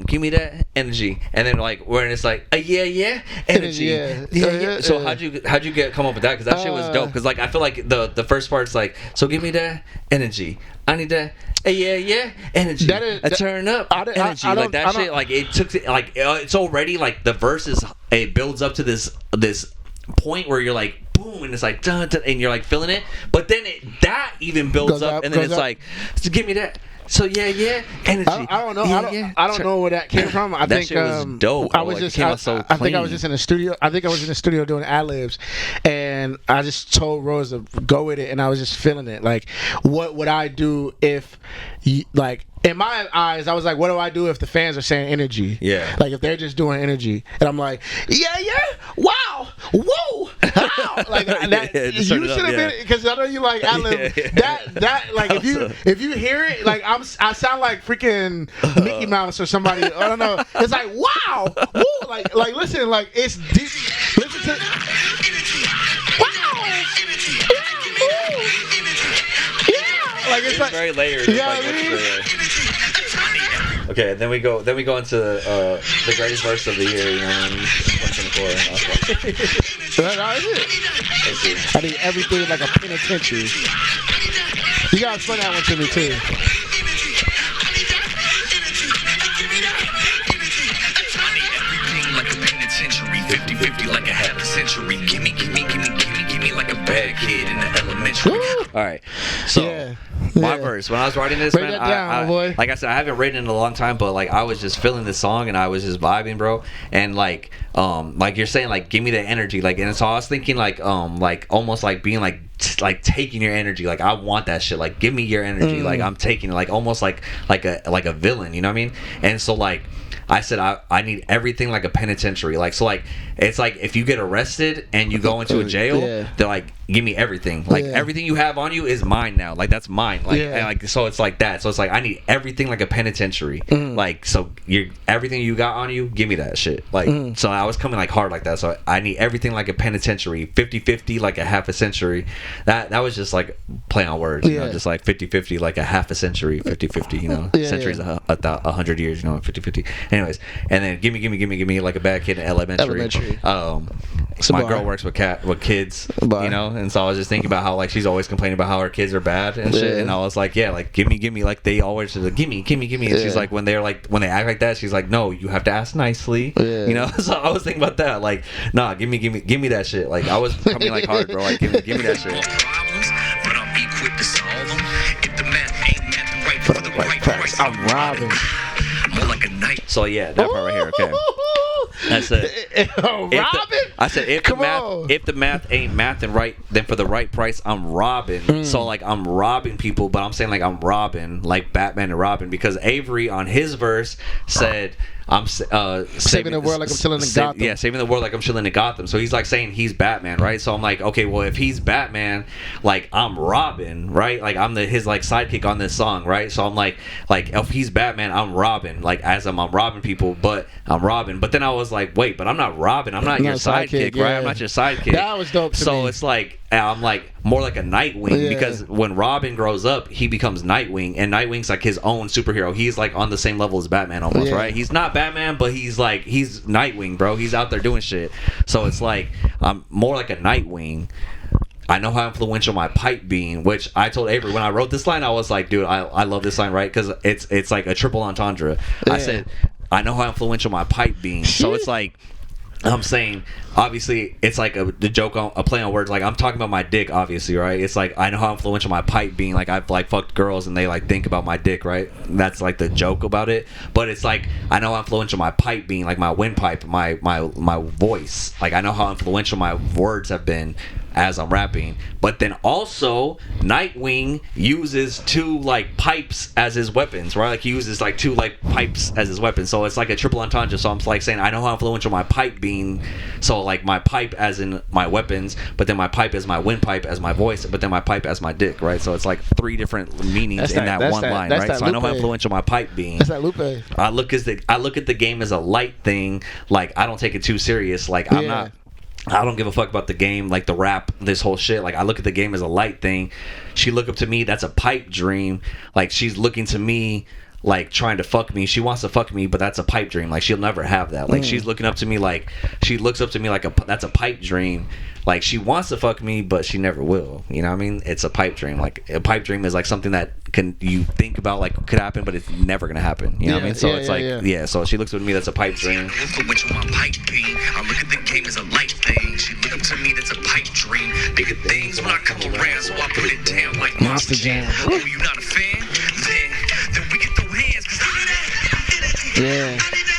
give me that energy, and then like when it's like, energy. Yeah. So how'd you come up with that? Because that shit was dope. Because like I feel like the first part's like, so give me that energy. I need that. Energy. Turn up. Energy. Like that shit. Like it took. Like it's already like the verses. It builds up to this point where you're like boom, and it's like dun, dun, and you're like feeling it. But then that even builds up, and then it's like, so give me that. So energy. I don't know. I don't know where that came from. I that think shit was dope. I was just. I think I was just in the studio. I think I was in the studio doing ad libs, and I just told Rose to go with it, and I was just feeling it. Like, what would I do if, like, in my eyes, I was like, what do I do if the fans are saying energy? Yeah. Like, if they're just doing energy, and I'm like, wow, whoa, how? Like that. You should have been, because I know you like ad lib. That like if you hear it, like I sound like freaking Mickey Mouse or somebody. I don't know. It's like wow, woo, like listen, like it's deep. Listen to wow, like it's like very layered. Okay, then we go into the greatest verse of the year, 2024. That's it. I need everything like a penitentiary. You gotta explain that one to me too. Like a penitentiary, 50-50 like a half a century. Give me like a bad kid in the elementary. All right, so my verse when I was writing this, man, I like I said, I haven't written in a long time, but like I was just feeling this song and I was just vibing, bro. And like you're saying, like give me the energy, like, and so I was thinking like almost like being like taking your energy, like I want that shit, like give me your energy, like I'm taking it, like almost like a villain, you know what I mean? And so like I said I need everything like a penitentiary, like so like it's like if you get arrested and you go into a jail, they're like give me everything, like everything you have on you is mine now, like that's mine, like and like so it's like that, so it's like I need everything like a penitentiary, like so everything you got on you, give me that shit, like so I was coming like hard like that, so I need everything like a penitentiary, 50-50 like a half a century. That was just like play on words, you know, just like 50-50 like a half a century, 50-50, you know, centuries 100 years, you know, 50-50. Anyways, and then give me like a bad kid in elementary. So my girl works with kids, you know, and so I was just thinking about how like she's always complaining about how her kids are bad and shit, and I was like, like give me, like they always like give me, and she's like when they act like that, she's like, no, you have to ask nicely, you know. So I was thinking about that, like, nah, give me that shit. Like I was coming like hard, bro. Like give me that shit. But I'm equipped to solve them. If the math ain't math right for the right price, I'm robbing. More like a knight. So yeah, that part right here, okay. I said, Robin? I said, if the math ain't mathing right, then for the right price, I'm robbing. So like I'm robbing people, but I'm saying like I'm robbing, like Batman and Robin, because Avery on his verse said, I'm saving the world like I'm chilling in Gotham. Yeah, saving the world like I'm chilling in Gotham. So he's like saying he's Batman, right? So I'm like, okay, well if he's Batman, like I'm Robin, right? Like I'm his like sidekick on this song, right? So I'm like if he's Batman, I'm Robin, like as I'm robbing people, but I'm Robin. But then I was like, wait, but I'm not Robin. I'm not your sidekick, right? I'm not your sidekick. That was dope to me. So it's like I'm like more like a Nightwing, because when Robin grows up, he becomes Nightwing, and Nightwing's like his own superhero. He's like on the same level as Batman almost, right? He's not Batman, but he's Nightwing, bro. He's out there doing shit. So it's like I'm more like a Nightwing. I know how influential my pipe being, which I told Avery when I wrote this line, I was like, dude, I love this line, right? Because it's like a triple entendre. I said, I know how influential my pipe being. So it's like, I'm saying, obviously, it's like the joke, a play on words. Like, I'm talking about my dick, obviously, right? It's like, I know how influential my pipe being. Like, I've, like, fucked girls and they, like, think about my dick, right? That's, like, the joke about it. But it's like, I know how influential my pipe being, like, my windpipe, my voice. Like, I know how influential my words have been as I'm rapping. But then also, Nightwing uses two, like, pipes as his weapons, right? Like, he uses, like, two, like, pipes as his weapons. So it's like a triple entendre. So I'm, like, saying, I know how influential my pipe being. So, like, my pipe as in my weapons, but then my pipe as my windpipe as my voice, but then my pipe as my dick, right? So it's like three different meanings in that one line, right? So I know how influential my pipe being. That's that Lupe. I look at the game as a light thing. Like, I don't take it too serious. Like, I don't give a fuck about the game, like the rap, this whole shit. Like, I look at the game as a light thing. She look up to me, that's a pipe dream. Like, she's looking to me, like, trying to fuck me. She wants to fuck me, but that's a pipe dream. Like, she'll never have that. Like, she's looking up to me like, she looks up to me like that's a pipe dream. Like, she wants to fuck me, but she never will. You know what I mean? It's a pipe dream. Like, a pipe dream is like something that you think about, like, could happen, but it's never gonna happen. You know what I mean? So it's like, so she looks at me, that's a pipe dream. Influential my pipe being. I look at the game as a light thing. She look up to me, that's a pipe dream. Bigger things when I come around, so I put it down like Monster Jam. Oh, you not a fan? Then we can throw hands, cause I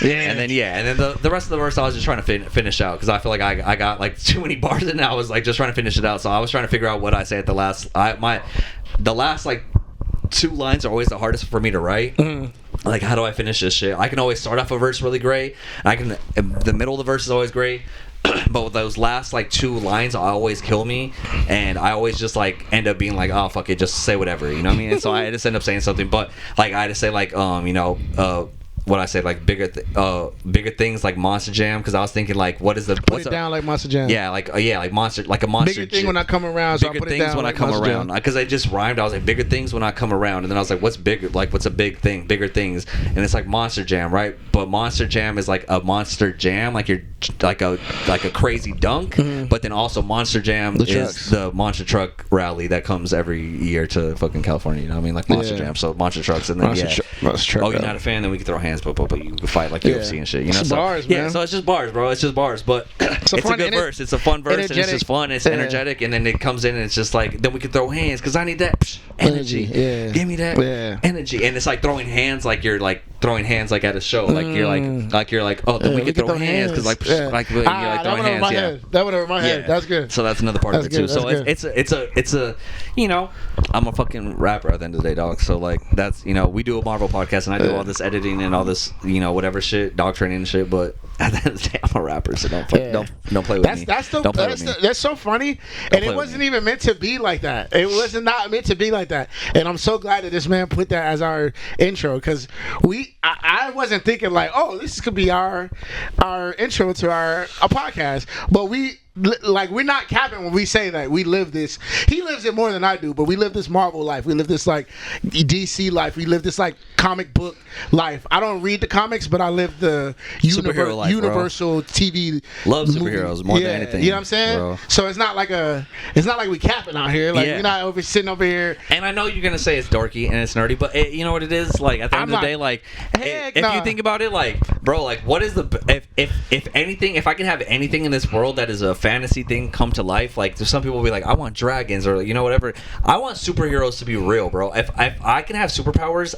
And then the rest of the verse I was just trying to finish out, because I feel like I got like too many bars in it. I was like just trying to finish it out, so I was trying to figure out what I say at the last. The last like two lines are always the hardest for me to write. Like, how do I finish this shit? I can always start off a verse really great. The middle of the verse is always great. But with those last like two lines always kill me, and I always just like end up being like, oh fuck it, just say whatever, you know what I mean? And so I just end up saying something, but like I just say like what I say, like bigger things like Monster Jam, because I was thinking like, put it down like Monster Jam. Like monster, like a monster. Bigger thing when I come around. So bigger things when I come around, because I just rhymed. I was like, bigger things when I come around, and then I was like, what's bigger? Like, what's a big thing? Bigger things, and it's like Monster Jam, right? But Monster Jam is like a monster jam, like you're like a crazy dunk. But then also Monster Jam is the monster truck rally that comes every year to fucking California. You know what I mean? Like Monster Jam. So monster trucks, and then monster truck. Oh, you're not a fan? Then we can throw hands, but you can fight like UFC and shit. You know, it's bars, man. Yeah, so it's just bars, bro. It's just bars, but it's a good verse. It's a fun verse, and it's just fun. It's energetic, and then it comes in, and it's just like, then we can throw hands, because I need that energy. Give me that energy, and it's like throwing hands, like you're like throwing hands like at a show, like you're like oh, then we can throw hands, because like you're like throwing hands. That went over my head. That's good. So that's another part of it too. So it's a you know, I'm a fucking rapper at the end of the day, dog. So like that's, you know, we do a Marvel podcast, and I do all this editing and all this, you know, whatever shit, dog training and shit, but at the end of the day, I'm a rapper, so don't play with me. That's so funny, and it wasn't even meant to be like that. It wasn't not meant to be like that, and I'm so glad that this man put that as our intro, because I wasn't thinking like, oh, this could be our intro to our podcast, but we're not capping when we say that we live this. He lives it more than I do, but we live this Marvel life. We live this like DC life. We live this like comic book life. I don't read the comics, but I live the universal TV. Love superheroes more than anything. You know what I'm saying? Bro. So it's not like we capping out here. Like we're not sitting over here. And I know you're gonna say it's dorky and it's nerdy, but you know what it is? Like at the end of the day, like if you think about it, like bro, like what is if anything, if I can have anything in this world that is a fantasy thing come to life. Like there's some people will be like, I want dragons or whatever. I want superheroes to be real, bro. If I can have superpowers,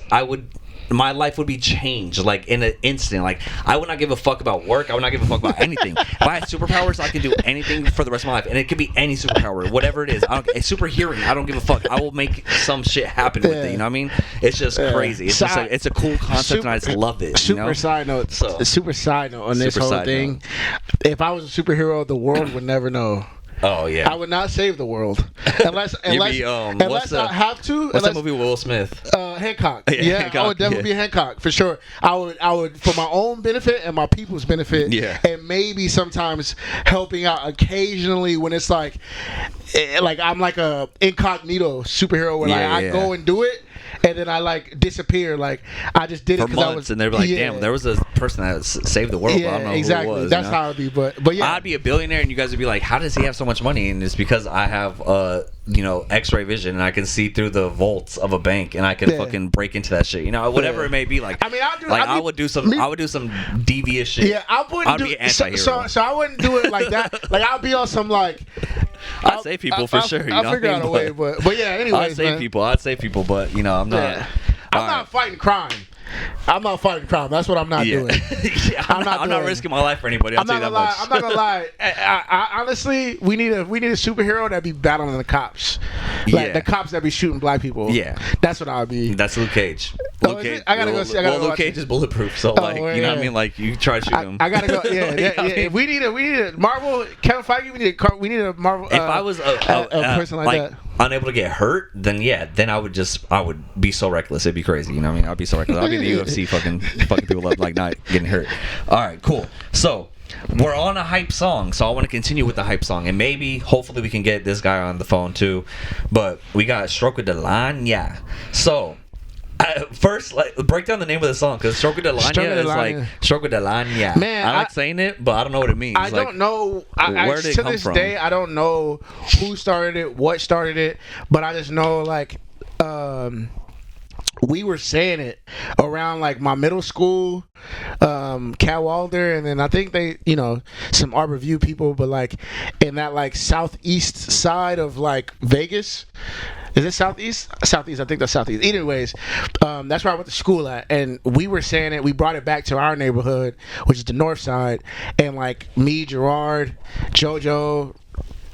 my life would be changed like in an instant. Like I would not give a fuck about work. I would not give a fuck about anything. If I had superpowers, I can do anything for the rest of my life, and it could be any superpower, whatever it is. Super hearing, I don't give a fuck. I will make some shit happen with it. You know what I mean? It's just crazy. It's just it's a cool concept, and I just love it. Super side note. Super side note on this whole thing. If I was a superhero, the world would never know. Oh yeah, I would not save the world unless I have to. What's that movie with Will Smith? Hancock. Yeah, Hancock, I would definitely be Hancock for sure. I would for my own benefit and my people's benefit. Yeah, and maybe sometimes helping out occasionally when it's like I'm like a incognito superhero where I go and do it. And then I like disappear. Like I just did it for months, and they're like, "Damn, there was a person that saved the world." Yeah, but I don't know exactly. Who it was, That's how it'd be. But yeah, I'd be a billionaire, and you guys would be like, "How does he have so much money?" And it's because I have X-ray vision, and I can see through the vaults of a bank, and I can fucking break into that shit. Whatever it may be. Like, I would do some devious shit. Yeah, I'd be anti-hero. So I wouldn't do it like that. Like I'll be on some like. I'd save people for sure. I'll figure out a way, but yeah. Anyways, I'd save people, but I'm not. Yeah. I'm not fighting crime. That's what I'm not doing. I'm not risking my life for anybody. I'm not gonna lie. I honestly, we need a superhero that be battling the cops, like the cops that be shooting black people. Yeah, that's what I would be. That's Luke Cage. Cage. I gotta go see. Luke Cage is bulletproof, so what I mean? Like you try to shoot him. I gotta go. Yeah. We need a Marvel. Kevin Feige. We need a Marvel. If I was a person like that, unable to get hurt, then I would be so reckless. It'd be crazy. You know what I mean? I'd be so reckless. I'd be the UFC fucking people up like not getting hurt. All right, cool. So we're on a hype song, so I want to continue with the hype song, and hopefully we can get this guy on the phone too. But we got Stroke of Delanya. So first, break down the name of the song, because Stroke of Delanya is like Stroke of Delanya. Man, I like saying it, but I don't know what it means. I don't know. Where did it come from? To this day, I don't know who started it, what started it, but I just know we were saying it around like my middle school, Cal Wilder, and then I think they, some Arbor View people, but like in that like southeast side of like Vegas. Is it southeast? Southeast, I think that's southeast. Anyways, that's where I went to school at, and we were saying it. We brought it back to our neighborhood, which is the north side, and like me, Gerard, Jojo,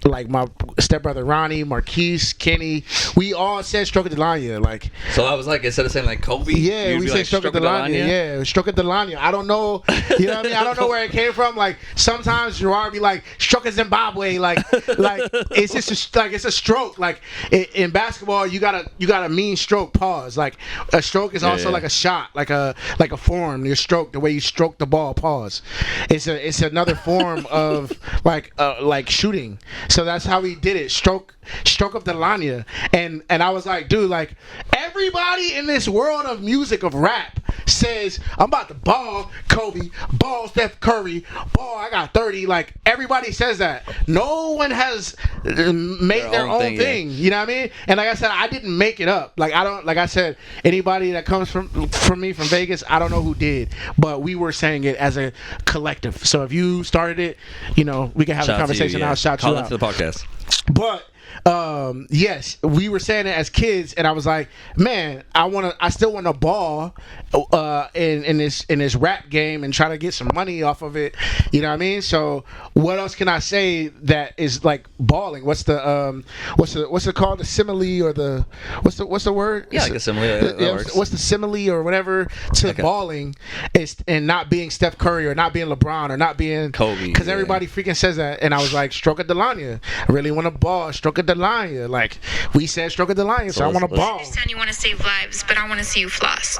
like my stepbrother Ronnie, Marquise, Kenny, we all said Stroke of Delanya. Like, so I was like, instead of saying like Kobe, yeah, we said Stroke of Delanya. Yeah, Stroke of Delanya. I don't know, you know what I mean? I don't know where it came from. Like sometimes Gerard be like Stroke of Zimbabwe, like it's just it's a stroke. Like in basketball, you got a mean stroke. Pause. Like a stroke is also like a shot, like a form. Your stroke, the way you stroke the ball. Pause. It's another form of like shooting. So that's how we did it. Stroke of Delanya. And I was like, dude, like everybody in this world of music, of rap, says I'm about to ball Kobe, ball Steph Curry, ball I got 30. Like everybody says that. No one has made their own thing. You know what I mean? And like I said, I didn't make it up. Like I said, anybody that comes from me from Vegas, I don't know who did, but we were saying it as a collective. So if you started it, we can have a conversation. I'll shout you out. Call into the podcast. But yes, we were saying it as kids, and I was like, man, I still want to ball in this rap game and try to get some money off of it. You know what I mean? So what else can I say that is like balling? What's it called? The simile or the what's the word? Yeah, like a simile. What's the simile or whatever to balling is, and not being Steph Curry or not being LeBron or not being Kobe, because everybody freaking says that, and I was like, Stroke of Delanya. I really want to ball Stroke of Delanya. Like we said, Stroke of Delanya, so I want to ball. I understand you want to save lives, but I want to see you floss.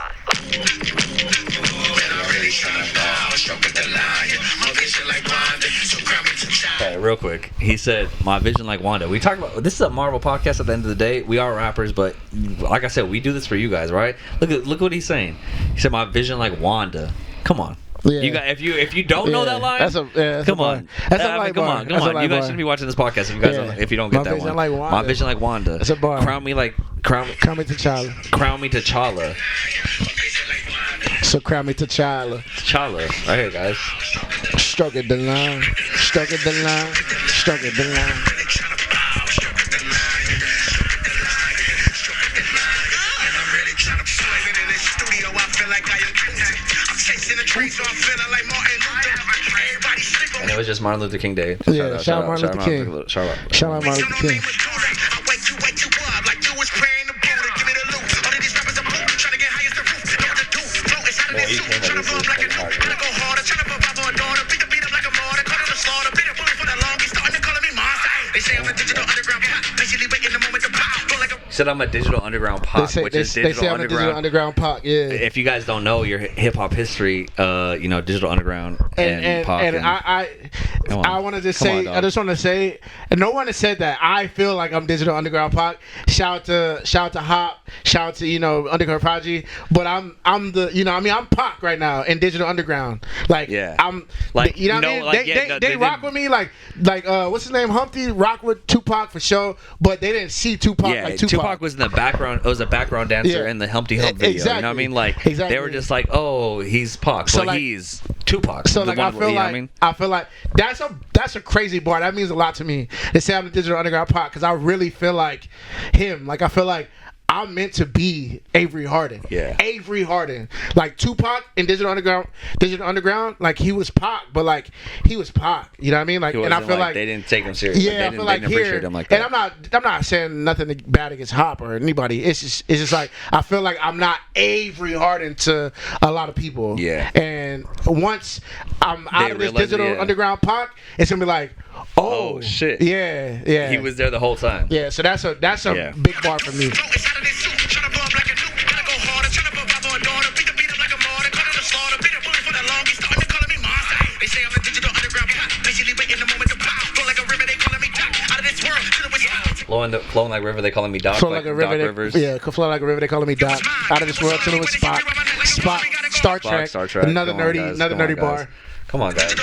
Okay, real quick. He said, "My vision like Wanda." We talked about this is a Marvel podcast. At the end of the day, we are rappers, but like I said, we do this for you guys, right? Look what he's saying. He said, "My vision like Wanda." Come on. Yeah. You got if you don't know that line, come on. Come on. You guys shouldn't be watching this podcast if you don't get that one. Like my vision like Wanda. That's a bar. Crown me T'Challa. Crown me T'Challa. So crown me T'Challa. T'Challa. Right here, guys. Stroke of Delanya. Stroke of Delanya. Stroke it, Delanya. And it was just Martin Luther King Day. Yeah, shout out Martin Luther King. Shout out Martin Luther King. Said I'm a digital underground pop, which is digital I'm a digital underground pop. Yeah. If you guys don't know your hip hop history, digital underground and pop. And I wanted to say, I just want to say, and no one has said that. I feel like I'm digital underground pop. Shout out to Hop. Shout out to Underground Prodigy. But I'm the I'm Pac right now in digital underground. Like I'm like they rock with me like what's his name, Humpty rock with Tupac for sure. But they didn't see Tupac like Tupac. Tupac was in the background. It was a background dancer in the Humpty Hump video. Exactly. You know what I mean? Like they were just like, oh, he's Pac, so he's Tupac. So like I feel like that's a crazy bar. That means a lot to me. They say I'm the digital underground Pac because I really feel like him. Like I feel like I'm meant to be Avery Harden. Yeah. Avery Harden. Like Tupac in Digital Underground, like he was Pac, but like he was Pac. You know what I mean? Like, and I feel like they didn't take him seriously. Yeah, I feel like here, him like that. And I'm not saying nothing bad against Hop or anybody. It's just like I feel like I'm not Avery Harden to a lot of people. Yeah. And once I'm out of this Digital Underground Pac, it's gonna be like, oh shit. Yeah. He was there the whole time. Yeah. So that's a big bar for me. Flowing like a river, they calling me Doc. Flow like a river, Rivers. Yeah, flow like a river, they calling me Doc. Out of this world, chilling with Spock. Star Trek. Another nerdy bar. Come on, guys.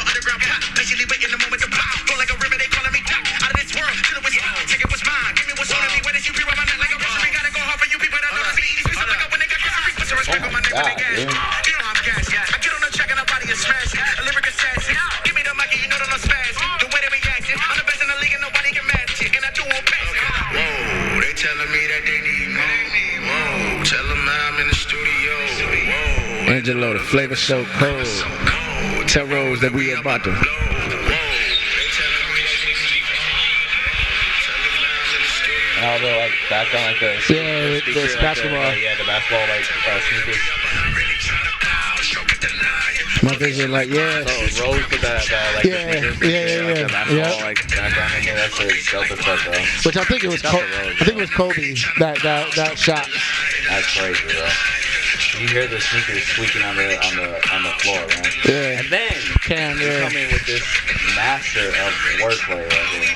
Angelo, the flavor so cold. Tell Rose that we about to. Although like background like the the basketball. The basketball sneakers. My vision like So Rose with that sneakers. The basketball background in here. That's a dope effect, bro. Which I think it was Kobe that shot. That's crazy, bro. You hear the sneakers squeaking on the floor, man. Yeah. And then you come in with this master of wordplay right here.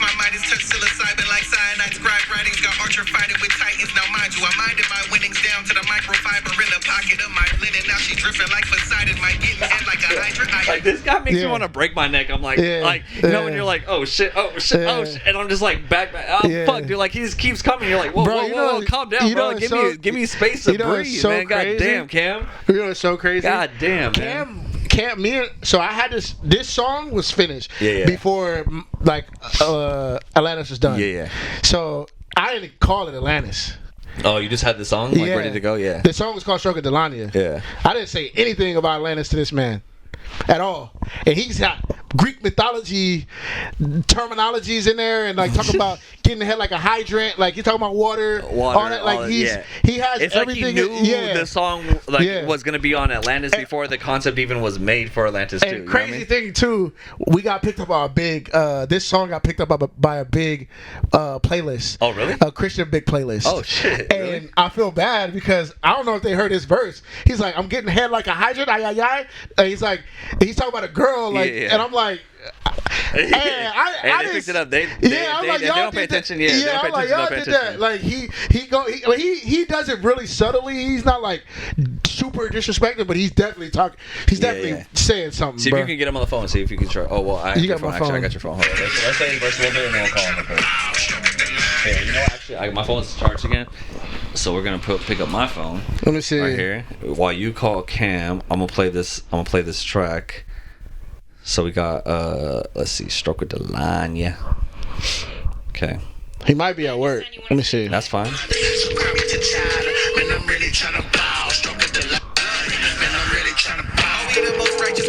My mind is touched psilocybin like cyanide. Scribe writings got Archer fighting with Titans. Now mind you, I minded my winnings down to the microfiber in the pocket of my linen. Now she drifting like Poseidon. My getting head like a hydrant. Like this guy makes me want to break my neck. I'm like, when you're like, oh shit, and I'm just like back. Oh fuck, dude. Like he just keeps coming. You're like, whoa, calm down, bro. Give me space to breathe, man. God damn, Cam. You know it's so crazy. God damn, man. Cam, so I had this song was finished before like Atlantis was done. Yeah. So I didn't call it Atlantis. Oh, you just had the song ready to go? Yeah. The song was called Stroke of Delanya. Yeah. I didn't say anything about Atlantis to this man at all. And he's got Greek mythology terminologies in there and like talking about getting the head like a hydrant, like he's talking about water all that. Like he has it's everything. Like he knew the song was gonna be on Atlantis before the concept even was made for Atlantis II. And crazy thing too, we got picked up by a big this song got picked up by a big playlist. Oh really? A Christian big playlist. Oh shit. And really? I feel bad because I don't know if they heard his verse. He's like, I'm getting head like a hydrant, he's talking about a girl, like, and I'm like, I picked it up. They don't pay attention. I'm like, y'all did that. Like he does it really subtly. He's not like super disrespectful, but he's definitely talking. He's definitely saying something. See if you can get him on the phone. See if you can try. Oh well, I have your phone. Actually, I got your phone. Hold on. Let's say verse a little bit and then we'll call him. Okay. You know what? Actually, my phone's charged again. So we're gonna pick up my phone. Let me see right here. While you call Cam, I'm gonna play this track. So we got let's see, Stroke with Delanya. Okay. He might be at work. Let me see. That's fine.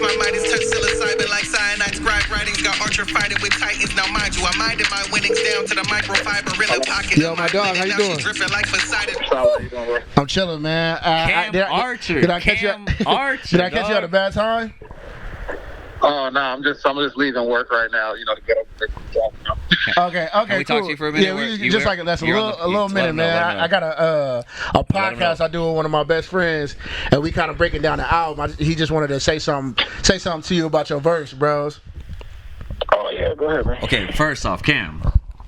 My mind is turned psilocybin like cyanide. Scribe writings got Archer fighting with Titans. Now mind you, I minded my winnings down to the microfiber in the pocket. Yo, my dog, how you doing? Dripping like Poseidon. I'm chilling, man. Archer. Did I catch you? Archer. Did I catch you at a bad time? Oh no, I'm just leaving work right now, to get up there. Okay, Can we cool. talk to you for a minute? Yeah, we You just were- like that's a you're on little the- minute, let him know, man. I got a podcast I do with one of my best friends, and we kind of breaking down the album. He just wanted to say something to you about your verse, bros. Oh yeah, go ahead, man. Okay, first off, Cam,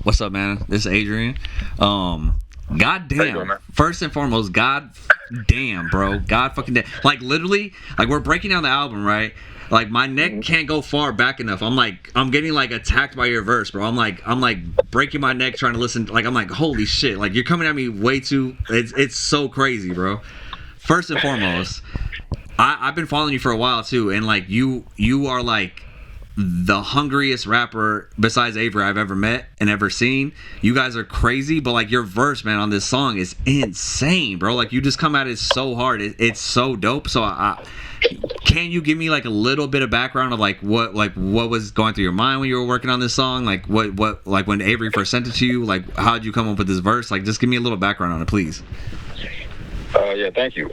what's up, man? This is Adrian. God How you doing, damn. man? First and foremost, God damn, bro. God fucking damn. Like literally, like we're breaking down the album, right? Like my neck can't go far back enough. I'm getting like attacked by your verse, bro. I'm like breaking my neck trying to listen. Like I'm like, holy shit. Like you're coming at me way too. It's so crazy, bro. First and foremost, I've been following you for a while too, and like you are like the hungriest rapper besides Avery I've ever met and ever seen. You guys are crazy, but like your verse, man, on this song is insane, bro. Like you just come at it so hard. It's so dope. So can you give me like a little bit of background of like what was going through your mind when you were working on this song? Like what like when Avery first sent it to you, like how'd you come up with this verse? Like just give me a little background on it, please. Yeah, thank you.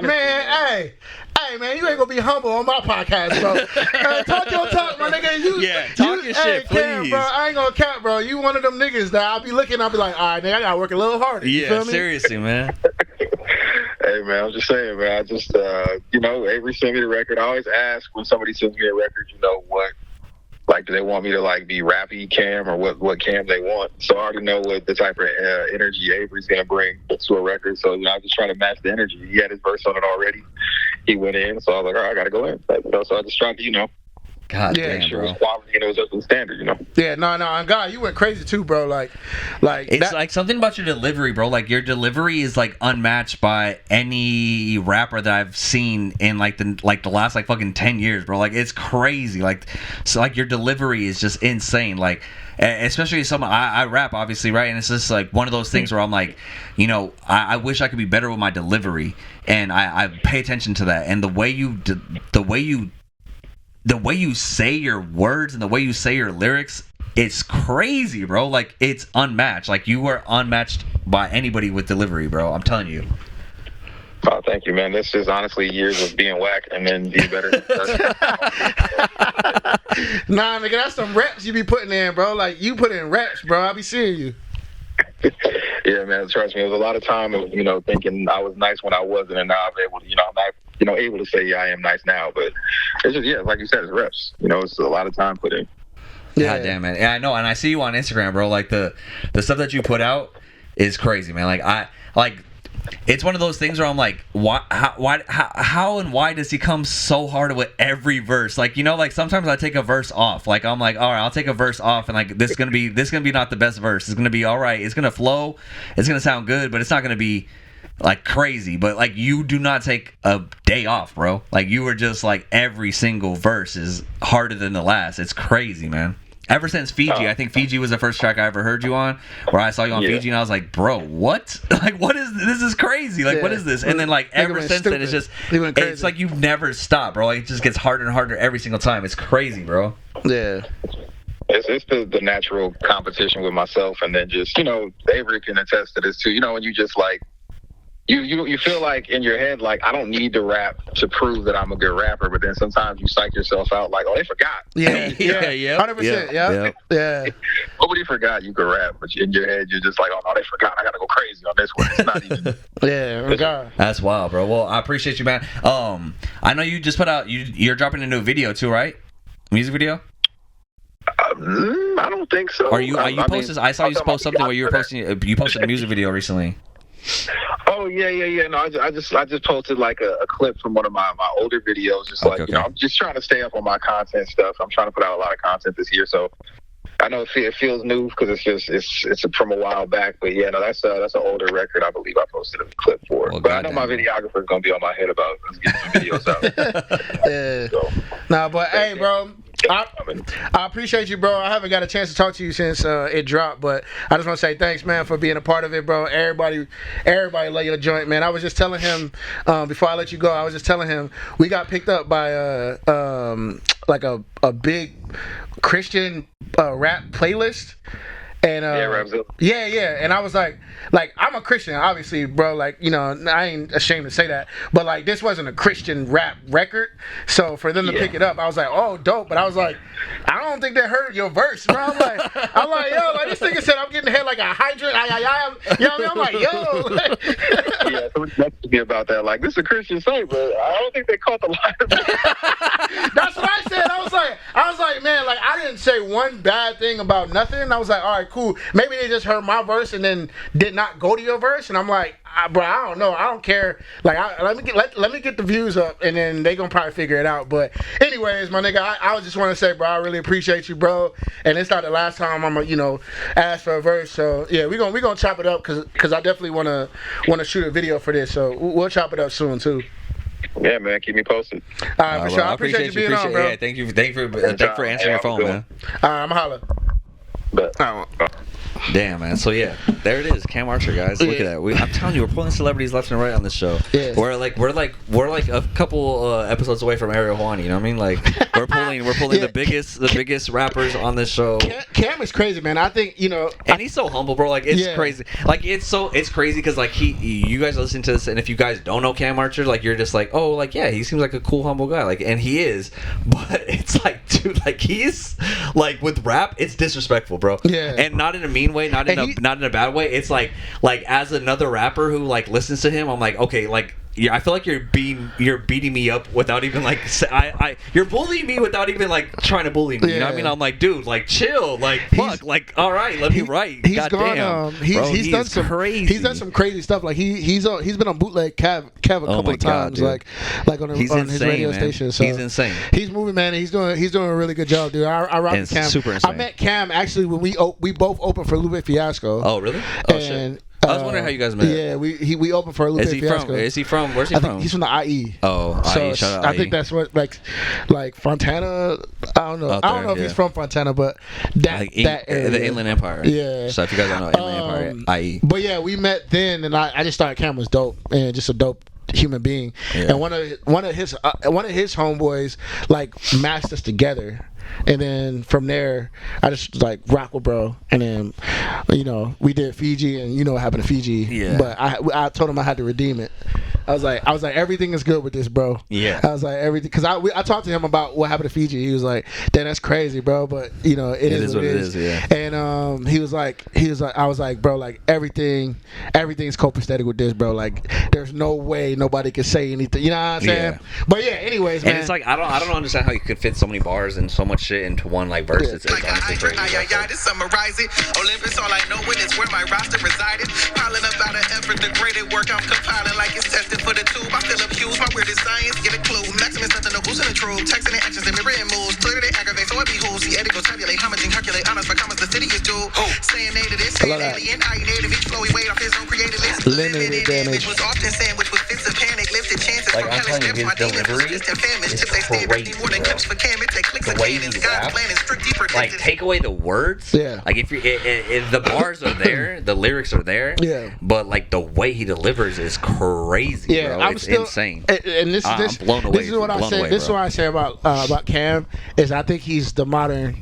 Man, hey, man, you ain't gonna be humble on my podcast, bro. Talk your talk, my nigga. Talk your shit, Cam, please. bro, I ain't gonna cap, bro. You one of them niggas that I'll be like, all right, nigga, I gotta work a little harder. You feel me? Seriously, man. Hey man, I'm just saying, man. I just, Avery sent me the record. I always ask when somebody sends me a record, what, like, do they want me to like be rappy Cam or what Cam they want? So I already know what the type of energy Avery's gonna bring to a record. So I'm just trying to match the energy. He had his verse on it already. He went in, so I was like, all right, I gotta go in. So I just tried to, God Yeah, damn, make sure it bro. was quality and it was up to the standard, Yeah, no, and God, you went crazy too, bro. Like It's that, like something about your delivery, bro. Like your delivery is like unmatched by any rapper that I've seen in like the last like fucking 10 years, bro. Like it's crazy. Like so like your delivery is just insane. Like especially someone I rap obviously, right? And it's just like one of those things where I'm like, I wish I could be better with my delivery, and I pay attention to that. And the way you say your words and the way you say your lyrics, it's crazy, bro. Like it's unmatched. Like you were unmatched by anybody with delivery, bro. I'm telling you. Oh, thank you, man. This is honestly years of being whack and then be better. nah, nigga, that's some reps you be putting in, bro. Like you put in reps, bro. I be seeing you. Yeah, man. Trust me, it was a lot of time of thinking I was nice when I wasn't, and now I'm able to, I'm not, able to say I am nice now. But it's just like you said, it's reps. It's a lot of time put in. Yeah. God damn, man. Yeah, I know, and I see you on Instagram, bro. Like the stuff that you put out is crazy, man. Like it's one of those things where I'm like, how and why does he come so hard with every verse? Like, like sometimes I take a verse off. Like I'm like, all right, I'll take a verse off, and like this is gonna be not the best verse. It's gonna be all right. It's gonna flow. It's gonna sound good, but it's not gonna be like crazy. But like you do not take a day off, bro. Like you were just like every single verse is harder than the last. It's crazy, man. Ever since Fiji, I think Fiji was the first track I ever heard you on, where I saw you on Fiji, and I was like, bro, what? Like, what is this? Is crazy. Like, what is this? And then, like, ever since then, it's just, it's like you've never stopped, bro. Like, it just gets harder and harder every single time. It's crazy, bro. Yeah. It's the natural competition with myself, and then just, Avery can attest to this too. When you just like, you feel like in your head, like, I don't need to rap to prove that I'm a good rapper, but then sometimes you psych yourself out like, oh, they forgot. Yeah. 100%. Yeah. Nobody forgot you could rap, but in your head, you're just like, oh, no, they forgot. I got to go crazy on this one. It's not even. Yeah, God. That's wild, bro. Well, I appreciate you, man. I know you just put out, you're dropping a new video too, right? Music video? I don't think so. Are you posted? I saw you post something where you were posting. You posted a music video recently. Oh yeah. No, I just posted like a clip from one of my older videos. Just I'm just trying to stay up on my content stuff. I'm trying to put out a lot of content this year, so I know it feels new because it's from a while back, but yeah, no, that's an older record. I believe I posted a clip for it. Well, but I know my videographer's gonna be on my head about let's get some videos out. Yeah. So, nah, but hey, bro. I appreciate you, bro. I haven't got a chance to talk to you since it dropped, but I just want to say thanks, man, for being a part of it, bro. Everybody love your joint, man. I was just telling him before I let you go. I was just telling him we got picked up by like a big Christian rap playlist. And yeah, and I was like I'm a Christian, obviously, bro. Like, you know, I ain't ashamed to say that, but like this wasn't a Christian rap record, so for them to pick it up, I was like, oh, dope. But I was like, I don't think they heard your verse, bro. I'm like, yo, like this nigga said I'm getting hit like a hydrant. You know what I mean? I'm like, yo. Yeah, so that's to be about that. Like, this is a Christian site, but I don't think they caught the line. That's what I said. I was like, man, like I didn't say one bad thing about nothing. I was like, all right, cool. Maybe they just heard my verse and then did not go to your verse, and I'm like, bro, I don't know. I don't care. Like, let me get the views up, and then they gonna probably figure it out. But anyways, my nigga, I just want to say, bro, I really appreciate you, bro. And it's not the last time I'm gonna, ask for a verse. So yeah, we gonna chop it up because I definitely wanna shoot a video for this. So we'll chop it up soon too. Yeah, man, keep me posted. All right, for sure. I appreciate you being on, bro. Yeah, thank you for answering your phone, man. All right, I'm holla. But damn, man. So yeah, there it is, Cam Archer, guys. Look at that. I'm telling you, we're pulling celebrities left and right on this show. Yeah. We're like a couple episodes away from Ariel Juan. You know what I mean? Like we're pulling the biggest rappers on this show. Cam is crazy, man. I think and he's so humble, bro. Like it's crazy. Like it's crazy because like you guys listen to this, and if you guys don't know Cam Archer, like you're just like, oh, like yeah, he seems like a cool, humble guy. Like, and he is, but it's like, dude, like he's like with rap, it's disrespectful, bro. Yeah. And not in a mean way, not in a bad way. It's like as another rapper who like listens to him, I'm like, okay, like yeah, I feel like you're beating me up without even like you're bullying me without even like trying to bully me. You know what I mean? I'm like, dude, like chill, like fuck, like all right, let me write. He's gone. He's done some crazy. He's done some crazy stuff. Like he's been on bootleg Kev a couple of times. Dude. Like on his radio station. So he's insane. He's moving, man. And he's doing a really good job, dude. I rock with Cam. Super insane. I met Cam actually when we both opened for Lupe Fiasco. Oh really? Oh shit. I was wondering how you guys met. Yeah, we opened for Lupe Fiasco. Where's he from? Where's he from? He's from the IE. Oh, so IE. Shout out I think that's what like Fontana. I don't know. I don't know if he's from Fontana, but that area. The Inland Empire. Yeah. So if you guys don't know Inland Empire, IE. But yeah, we met then, and I just thought Cam was dope and just a dope human being. Yeah. And one of his homeboys like matched us together. And then from there, I just like rock with bro. And then, we did Fiji, and you know what happened to Fiji. Yeah. But I told him I had to redeem it. I was like, everything is good with this, bro. Yeah. I was like, everything, because I talked to him about what happened to Fiji. He was like, damn, that's crazy, bro. But it is what it is. Yeah. And he was like, I was like, bro, like everything's copacetic with this, bro. Like there's no way nobody could say anything. You know what I'm saying? Yeah. But yeah, anyways, man. And it's like I don't understand how you could fit so many bars and so much shit into one like verse. Yeah. It's honestly crazy. To summarize it, Olympus, all I know is where my roster resided. Piling up out of effort, degraded work I'm compiling like it's tested for the tube. I feel abused, my weirdest science, get a clue. Maximus nothing, no boost in the truth. Texting the actions and mirroring moves. Clear they aggravate, so it behooves. See, Eddie go tabulate, homage and calculate. Honors for commas, the city is due. Saying A to this, saying alien, I native. Each flow he weighed off his own created list. Limited damage was often sandwiched with fits of panic. Lifted chances like, from hellish steps. My demons was distant famines. Chips they stand pretty more than clips for cam. It take clicks of cannons. God's plan is strict deeper. Like take away the words. Yeah. Like if the bars are there, the lyrics are there. Yeah. But like the way he delivers is crazy. Yeah, bro. It's insane. And this I'm blown away. This is what I say. This is what I say about Cam is I think he's the modern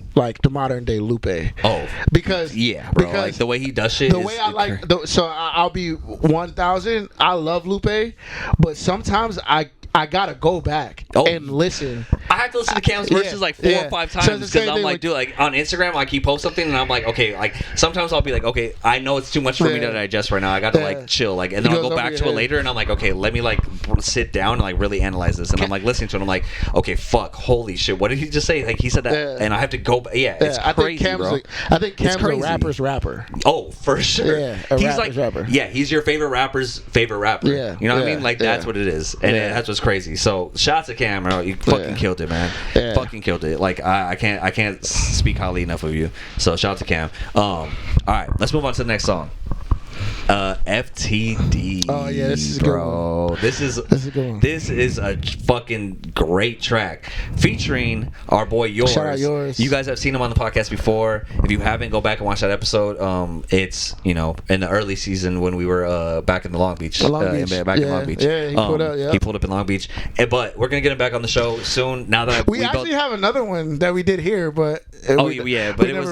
day Lupe. Oh, because bro, like the way he does shit. The way I like. So I'll be 1,000. I love Lupe, but sometimes I gotta go back and listen. I have to listen to Cam's verses like 4 or 5 times because I'm like, dude, like on Instagram, like he posts something and I'm like, okay, like sometimes I'll be like, okay, I know it's too much for me to digest right now. I got to like chill, like, and then I'll go back to it later and I'm like, okay, let me like sit down and like really analyze this. And I'm like listening to it. I'm like, okay, fuck, holy shit, what did he just say? Like he said that, and I have to go. It's crazy, bro. I think Cam's a rapper's rapper. Oh, for sure. Yeah, he's like rapper. Yeah, he's your favorite rapper's favorite rapper. Yeah, you know what I mean? Like that's what it is, and that's what's crazy. So shout out to Cam, bro. You fucking killed it, man. Yeah. Fucking killed it. Like I can't speak highly enough of you. So shout out to Cam. All right, let's move on to the next song. FTD. Oh yeah, this is bro. Good one. This is a fucking great track featuring our boy Y0URz. Shout out Y0URz. You guys have seen him on the podcast before. If you haven't, go back and watch that episode. It's in the early season when we were back in the Long Beach. In Long Beach. Yeah, he pulled up. Yeah, he pulled up in Long Beach. But we're gonna get him back on the show soon. Now that we actually have another one that we did here, but it was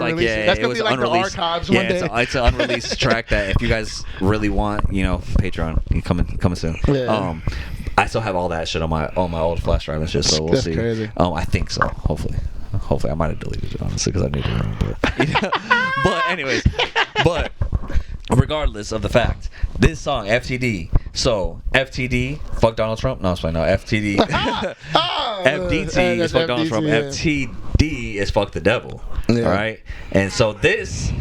like that's gonna be like unreleased. The archives one day. It's an unreleased track that if you guys really want, Patreon, you coming soon. Yeah. I still have all that shit on my old flash drive and shit, so we'll see. Crazy. I think so. Hopefully I might have deleted it honestly because I need to remember it. But anyways, regardless of the fact, this song FTD. So FTD, fuck Donald Trump. No, it's fine. No, FTD. FDT is fuck Donald Trump. Yeah. FTD is fuck the devil. Yeah. All right, and so this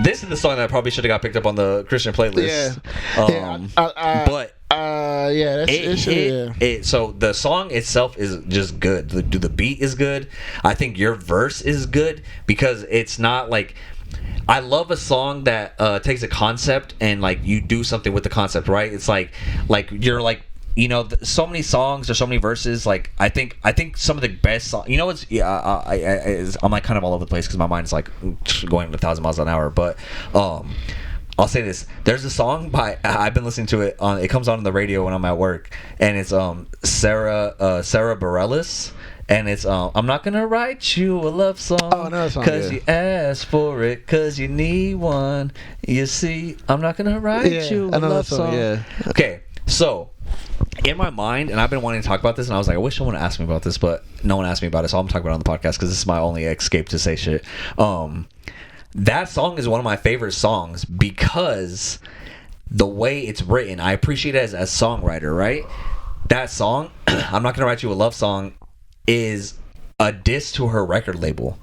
is the song that probably should have got picked up on the Christian playlist. So the song itself is just good. The beat is good. I think your verse is good because it's not like. I love a song that takes a concept and like you do something with the concept, right? It's like you're like. So many songs or so many verses. Like I think some of the best songs. I'm like kind of all over the place because my mind's like going at 1,000 miles an hour. But I'll say this: there's a song by I've been listening to it on. It comes on the radio when I'm at work, and it's Sarah Bareilles. And it's I'm not gonna write you a love song cause you asked for it, cause you need one. You see, I'm not gonna write you a love song. Yeah. Okay, so in my mind, and I've been wanting to talk about this, and I was like, I wish someone asked me about this, but no one asked me about it, so I'm talking about it on the podcast because this is my only escape to say shit. That song is one of my favorite songs because the way it's written, I appreciate it as a songwriter, right? That song, I'm not gonna write you a love song, is a diss to her record label.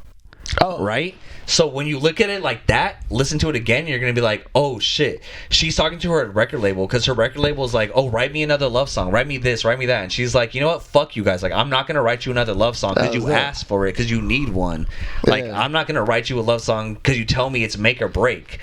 Oh. Right? So when you look at it like that, listen to it again, you're going to be like, oh shit. She's talking to her record label because her record label is like, oh, write me another love song. Write me this, write me that. And she's like, you know what? Fuck you guys. Like, I'm not going to write you another love song because you asked for it because you need one. Like, I'm not going to write you a love song because you tell me it's make or break.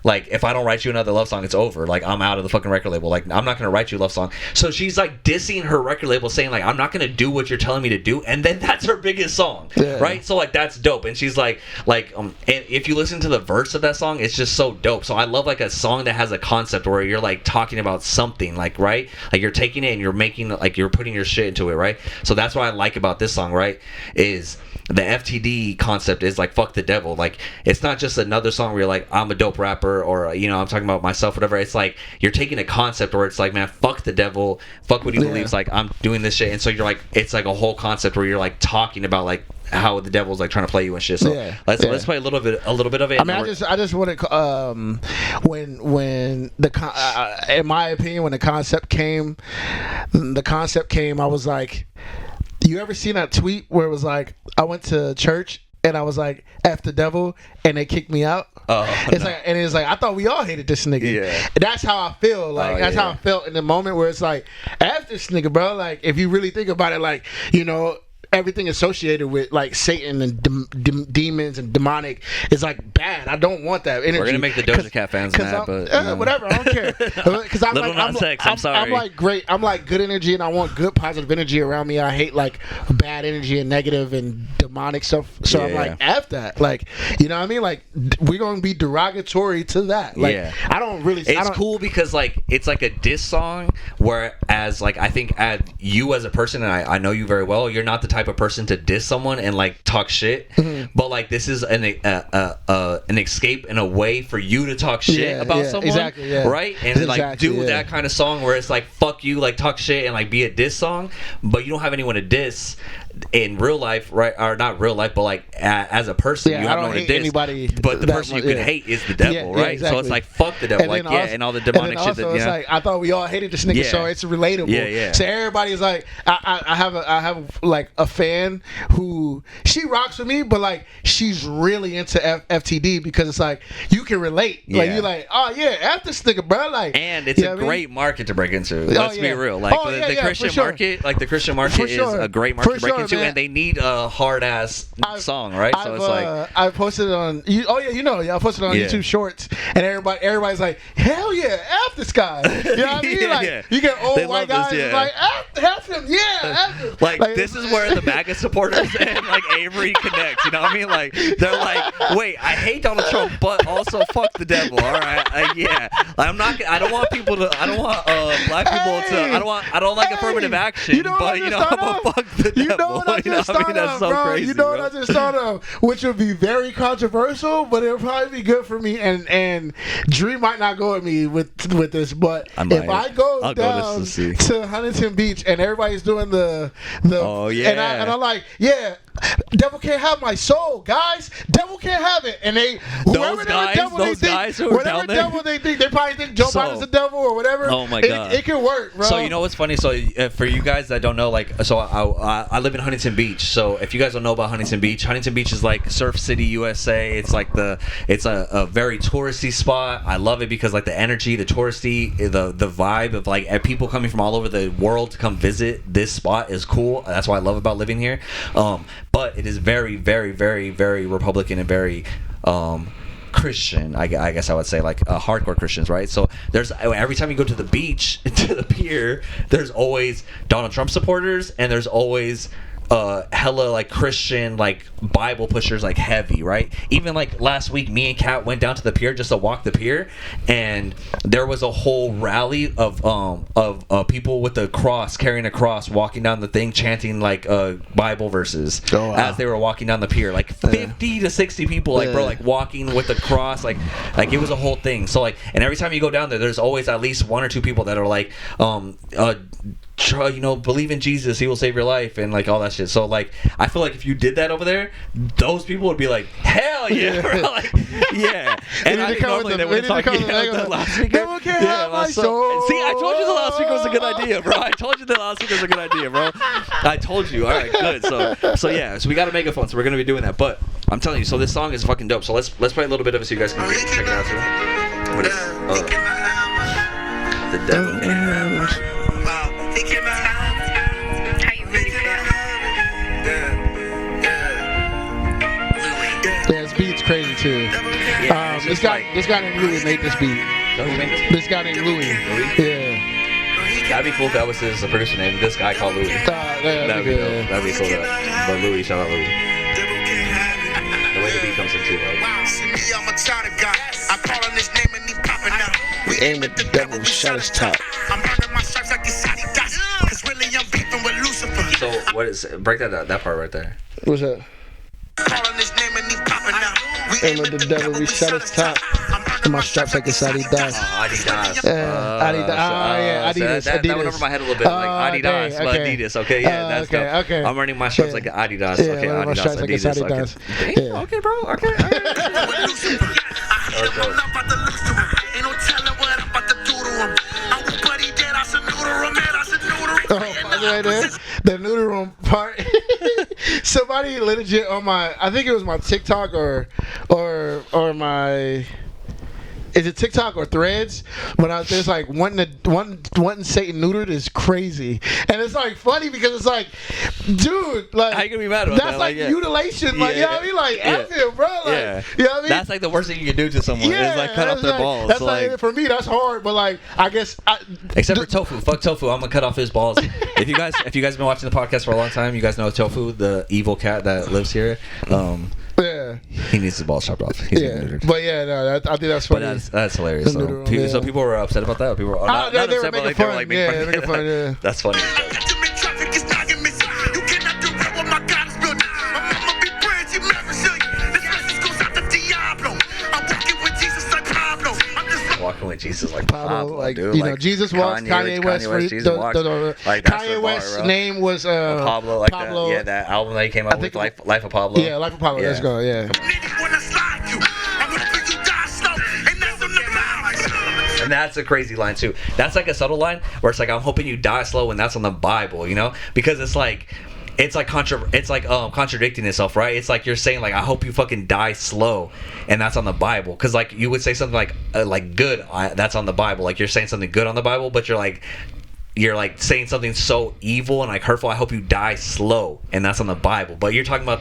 Like if I don't write you another love song, it's over. Like I'm out of the fucking record label. Like I'm not gonna write you a love song. So she's like dissing her record label, saying like I'm not gonna do what you're telling me to do, and then that's her biggest song, right? So like that's dope. And she's like, and if you listen to the verse of that song, it's just so dope. So I love like a song that has a concept where you're like talking about something, like right, like you're taking it and you're making like you're putting your shit into it, right? So that's what I like about this song, right? Is the FTD concept is like fuck the devil. Like it's not just another song where you're like I'm a dope rapper or I'm talking about myself, whatever. It's like you're taking a concept where it's like, man, fuck the devil, fuck what he believes, like I'm doing this shit. And so you're like, it's like a whole concept where you're like talking about like how the devil's like trying to play you and shit. So let's play a little bit of it. I mean, I just want to when the in my opinion, when the concept came, I was like, you ever seen that tweet where it was like, I went to church and I was like, F the devil, and they kicked me out? It's like I thought we all hated this nigga. Yeah. That's how I feel. Like that's how I felt in the moment where it's like, F this nigga, bro. Like if you really think about it, like everything associated with like Satan and demons and demonic is like bad. I don't want that energy. We're gonna make the Doja Cat fans mad, but whatever. I don't care. Because I'm little like, non-sex. I'm sorry. I'm like great. I'm like good energy, and I want good positive energy around me. I hate like bad energy and negative and demonic stuff. So I'm like, F that. Like, you know what I mean? Like we're gonna be derogatory to that. Like I don't really. It's cool because like it's like a diss song. Whereas like I think you as a person, and I know you very well, you're not the type of person to diss someone and like talk shit, but like this is an escape and a way for you to talk shit about someone, right? And like do that kind of song where it's like fuck you, like talk shit and like be a diss song, but you don't have anyone to diss. in real life, right, or not real life, but like as a person, you have no one to diss. Anybody but the person you can hate is the devil, right? Exactly. So it's like fuck the devil, and and all the demonic shit. It's like I thought we all hated this nigga, so it's relatable. Yeah. So everybody's like, I have like a fan who she rocks with me, but like she's really into FTD because it's like you can relate. Like you're like, oh yeah, F this nigga, bro. Like, and it's a great market to break into. Let's be real. Like the Christian market, like the Christian market is a great market to break into, man. And they need a hard ass song, right? So it's like I posted it on. I posted it on YouTube Shorts, and everybody's like, hell yeah, F this guy. You know what I mean? Like you get old white guys like F him, F him. Like this is where the MAGA supporters and like Avery connect. You know what I mean? Like they're like, wait, I hate Donald Trump, but also fuck the devil. All right, I'm not. I don't want people to. I don't want black people to. I don't like affirmative action. But I'm gonna fuck the devil. You know what I just thought of, bro? Crazy, you know what I just thought of, which would be very controversial, but it'll probably be good for me. And Dream might not go with me with this, but if I go down to Huntington Beach and everybody's doing the and I'm like, devil can't have my soul, guys. Devil can't have it. And those guys who are down there, devil they think, they probably think Joe Biden's the devil or whatever. Oh my god, it can work, bro. So you know what's funny? So for you guys that don't know, like, so I live in Huntington Beach. So if you guys don't know about Huntington Beach is like Surf City, USA. It's like it's a very touristy spot. I love it because like the energy, the touristy, the vibe of like people coming from all over the world to come visit this spot is cool. That's what I love about living here. But it is very, very, very, very Republican and very Christian, I guess I would say, like hardcore Christians, right? So there's every time you go to the beach, to the pier, there's always Donald Trump supporters, and there's always hella like Christian, like Bible pushers, like heavy, right? Even like last week, me and Kat went down to the pier just to walk the pier, and there was a whole rally of people with a cross, carrying a cross, walking down the thing, chanting like Bible verses as they were walking down the pier, like 50 to 60 people, like bro, like walking with a cross, like it was a whole thing. So like, and every time you go down there, there's always at least one or two people that are like believe in Jesus, he will save your life, and like all that shit. So like I feel like if you did that over there, those people would be like, hell yeah, bro. Like, yeah. And I normally they would talk the loudspeaker. See, I told you the loudspeaker was a good idea, bro. I told you the loudspeaker was a good idea, bro. I told you. All right, good. So yeah, so we got to make it fun. So we're gonna be doing that. But I'm telling you, so this song is fucking dope. So let's play a little bit of it so you guys can check it out too. What is the devil? How you really feel? Yeah, this beat's crazy too. This guy named Louis made this beat. This guy named Louis. Yeah. That'd be cool if that was his producer name. This guy called Louis. That'd be dope. That'd be cool. But Louis, shout out Louis. The way the beat comes in too, like. We aim at the devil, we shot his top. So what is? Break that part right there. What's that? Aim at the devil, we shot his top. And my straps like it's Adidas. Adidas. Adidas. That went over my head a little bit. Like Adidas, but Adidas. Okay, yeah, that's dope. Okay. I'm running my straps like Adidas. Yeah, okay, Adidas. Adidas. Yeah. Okay, bro. Okay. Right there, the noodle room part. Somebody legit on my, I think it was my TikTok or my, is it TikTok or Threads? But there's like wanting Satan neutered is crazy, and it's like funny because it's like, dude, like how you gonna be mad about that's that? like mutilation, like you know what I mean, like F him, bro, like you know what I mean. That's like the worst thing you can do to someone. Is like cut off their balls. That's like for me, that's hard, but like I guess except for Tofu, fuck Tofu, I'm gonna cut off his balls. If you guys been watching the podcast for a long time, you guys know Tofu, the evil cat that lives here. Yeah, he needs his balls chopped off. He's but I think that's funny. But that's hilarious. So people were upset about that. People were not upset, but like they were like making fun. Yeah. That's funny. walking with Jesus like Pablo, like dude. you know, Jesus walks, Kanye West. Jesus walks. Like, that's Kanye the West's bar, bro. name was Pablo, like Pablo. that album that he came out with, Life of Pablo. Yeah, Life of Pablo. Let's go. Yeah. And that's a crazy line too. That's like a subtle line where it's like, I'm hoping you die slow, and that's on the Bible, you know, because it's like contradicting itself, right? It's like you're saying like, I hope you fucking die slow, and that's on the Bible, because like you would say something like good, that's on the Bible, like you're saying something good on the Bible, but you're like saying something so evil and like hurtful, I hope you die slow, and that's on the Bible, but you're talking about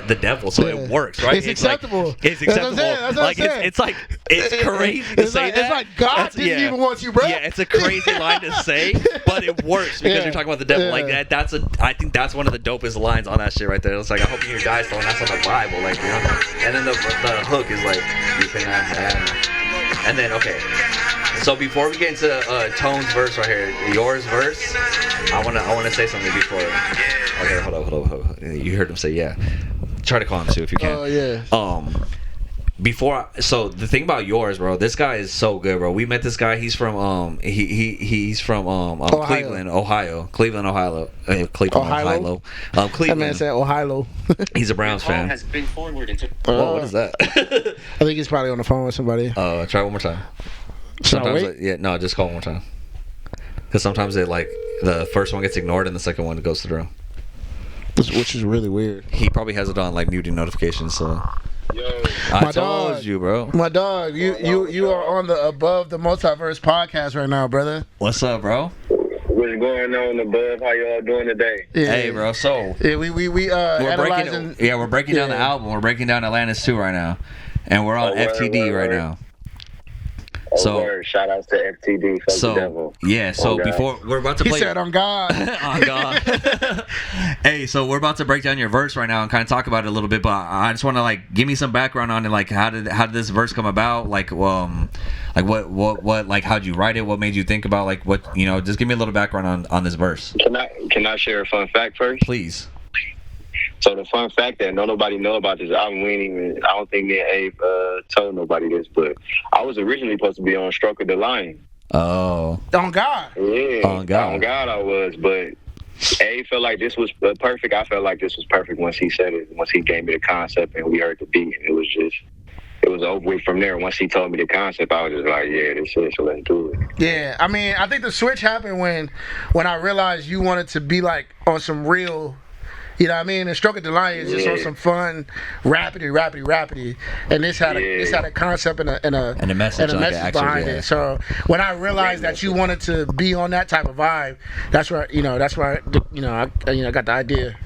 the devil, so it works, right? It's acceptable. Like, it's acceptable. That's what I'm saying. It's crazy to say that. It's like God didn't even want you, bro. Yeah, it's a crazy line to say, but it works because you're talking about the devil. Like that. I think that's one of the dopest lines on that shit right there. It's like, I hope you die slow, and that's on the Bible, like, you know. And then the hook is like, you can have. And then so before we get into Tone's verse right here, yours verse, I wanna say something before. Okay, hold up. You heard him say yeah. Try to call him too if you can. Oh yeah. So the thing about yours, bro, this guy is so good, bro. We met this guy. He's from he's from Cleveland, Ohio. Cleveland, Ohio. Cleveland. That man said Ohio. He's a Browns fan. Has been forwarded to. Whoa, what is that? I think he's probably on the phone with somebody. Try one more time. Should I wait? Just call one more time. Because sometimes the first one gets ignored and the second one goes through. Which is really weird. He probably has it on like muting notifications, so. Yo, I told you, bro. My dog, you are on the ABOV The Multiverse podcast right now, brother. What's up, bro? what's going on above? How y'all doing today? Yeah. Hey, bro. So yeah, we're breaking down the album. We're breaking down Atlantis II right now, and we're on FTD right now. So shout outs to FTD. Fuck the devil. Yeah. So before we're about to play, he said, "On God." On God. Hey, so we're about to break down your verse right now and kind of talk about it a little bit. But I just want to like give me some background on it. Like, how did this verse come about? Like what like how'd you write it? What made you think about like what Just give me a little background on this verse. Can I share a fun fact first? Please. So the fun fact that nobody know about this album, I don't think me and Abe told nobody this, but I was originally supposed to be on Stroke of the Lion. Oh. On God. Yeah. On God. On God I was, but Abe felt like this was perfect. I felt like this was perfect once he said it, once he gave me the concept and we heard the beat, and it was over with from there. Once he told me the concept, I was just like, yeah, this is, so let's do it. Yeah, I mean, I think the switch happened when I realized you wanted to be like on some real. You know what I mean? And Stroke of the Lion is just on some fun, rapidy, and this had a concept and a message behind it. So when I realized that you wanted to be on that type of vibe, that's where I got the idea.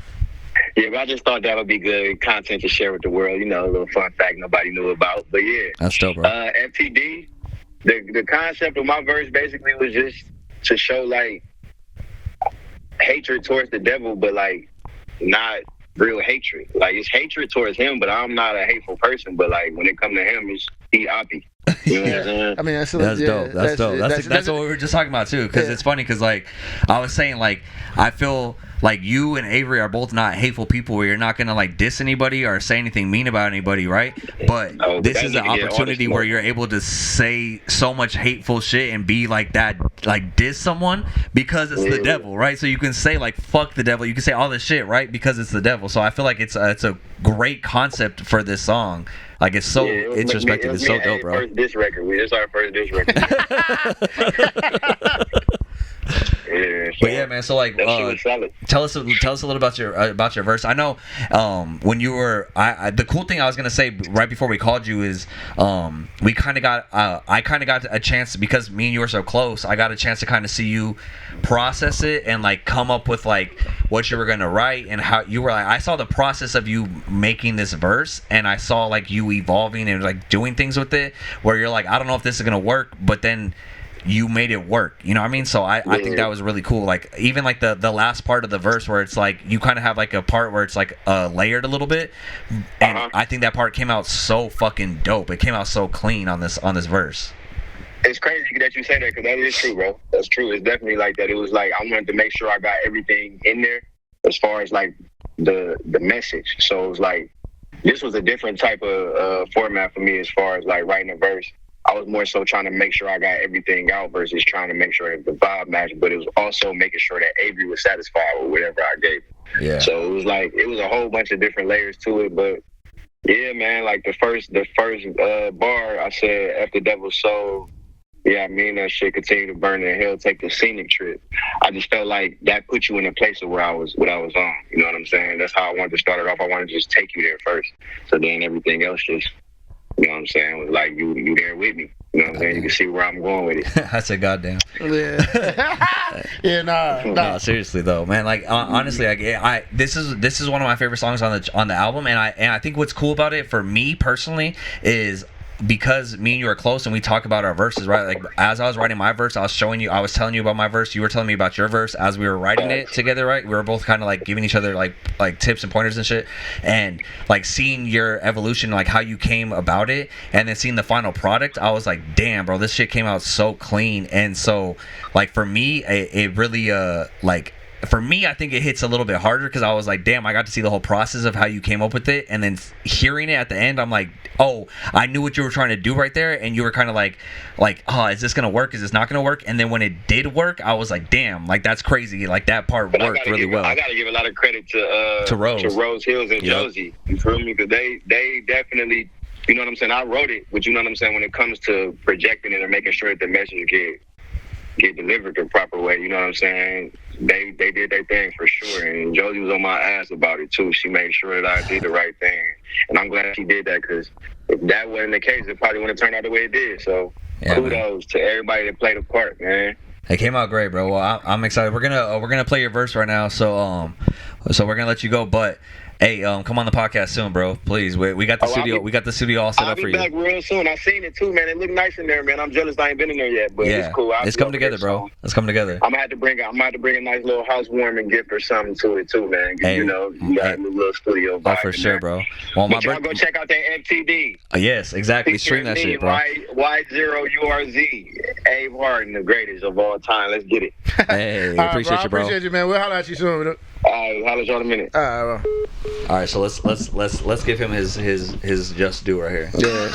Yeah, but I just thought that would be good content to share with the world. A little fun fact nobody knew about. But yeah, that's dope, bro. FTD, the concept of my verse basically was just to show like hatred towards the devil, but like. Not real hatred. Like, it's hatred towards him, but I'm not a hateful person. But like when it comes to him, he oppie. You know what I'm saying? I mean, that's dope. That's dope. That's what we were just talking about too. Because it's funny. Because like I was saying, like I feel like you and Avery are both not hateful people where you're not gonna like diss anybody or say anything mean about anybody, right? But this is an opportunity where you're able to say so much hateful shit and be like that, like diss someone because it's the devil, right? So you can say like fuck the devil, you can say all this shit, right? Because it's the devil. So I feel like it's a great concept for this song. Like it's so introspective, it's so dope, bro. This record, this our first diss record. But yeah, man. So like, tell us a little about your verse. I know when you were, the cool thing I was gonna say right before we called you is I kind of got a chance because me and you were so close. I got a chance to kind of see you process it and like come up with like what you were gonna write and how you were like. I saw the process of you making this verse and I saw like you evolving and like doing things with it where you're like, I don't know if this is gonna work, but then you made it work, you know what I mean? So I think that was really cool. Like even like the last part of the verse where it's like you kind of have like a part where it's like layered a little bit, and I think that part came out so fucking dope. It came out so clean on this verse. It's crazy that you say that because that is true, bro. That's true. It's definitely like that. It was like I wanted to make sure I got everything in there as far as like the message. So it was like this was a different type of format for me as far as like writing a verse. I was more so trying to make sure I got everything out versus trying to make sure that the vibe matched. But it was also making sure that Avery was satisfied with whatever I gave him. Yeah. So it was a whole bunch of different layers to it. But yeah, man, like the first bar, I said, "F the devil's soul." Yeah, I mean that shit. Continue to burn in hell. Take the scenic trip. I just felt like that put you in a place of what I was on. You know what I'm saying? That's how I wanted to start it off. I wanted to just take you there first. So then everything else just, you know what I'm saying, was like you there with me. You know what I'm saying? You can see where I'm going with it. I said, goddamn. Yeah. Yeah, No, seriously though, man. Like honestly, this is one of my favorite songs on the album, and I think what's cool about it for me personally is because me and you are close and we talk about our verses, right? Like as I was writing my verse, I was telling you about my verse, you were telling me about your verse as we were writing it together, right? We were both kind of like giving each other like tips and pointers and shit, and like seeing your evolution, like how you came about it, and then seeing the final product, I was like, damn, bro, this shit came out so clean. And so like for me, it really for me, I think it hits a little bit harder because I was like, damn, I got to see the whole process of how you came up with it, and then hearing it at the end, I'm like, oh, I knew what you were trying to do right there, and you were kind of like, oh, is this gonna work? Is this not gonna work? And then when it did work, I was like, damn, like that's crazy, like that part worked really well. I gotta give a lot of credit to Rose Hills and Josie. You feel me? Because they definitely, you know what I'm saying. I wrote it, but you know what I'm saying. When it comes to projecting it and making sure that the message get delivered the proper way, you know what I'm saying? They did their thing for sure, and Josie was on my ass about it too. She made sure that I did the right thing, and I'm glad she did that because if that wasn't the case, it probably wouldn't have turned out the way it did. So kudos to everybody that played a part, man. It came out great, bro. Well, I'm excited. We're gonna play your verse right now, so we're gonna let you go, but. Hey, come on the podcast soon, bro. Please. We got the studio. We got the studio all set up for you. I'll be back real soon. I seen it too, man. It looked nice in there, man. I'm jealous I ain't been in there yet, but it's cool. It's coming together, bro. It's coming together. I'm gonna have to bring a nice little housewarming gift or something to it too, man. Hey, you know, you got a little studio vibe. Oh, for sure, bro. Well, but y'all go check out that FTD. Yes, exactly. Stream that shit, bro. Y0URZ. Avery Harden, the greatest of all time. Let's get it. Hey, appreciate you, bro. I appreciate you, man. We'll holler at you soon. All right, holler at y'all in a minute. All right, so let's give him his just due right here. Yeah.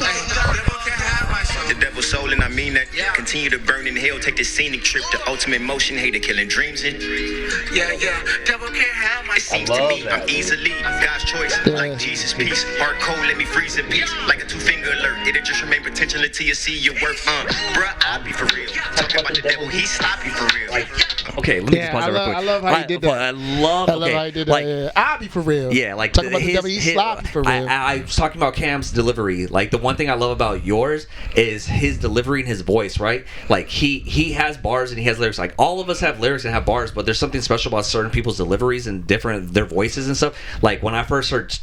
The devil's soul, and I mean that. Continue to burn in hell, take this scenic trip, the ultimate motion, hater killing dreams in. Devil can't have my. It seems to me I'm easily God's choice, like Jesus' peace. Heart cold, let me freeze in peace, like a 2-finger alert. It'll just remain potential until you see your worth. Bruh, I'll be for real. Talking about the devil, he's sloppy for real. Okay, let me just pause that real quick. I love how you did that. I love how you did that. Like, I'll be for real. Yeah, like talking about the devil, he's sloppy for real. I was talking about Cam's delivery. Like the one thing I love about yours is his delivery and his voice, right? Like he has bars and he has lyrics. Like all of us have lyrics and have bars, but there's something special about certain people's deliveries and different their voices and stuff. Like when I first heard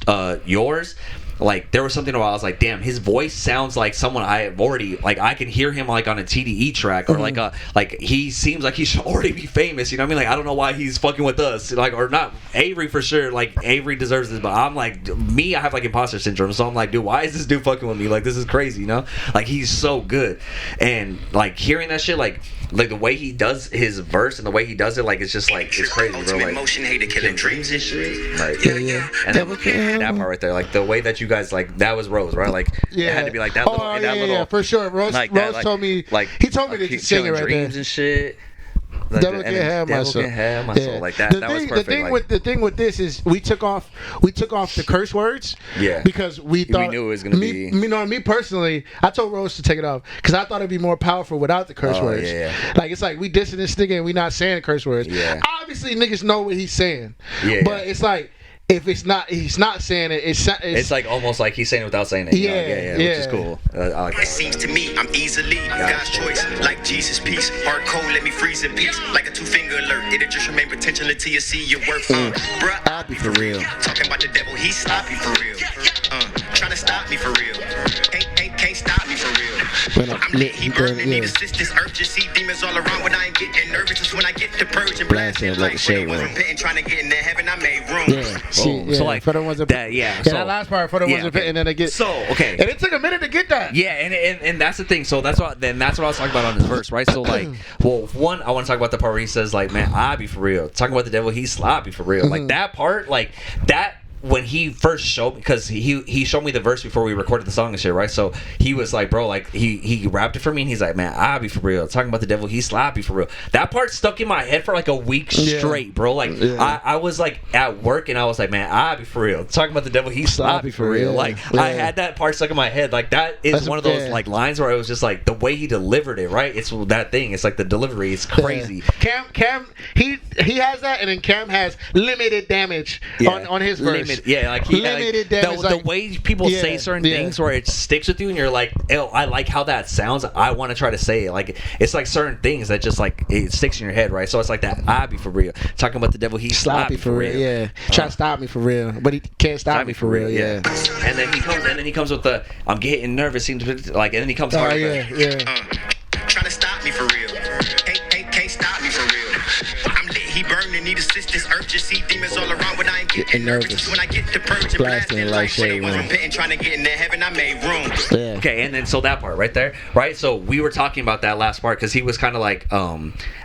yours, like there was something about I was like, damn, his voice sounds like someone I have already, like I can hear him like on a TDE track or like he seems like he should already be famous, you know what I mean? Like I don't know why he's fucking with us, like, or not. Avery for sure, like Avery deserves this, but I'm like me, I have like imposter syndrome, so I'm like, dude, why is this dude fucking with me? Like this is crazy, you know? Like he's so good, and like hearing that shit, like the way he does his verse and the way he does it, like it's just like it's crazy, bro. Like motion, hater killing dreams and shit. Like and that part right there, like the way that you guys, like that was Rose, right? Like it had to be like that little, little, for sure. Rose, like Rose told me, like he told me to sing it right there. And shit. Like devil can have my soul. Like that. That was perfect. The thing with this is we took off the curse words. Yeah. Because we thought we knew it was gonna be. Me personally, I told Rose to take it off because I thought it'd be more powerful without the curse words. Yeah. Like it's like we dissing this nigga and we not saying curse words. Yeah. Obviously niggas know what he's saying. Yeah. But it's like, if he's not saying it, it's like almost like he's saying it without saying it. Yeah, which is cool. I like that. It seems to me I'm easily God's choice, like Jesus' peace. Heart cold, let me freeze in peace, like a 2-finger alert. It'll just remain potential until you see your worth. Bruh, I'll be for real. Talking about the devil, he's sloppy for real. Trying to stop me for real. Can't stop me for real. I'm lit, he burning, need assist. This earth just see demons all around. When I ain't getting nervous, it's when I get to purge and blasting like shade wasn't pitting, trying to get into heaven. I made room. So like for the ones that that last part for the ones that fit, and then they get and it took a minute to get that. Yeah, and that's the thing. So that's what I was talking about on this verse, right? So like, well, one, I want to talk about the part where he says like, man, I be for real. Talking about the devil, he's sloppy for real. Like that part, like that. when he first showed me, because he showed me the verse before we recorded the song and shit, right? So he was like, bro, like he rapped it for me, and he's like, man, I be for real talking about the devil, he slappy for real. That part stuck in my head for like a week straight, bro. Like I was like at work, and I was like, man, I be for real talking about the devil, he slappy for real. Like I had that part stuck in my head. Like that is one of those like lines where I was just like, the way he delivered it, right? It's that thing. It's like the delivery. It's crazy. Cam, he has that, and then Cam has limited damage on his verse. Like the way people say certain things where it sticks with you, and you're like, oh, I like how that sounds. I want to try to say it. Like it's like certain things that just like it sticks in your head, right? So it's like that. I be for real talking about the devil. He's sloppy for real. Yeah, try to stop me for real, but he can't stop me for real. Yeah. And then he comes with the I'm getting nervous. Seems like, and then he comes hard. Trying to stop me for real. Can't stop me for real. I'm lit, he burning, need assistance. Urgency, demons all around, but I ain't getting nervous. When I get to purge and blasting like shade room. Trying to get in that heaven, I made room. Okay, and then so that part right there, right? So we were talking about that last part because he was kind of like, I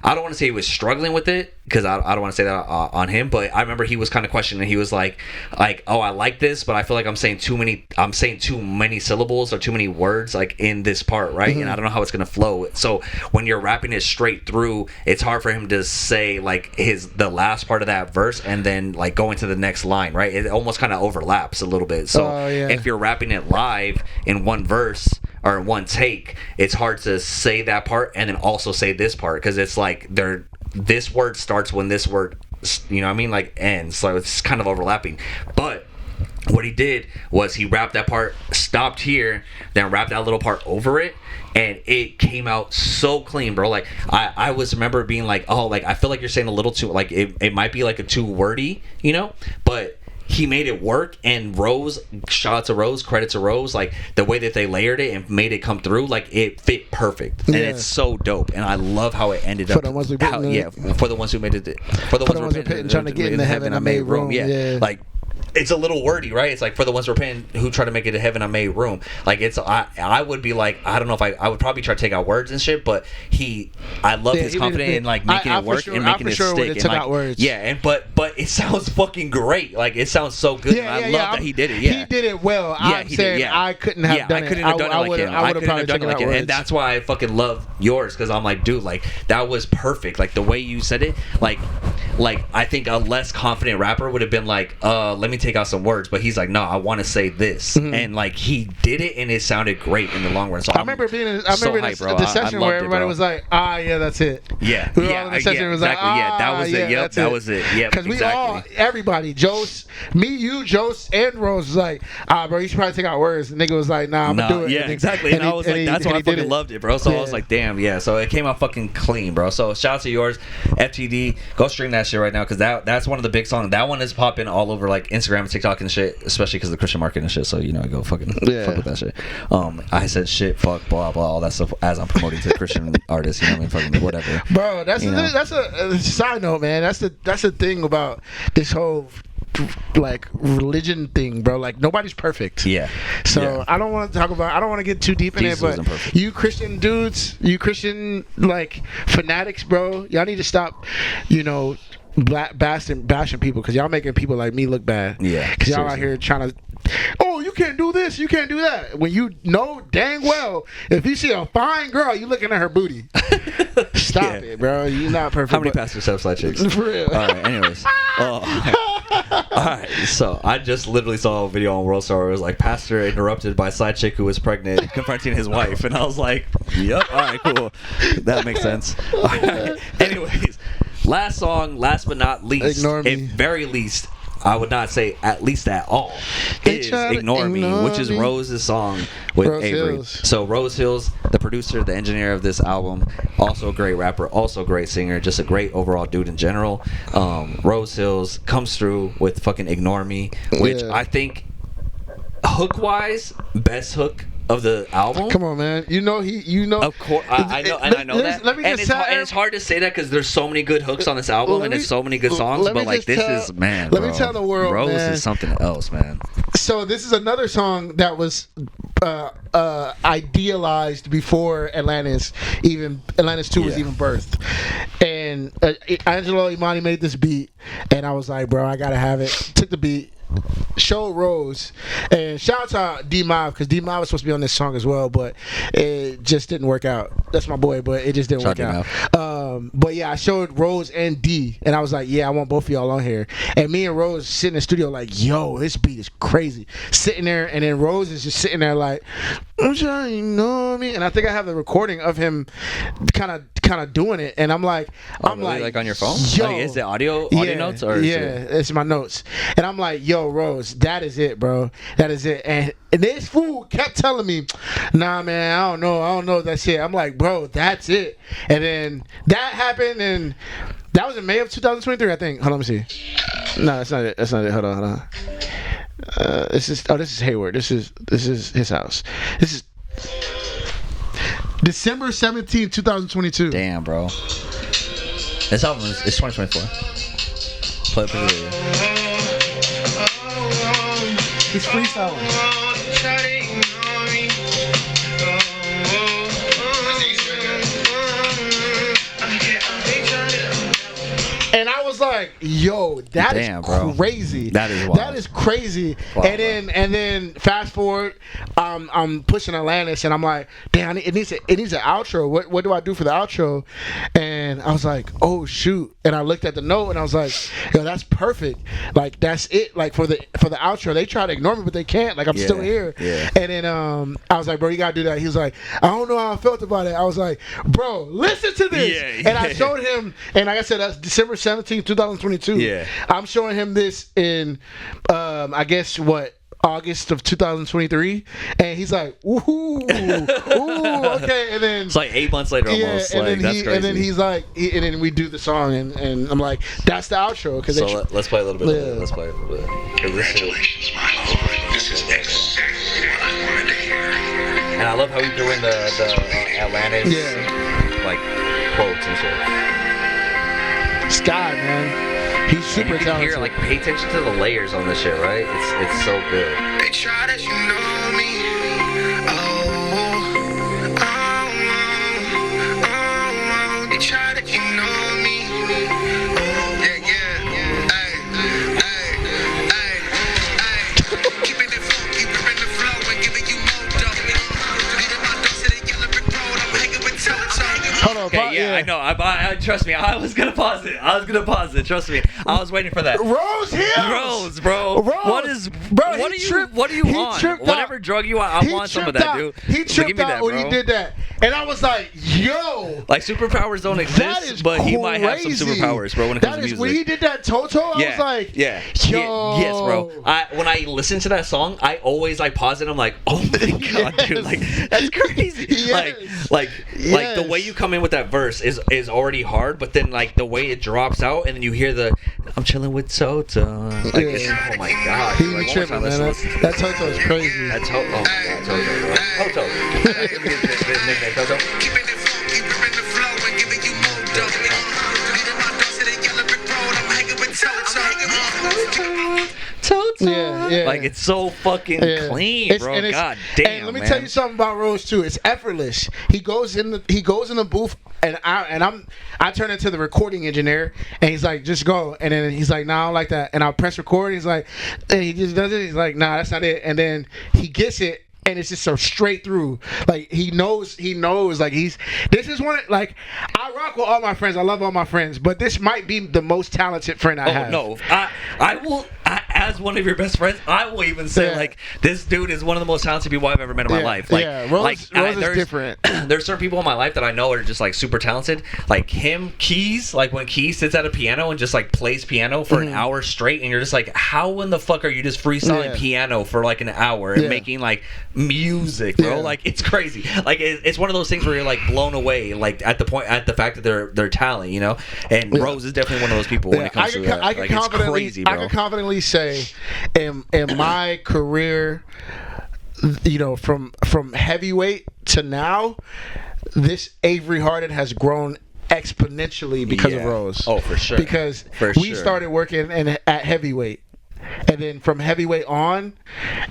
don't want to say he was struggling with it, because I don't want to say that on him, but I remember he was kind of questioning. He was like, oh, I like this, but I feel like I'm saying too many syllables or too many words like in this part, right? And I don't know how it's gonna flow. So when you're rapping it straight through, it's hard for him to say like the last part of that verse and then like going to the next line, right? It almost kind of overlaps a little bit. So if you're rapping it live in one verse or in one take, it's hard to say that part and then also say this part, because it's like this word starts when this word, you know what I mean, like ends. So it's kind of overlapping. But what he did was he rapped that part, stopped here, then rapped that little part over it, and it came out so clean, bro. Like I was remember being like, oh, like I feel like you're saying a little too, like it might be like a too wordy, you know, but he made it work. And Rose, shout out to Rose, credit to Rose, like the way that they layered it and made it come through, like it fit perfect. And it's so dope, and I love how it ended up. For the ones who made it, for the ones who were trying to get into heaven, I made room. Like it's a little wordy, right? It's like, for the ones who try to make it to heaven, I made room. Like it's, I would be like, I don't know if I would probably try to take out words and shit, but I love his confidence in like making it work and making it stick. Took out words. Yeah, and but it sounds fucking great. Like it sounds so good. And I love that he did it. Yeah, he did it well. I'm saying I couldn't have done it. I couldn't have done it like him. I couldn't have done it like him, and that's why I fucking love yours, because I'm like, dude, like that was perfect. Like the way you said it, like I think a less confident rapper would have been like, let me take out some words, but he's like, no, I want to say this, and like he did it, and it sounded great in the long run. So I remember the session where everybody was like, yeah, that's it. Yeah, we were all in the session was like, that was it. Yep, that was it. Yeah, because we all, everybody, Jose, me, you, Jose, and Rose was like, bro, you should probably take out words. And nigga was like, nah, I'm gonna do it. Yeah, exactly. And I was like, that's why I fucking loved it, bro. So I was like, damn, yeah. So it came out fucking clean, bro. So shout out to yours, FTD. Go stream that shit right now, because that's one of the big songs. That one is popping all over like Instagram and TikTok and shit, especially because of the Christian market and shit. So you know, I go fucking fuck with that shit. I said shit, fuck, blah blah, all that stuff as I'm promoting to Christian artists. You know what I mean? Fucking whatever. Bro, that's a side note, man. That's the thing about this whole like religion thing, bro. Like nobody's perfect. Yeah. So I don't want to talk about. I don't want to get too deep in it, but you Christian dudes, you Christian like fanatics, bro. Y'all need to stop. You know, bashing people, because y'all making people like me look bad. Yeah. Because y'all out here trying to. Oh, you can't do this, you can't do that. When you know dang well, if you see a fine girl, you looking at her booty. Stop it, bro. You're not perfect. How many pastors have side chicks? For real. All right. Anyways. Alright, so I just literally saw a video on World Star where it was like, pastor interrupted by side chick who was pregnant confronting his wife, and I was like, yep, alright, cool, that makes sense. Right. Anyways, last song, last but not least, very least, I would not say at least at all, is Ignore Me, which is Rose's song with Avery. Hills. So Rose Hills, the producer, the engineer of this album, also a great rapper, also a great singer, just a great overall dude in general. Rose Hills comes through with fucking Ignore Me, which I think hook-wise, best hook of the album. Come on, man. Of course, I know, and I know that. And it's hard to say that because there's so many good hooks on this album, and there's so many good songs. But like, this is, man. Let me tell the world, Rose man, is something else, man. So this is another song that was idealized before Atlantis II was even birthed, and Angelo Imani made this beat, and I was like, bro, I gotta have it. Took the beat, showed Rose, and shout out to D-Mob, because D-Mob was supposed to be on this song as well, but it just didn't work out. That's my boy, but it just didn't work out. But yeah, I showed Rose and D, and I was like, yeah, I want both of y'all on here. And me and Rose sit in the studio like, yo, this beat is crazy. Sitting there, and then Rose is just sitting there like, I'm trying, you know what I mean? And I think I have the recording of him kind of doing it, and I'm like, like on your phone? Yo, like, is it audio notes or? It's my notes, and I'm like, yo, Rose, that is it, bro, that is it. And this fool kept telling me, nah, man, I don't know that shit. I'm like, bro, that's it. And then that happened, and that was in May of 2023, I think. Hold on, let me see. No, that's not it. Hold on. This is Hayward. This is his house. This is December 17th, 2022. Damn, bro. This album is 2024. Play the video. He's freestyling. And I was like, yo, that is crazy. That is wild. That is crazy. Wow, and then fast forward, I'm pushing Atlantis, and I'm like, damn, it needs an outro. What do I do for the outro? And I was like, oh shoot. And I looked at the note, and I was like, yo, that's perfect. Like, that's it. Like, for the outro, they try to ignore me, but they can't. Like, I'm still here. Yeah. And then I was like, bro, you gotta do that. He was like, I don't know how I felt about it. I was like, bro, listen to this. Yeah. And I showed him, and like I said, that's December 17th, 2022. Yeah. I'm showing him this in, I guess, August of 2023, and he's like, ooh, okay. And then it's like 8 months later, almost. And like, that's crazy. And then he's like, and then we do the song, and I'm like, that's the outro. Let's play a little bit. Let's play a little bit. Congratulations, Milo. This is exactly what I wanted to hear. And I love how he threw in the Atlantis, like, quotes and shit. This guy, man. He's super talented. Hear, like, pay attention to the layers on this shit, right? It's so good. They try to, you know me. They try to, you know me. Keeping it funky, ripping the flow, and giving you more dough. Leading my dogs to the yellow brick road. I'm hanging with Jojo. Hold on. Okay, yeah, I know. I trust me. I was gonna pause it. Trust me. I was waiting for that. Rose Hills. Rose, bro. Rose. What do you want? Whatever drug you want, I want some of that, dude. He tripped out when he did that, and I was like, yo. Like, superpowers don't exist, but he might have some superpowers, bro. When it comes to music. When he did that Toto, I was like, yo. Yes, bro. When I listen to that song, I always like pause it. I'm like, oh my god, dude, like, that's crazy. Yes. Like the way you come in with that verse is already hard, but then like the way it drops out, and then you hear the I'm chilling with Toto. Like, oh my god. He be tripping, man. That Toto is crazy. That's oh my god, Toto. Toto. Keeping it funky, ripping the flow, and giving you more dough. Leading my dogs to the yellow brick road. I'm hanging with Toto. Yeah. Like, it's so fucking clean, bro. God damn. And let me tell you something about Rose too. It's effortless. He goes in the booth, and I turn into the recording engineer, and he's like, just go. And then he's like, nah, I don't like that. And I'll press record. He's like, and he just does it. He's like, nah, that's not it. And then he gets it. And it's just so straight through. Like, he knows. Like, this is one. Like, I rock with all my friends. I love all my friends. But this might be the most talented friend I have. No, I will. As one of your best friends, I will even say, like, this dude is one of the most talented people I've ever met in my life. Like, Rose is different. There's certain people in my life that I know are just like super talented. Like him, Keys. Like, when Keys sits at a piano and just like plays piano for an hour straight, and you're just like, how in the fuck are you just freestyling piano for like an hour and making like music, bro? Like, it's crazy. Like, it's one of those things where you're like blown away, like at the fact that they're talent, you know. And Rose is definitely one of those people when it comes to that. Like, it's crazy, bro. I can confidently say, in my career, you know, from heavyweight to now, this Avery Harden has grown exponentially because of Rose. Oh, for sure. Because we started working at heavyweight. and then from heavyweight on,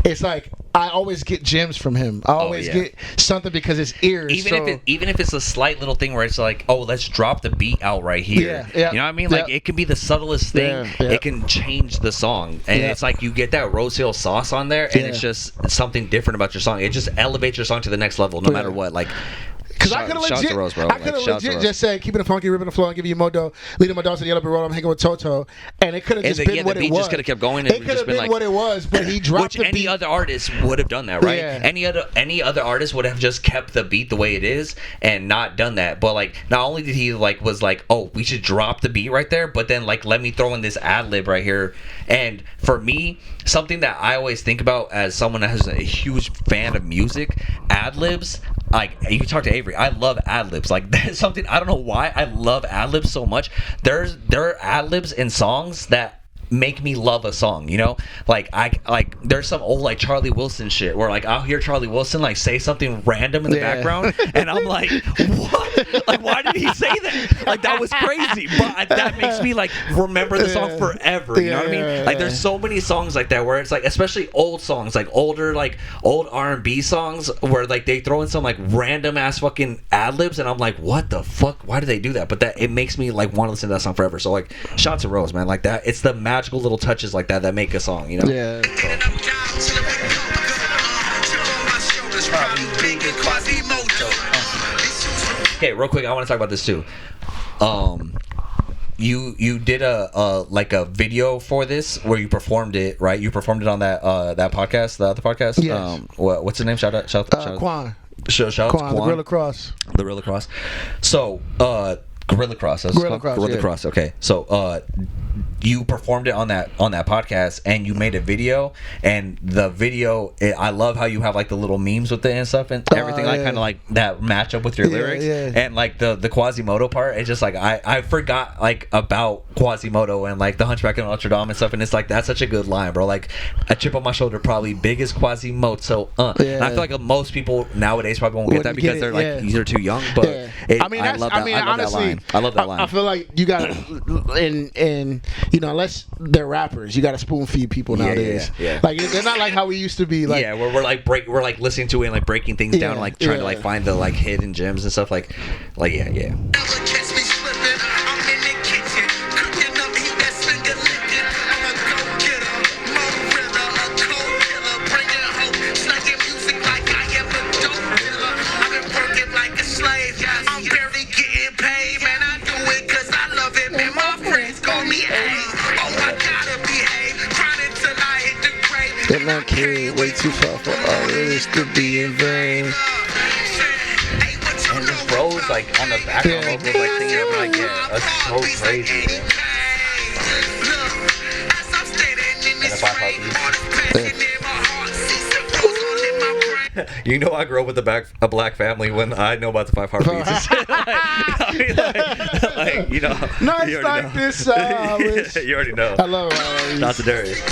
it's like I always get gems from him. I always get something because his ears. Even if it's a slight little thing where it's like, oh, let's drop the beat out right here. Yeah. You know what I mean? Like it can be the subtlest thing. It can change the song, and it's like you get that Rose Hill sauce on there, and it's just something different about your song. It just elevates your song to the next level, no matter what. Like. Because I could have legit just said, keeping it funky, ripping the flow, and give you Modo, leading my dogs to the yellow brick road, I'm hanging with Toto, and it could have just been what it was. just could have kept going. And it could have been what it was, but he dropped the beat. Any other artist would have done that, right? Yeah. Any other artist would have just kept the beat the way it is and not done that. But like, not only did he like was like, oh, we should drop the beat right there, but then like let me throw in this ad lib right here. And for me, something that I always think about as someone that is a huge fan of music, ad libs. Like you talk to Avery, I love ad libs. Like that's something I don't know why I love ad libs so much. There are ad libs in songs that make me love a song, you know? Like there's some old like Charlie Wilson shit where like I'll hear Charlie Wilson like say something random in the background and I'm like, what? Like why did he say that? Like that was crazy. But that makes me like remember the song forever. You know what I mean? Like there's so many songs like that where it's like, especially old songs, like older, like old R&B songs where like they throw in some like random ass fucking ad libs and I'm like, what the fuck? Why did they do that? But that it makes me like want to listen to that song forever. So like shout out to Rose, man. Like that, it's the magical little touches like that make a song, you know? Yeah. Okay, real quick, I want to talk about this too. You did a video for this where you performed it, right? You performed it on that podcast, the other podcast. Yes. What's the name? Shout out Quan. Shout out to Quan. The Gorilla Cross. The Gorilla Cross. So, Gorilla Cross. Gorilla Cross. Gorilla Cross. Okay. So, you performed it on that podcast, and you made a video. And the video, I love how you have like the little memes with it and stuff and everything, like kind of like that match up with your lyrics. Yeah. And like the Quasimodo part, it's just like I forgot like about Quasimodo and like the Hunchback of Notre Dame and stuff. And it's like that's such a good line, bro. Like a chip on my shoulder, probably big as Quasimodo. And I feel like most people nowadays probably won't get that because they're like either too young. But I love that. I love that line. I love that line. I feel like you got in you know, unless they're rappers, you got to spoon feed people nowadays. Yeah. Like they're not like how we used to be. Like we're like listening to it and like breaking things down, and, like trying to like find the like hidden gems and stuff. Like yeah. That man carried way too far for all this to be in vain. And this bro's like on the background vocals, like singing up, like that's so crazy. Man. And if you know, I grew up with a black family when I know about the 5 heartbeats. like, you know, nice you like know. this. You already know. I love it. Not to Darius.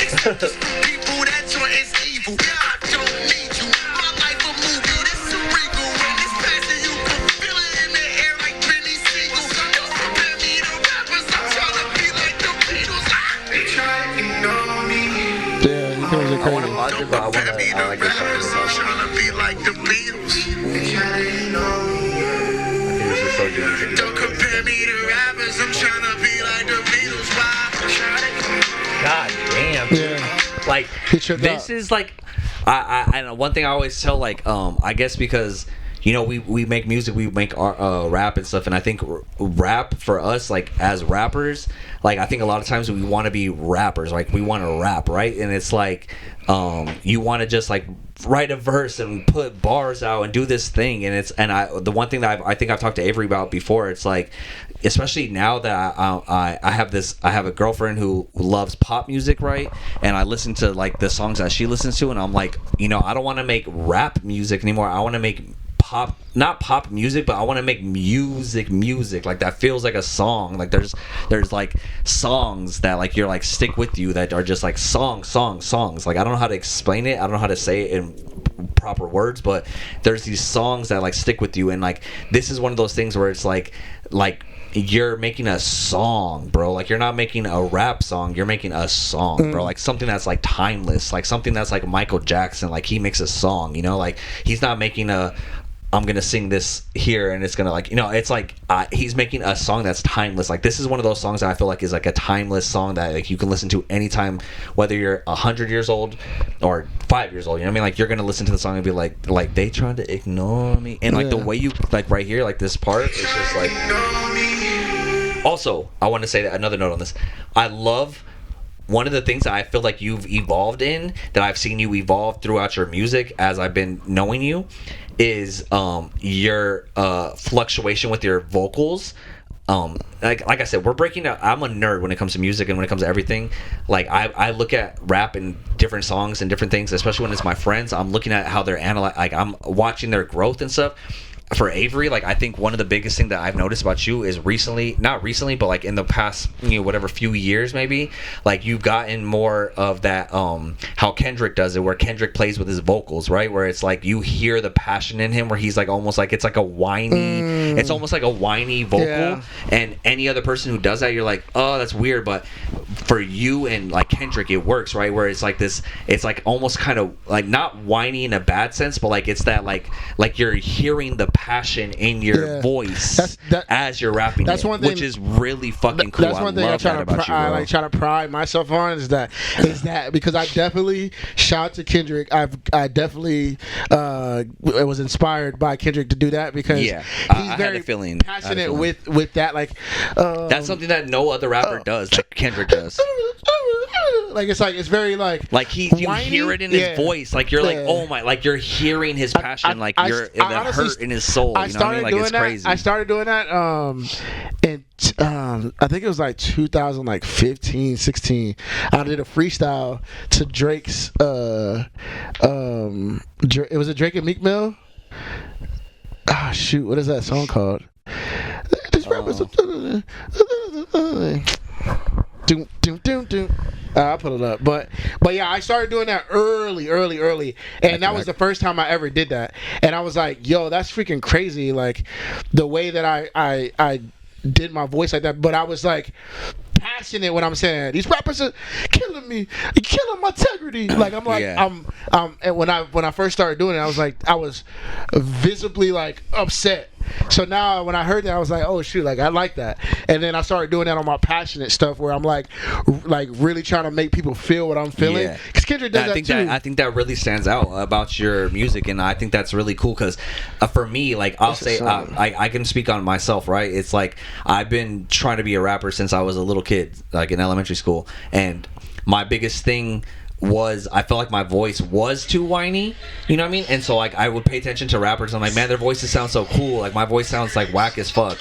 I like this song. Trying to be like the Beatles. This is so good. Don't compare me to rappers. I'm trying to be like the Beatles. God damn. Yeah. Like this is like, I know one thing I always tell, like I guess because you know we make music, we make rap and stuff, and I think rap for us, like as rappers, like I think a lot of times we want to be rappers, like we want to rap, right? And it's like you want to just like write a verse and put bars out and do this thing, and the one thing that I think I've talked to Avery about before, it's like, especially now that I have a girlfriend who loves pop music, right? And I listen to like the songs that she listens to, and I'm like, you know, I don't want to make rap music anymore. I want to make not pop music, but I want to make music like that feels like a song. Like there's like songs that like you're like stick with you, that are just like songs. Like I don't know how to explain it, I don't know how to say it in proper words, but there's these songs that like stick with you, and like this is one of those things where it's like you're making a song, bro. Like, you're not making a rap song, you're making a song, bro. Like, something that's like timeless, like something that's like Michael Jackson. Like, he makes a song, you know, like he's not making a I'm gonna sing this here and it's gonna, like, you know, it's like he's making a song that's timeless. Like, this is one of those songs that I feel like is like a timeless song that like you can listen to anytime, whether you're 100 years old or 5 years old. You know what I mean? Like, you're gonna listen to the song and be like they tried to ignore me, and like the way you, like, right here, like this part, it's just like. Also, I want to say that another note on this. I love. One of the things that I feel like you've evolved in, that I've seen you evolve throughout your music as I've been knowing you, is your fluctuation with your vocals. Like I said, we're breaking out. I'm a nerd when it comes to music and when it comes to everything. Like, I look at rap and different songs and different things, especially when it's my friends. I'm looking at how they're like, I'm watching their growth and stuff. For Avery, like, I think one of the biggest thing that I've noticed about you is not recently, but like in the past, you know, whatever few years maybe, like, you've gotten more of that how Kendrick does it, where Kendrick plays with his vocals, right? Where it's like you hear the passion in him, where he's like almost like it's like a whiny, it's almost like a whiny vocal. Yeah. And any other person who does that, you're like, oh, that's weird. But for you and like Kendrick, it works, right? Where it's like this, it's like almost kind of like not whiny in a bad sense, but like it's that like you're hearing the passion in your voice as you're rapping. That's one thing, which is really fucking cool. That's one thing I try to pride myself on is that because I definitely shout out to Kendrick. I definitely was inspired by Kendrick to do that because he's very passionate with that. Like, that's something that no other rapper does. Like Kendrick does. Like, it's very like you hear it in his voice. Like, you're like, oh my, like you're hearing his passion. Like, you're the hurt in his soul. You know what I mean? Like, it's crazy. I started doing that in I think it was like 2015, 16. I did a freestyle to Drake's it was a Drake and Meek Mill. Ah, shoot, what is that song called? This rapper's I'll put it up, but yeah, I started doing that early, and that was the first time I ever did that, and I was like, yo, that's freaking crazy, like the way that I did my voice like that, but I was like passionate when I'm saying these rappers are killing me, killing my integrity. Like, I'm like, and when I first started doing it, I was visibly like upset. So now when I heard that, I was like, oh shoot, like I like that. And then I started doing that on my passionate stuff where I'm like really trying to make people feel what I'm feeling. Yeah. Because Kendrick does that too. I think that really stands out about your music, and I think that's really cool because for me, like, I'll say I can speak on myself, right? It's like I've been trying to be a rapper since I was a little kid, like in elementary school, and my biggest thing was I felt like my voice was too whiny, you know what I mean? And so like I would pay attention to rappers. I'm like, man, their voices sound so cool. Like, my voice sounds like whack as fuck.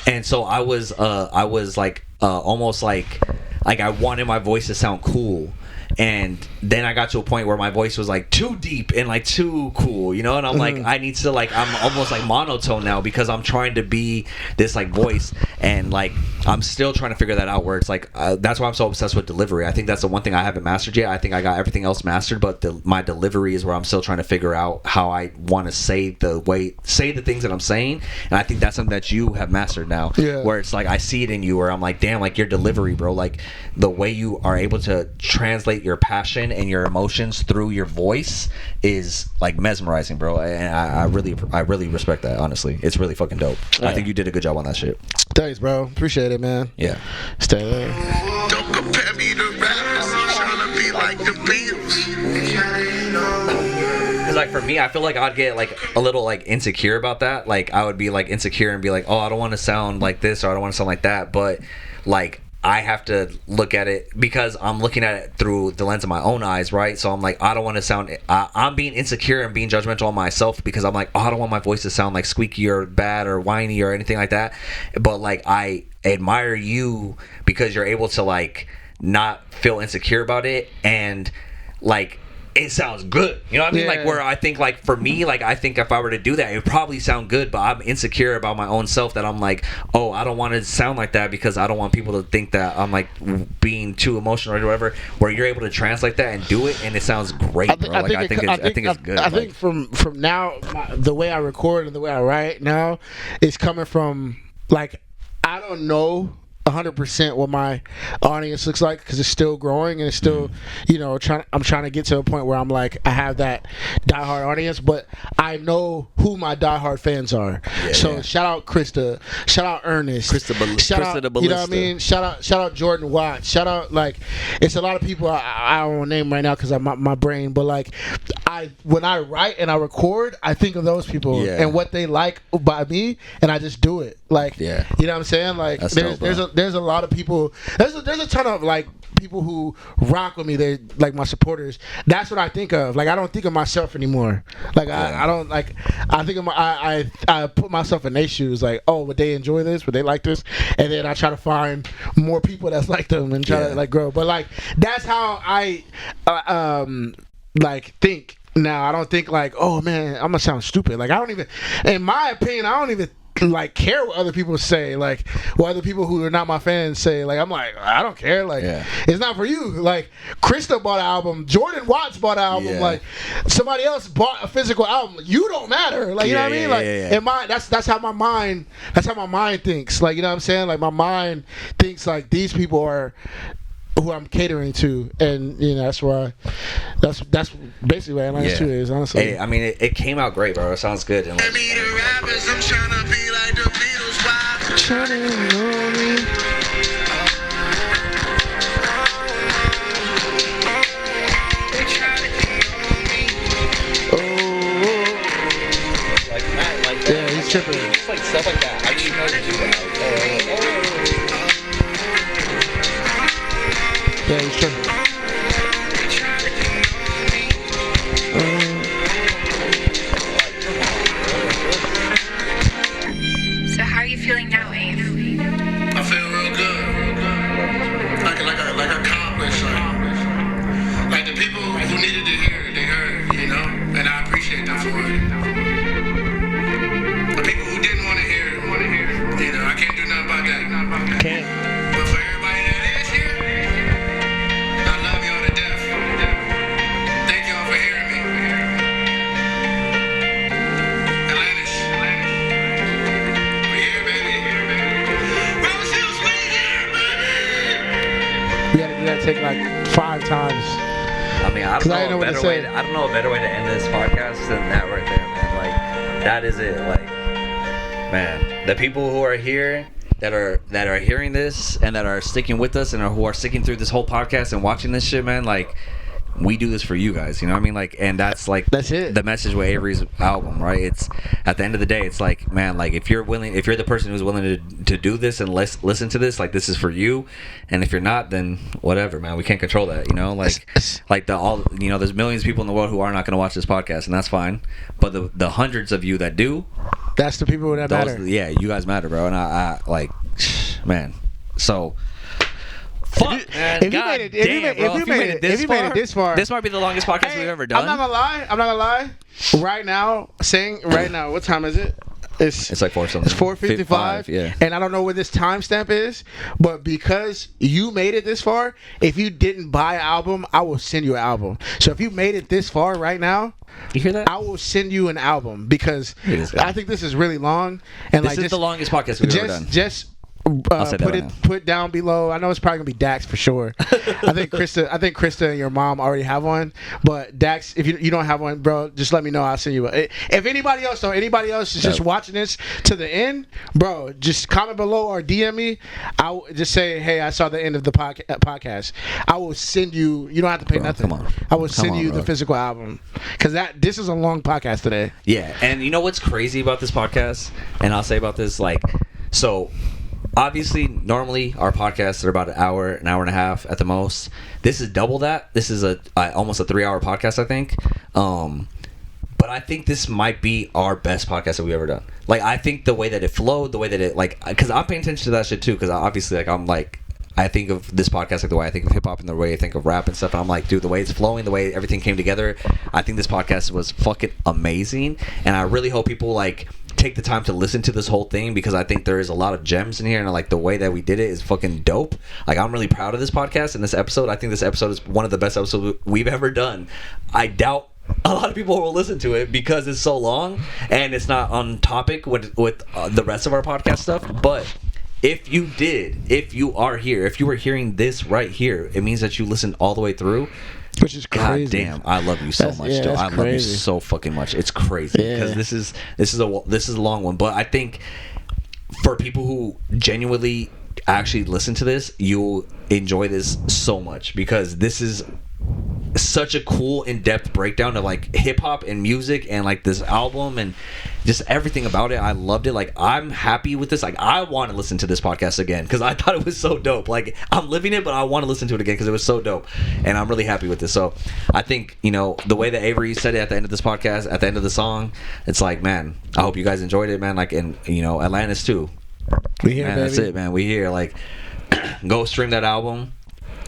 And so I was like almost like I wanted my voice to sound cool. And then I got to a point where my voice was like too deep and like too cool, you know? And I'm like, I need to, like, I'm almost like monotone now because I'm trying to be this like voice, and like I'm still trying to figure that out, where it's like that's why I'm so obsessed with delivery. I think that's the one thing I haven't mastered yet. I think I got everything else mastered, but my delivery is where I'm still trying to figure out how I want to say the things that I'm saying. And I think that's something that you have mastered now, where it's like I see it in you, where I'm like, damn, like your delivery, bro, like the way you are able to translate your passion and your emotions through your voice is like mesmerizing, bro. And I really respect that, honestly. It's really fucking dope. I think you did a good job on that shit. Thanks, bro. Appreciate it, man. Yeah. Stay there. Don't compare me to rappers. I'm trying to be like the Beatles. Because like for me, I feel like I'd get like a little like insecure about that. Like I would be like insecure and be like, oh, I don't want to sound like this or I don't want to sound like that. But like I have to look at it because I'm looking at it through the lens of my own eyes, right? So I'm like, I don't want to sound, I'm being insecure and being judgmental on myself because I'm like, oh, I don't want my voice to sound like squeaky or bad or whiny or anything like that. But like, I admire you because you're able to like not feel insecure about it, and like it sounds good, you know what I mean? Like, where I think like for me, like I think if I were to do that, it would probably sound good, but I'm insecure about my own self, that I'm like, oh, I don't want to sound like that because I don't want people to think that I'm like being too emotional or whatever. Where you're able to translate that and do it, and it sounds great, bro. Like I think it's good. I think from now, the way I record and the way I write now is coming from like I don't know 100% what my audience looks like because it's still growing and it's still, I'm trying to get to a point where I'm like, I have that diehard audience, but I know who my diehard fans are. Shout out Krista, shout out Ernest, shout out, the Ballista. you know what I mean? Shout out Jordan Watts, shout out, like, it's a lot of people I don't want to name right now because I'm my brain, but like, when I write and I record, I think of those people and what they like by me, and I just do it. Like, you know what I'm saying? Like, there's a lot of people. There's a ton of like people who rock with me. They like my supporters. That's what I think of. Like, I don't think of myself anymore. Like, I don't like. I think of I put myself in their shoes. Like, oh, would they enjoy this? Would they like this? And then I try to find more people that's like them and try to like grow. But like, that's how I like think. Now I don't think like, oh man, I'm gonna sound stupid. Like, I don't even, in my opinion, I don't even like care what other people say. Like, what other people who are not my fans say. Like, I'm like, I don't care. Like, it's not for you. Like, Krista bought an album, Jordan Watts bought an album, like somebody else bought a physical album. You don't matter. Like, you know what I mean? Like, in my that's how my mind thinks. Like, you know what I'm saying? Like, my mind thinks like these people are who I'm catering to, and that's why. That's basically what Atlantis 2 is, honestly. Hey, I mean, it came out great, bro. It sounds good. And like, I'm trying to be like the Beatles, why? Trying to know me. like that, like that. Yeah, he's tripping. Just like stuff like that. I didn't know to do that. Yeah, he's tripping. So how are you feeling now, Ave? I feel real good. Like accomplished. Like the people who needed to hear it, they heard, and I appreciate that for it. The people who didn't want to hear it, I can't do nothing about that. Can't. But for everybody that is here, I love y'all to death. Thank y'all for hearing me. Atlantis. We here, baby. Rose's, we here, baby. We had to do that take like 5 times. I mean, I don't know a better way to end this podcast than that right there, man. Like, that is it. Like, man, the people who are here that are hearing this and that are sticking with us and who are sticking through this whole podcast and watching this shit, man, like, we do this for you guys, you know what I mean? Like, and that's it. The message with Avery's album, right? It's at the end of the day, it's like, man, like, if you're the person who's willing to do this and listen to this, like, this is for you. And if you're not, then whatever, man, we can't control that, like there's millions of people in the world who are not going to watch this podcast, and that's fine. But the hundreds of you that do, that's the people that matter. Yeah, you guys matter, bro. And I like, man, so. Fuck, if you made it this far, this might be the longest podcast we've ever done. I'm not gonna lie. Right now, what time is it? It's like 4 something. It's 4:55. Yeah. And I don't know what this timestamp is, but because you made it this far, if you didn't buy an album, I will send you an album. So if you made it this far right now, you hear that? I will send you an album because I think this is really long. And this is the longest podcast we've ever done. Put down below. I know it's probably gonna be Dax for sure. I think Krista and your mom already have one. But Dax, if you don't have one, bro, just let me know. I'll send you one. If anybody else is just watching this to the end, bro, just comment below or DM me. I'll just say, hey, I saw the end of the podcast. I will send you. You don't have to pay nothing. Come on. I will send you the physical album because this is a long podcast today. Yeah, and you know what's crazy about this podcast? And I'll say about this, like, so. Obviously, normally our podcasts are about an hour and a half at the most. This is double that. This is almost a 3-hour podcast, I think. But I think this might be our best podcast that we've ever done. Like, I think the way that it flowed, the way that it, like, because I'm paying attention to that shit too. Because obviously, like, I'm like, I think of this podcast like the way I think of hip hop and the way I think of rap and stuff. And I'm like, dude, the way it's flowing, the way everything came together, I think this podcast was fucking amazing. And I really hope people like take the time to listen to this whole thing because I think there is a lot of gems in here, and like the way that we did it is fucking dope. Like, I'm really proud of this podcast and this episode. I think this episode is one of the best episodes we've ever done. I doubt a lot of people will listen to it because it's so long and it's not on topic with the rest of our podcast stuff, but if you are here, if you were hearing this right here, it means that you listened all the way through. Which is crazy. God damn, I love you so much, Joe. I love you so fucking much. It's crazy because this is a long one, but I think for people who genuinely actually listen to this, you'll enjoy this so much because this is such a cool in-depth breakdown of like hip-hop and music and like this album and just everything about it. I loved it. Like, I'm happy with this. Like, I want to listen to this podcast again because I thought it was so dope. Like, I'm living it, but I want to listen to it again because it was so dope, and I'm really happy with this. So I think, you know, the way that Avery said it at the end of this podcast, at the end of the song, it's like, man, I hope you guys enjoyed it, man. Like, and you know, Atlantis II. We here, man, baby. that's it, man. We here. Like, go stream that album.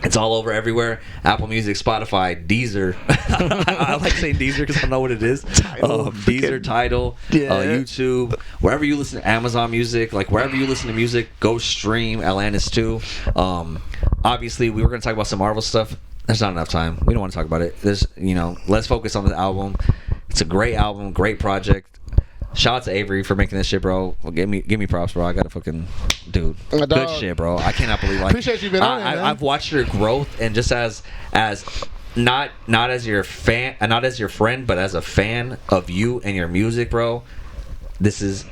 It's all over everywhere. Apple Music, Spotify, Deezer. I like saying Deezer because I don't know what it is. Deezer, Tidal, YouTube, wherever you listen to Amazon Music, like wherever you listen to music, go stream Atlantis II. Obviously, we were going to talk about some Marvel stuff. There's not enough time. We don't want to talk about it. There's, you know, let's focus on the album. It's a great album, great project. Shout out to Avery for making this shit, bro. Well, give me props, bro. I got a fucking dude. Good shit, bro. I cannot believe, like, appreciate you being on it, man. I've watched your growth, and just as not as your fan, not as your friend, but as a fan of you and your music, bro. This is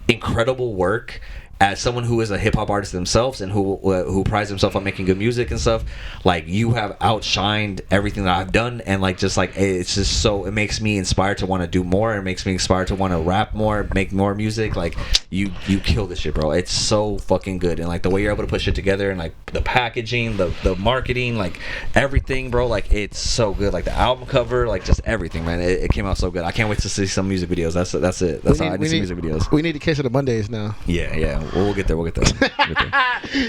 incredible work. As someone who is a hip hop artist themselves and who prides himself on making good music and stuff, like, you have outshined everything that I've done, and like, just like, it's just so, it makes me inspired to want to do more. It makes me inspired to want to rap more, make more music. Like, you kill this shit, bro. It's so fucking good, and like the way you're able to put shit together, and like the packaging, the marketing, like everything, bro. Like, it's so good. Like the album cover, like just everything, man. It came out so good. I can't wait to see some music videos. That's it. That's all. I need some music videos. We need to kiss it on Mondays now. Yeah. We'll get there.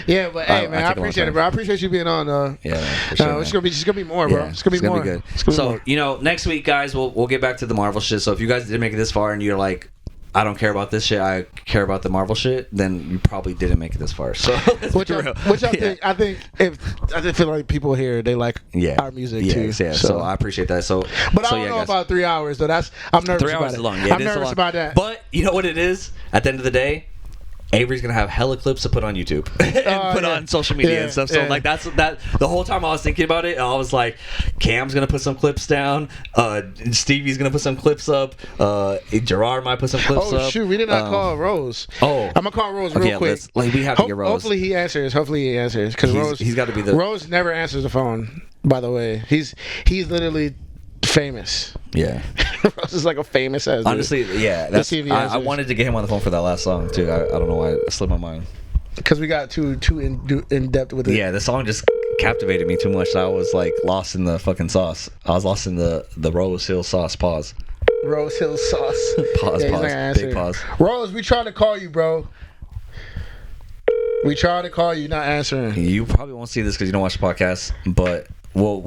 Yeah, but hey, man, I appreciate it, bro. I appreciate you being on. Yeah, for sure, it's gonna be more, bro. Yeah, it's gonna be more. Be good. It's gonna So, be more. you know, next week, guys, we'll get back to the Marvel shit. So if you guys didn't make it this far and you're like, I don't care about this shit, I care about the Marvel shit, then you probably didn't make it this far. So Which I think I just feel like people here, they like our music too. Yeah, so I appreciate that. So, but I don't know about 3 hours though. I'm nervous 3 about hours it. is long. Yeah, I'm nervous about that. But you know what it is? At the end of the day, Avery's gonna have hella clips to put on YouTube and put on social media and stuff. So like, that's the whole time I was thinking about it, I was like, Cam's gonna put some clips down, Stevie's gonna put some clips up, Gerard might put some clips up. Oh shoot, we did not call Rose. I'm gonna call Rose real quick. Like, we have to get Rose. Hopefully he answers because Rose, he's got to be the Rose never answers the phone. By the way, he's literally famous. Yeah. Rose is like a famous ass dude. Honestly, yeah. I wanted to get him on the phone for that last song too. I don't know why it slipped my mind. Because we got too in depth with it. Yeah, the song just captivated me too much. I was like lost in the fucking sauce. I was lost in the Rose Hill sauce. Pause. Rose Hill sauce. Pause. Big pause. Rose, we tried to call you, bro. We tried to call you, not answering. You probably won't see this because you don't watch the podcast, but we'll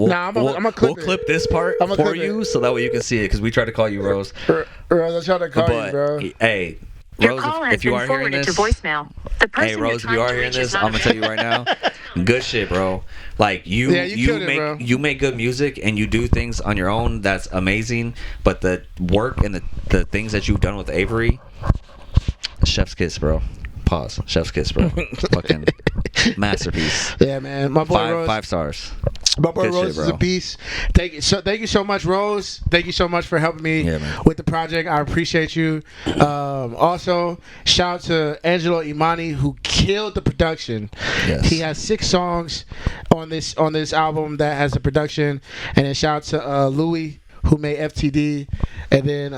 clip this part for you so that way you can see it, because we tried to call you, Rose. Rose, I tried to call you, bro. Hey, Rose, if you are hearing this, hey Rose, if you are hearing this, I'm gonna tell you right now, good shit, bro. Like, you make good music and you do things on your own that's amazing, but the work and the things that you've done with Avery, chef's kiss, bro. Pause. Chef's kiss, bro. Fucking masterpiece. Yeah, man. My boy Rose. 5 stars. My boy Rose is a beast. Thank you so much, Rose. Thank you so much for helping me with the project. I appreciate you. Also, shout out to Angelo Imani, who killed the production. Yes. He has 6 songs on this album that has the production. And then shout out to Louis, who made FTD, and then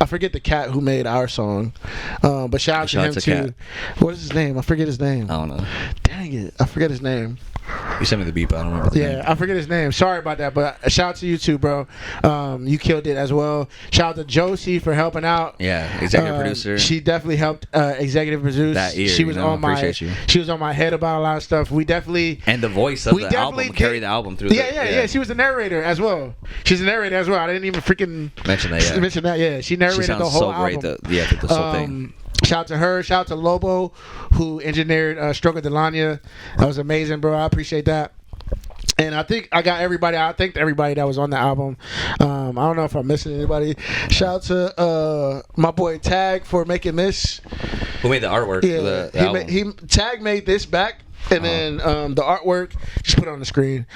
I forget the cat who made our song, but shout out to him too. What is his name? I forget his name. I don't know. Dang it, I forget his name. You sent me the beep. I don't remember the name. I forget his name. Sorry about that, but shout out to you too, bro. You killed it as well. Shout out to Josie for helping out. Yeah, executive producer. She definitely helped executive produce. That ear, she was on my head about a lot of stuff. We definitely, and the voice of the album carried the album through. Yeah. She was the narrator as well. She's the narrator as well. I didn't even freaking mention that. Yeah, she narrated the whole album. The whole thing. Shout out to her. Shout out to Lobo, who engineered Stroke of Delanya. That was amazing, bro. I appreciate that. And I think I got everybody. I thanked everybody that was on the album. I don't know if I'm missing anybody. Shout out to my boy Tag for making this. Who made the artwork? Yeah, The album? Tag made this back, and then the artwork just put it on the screen.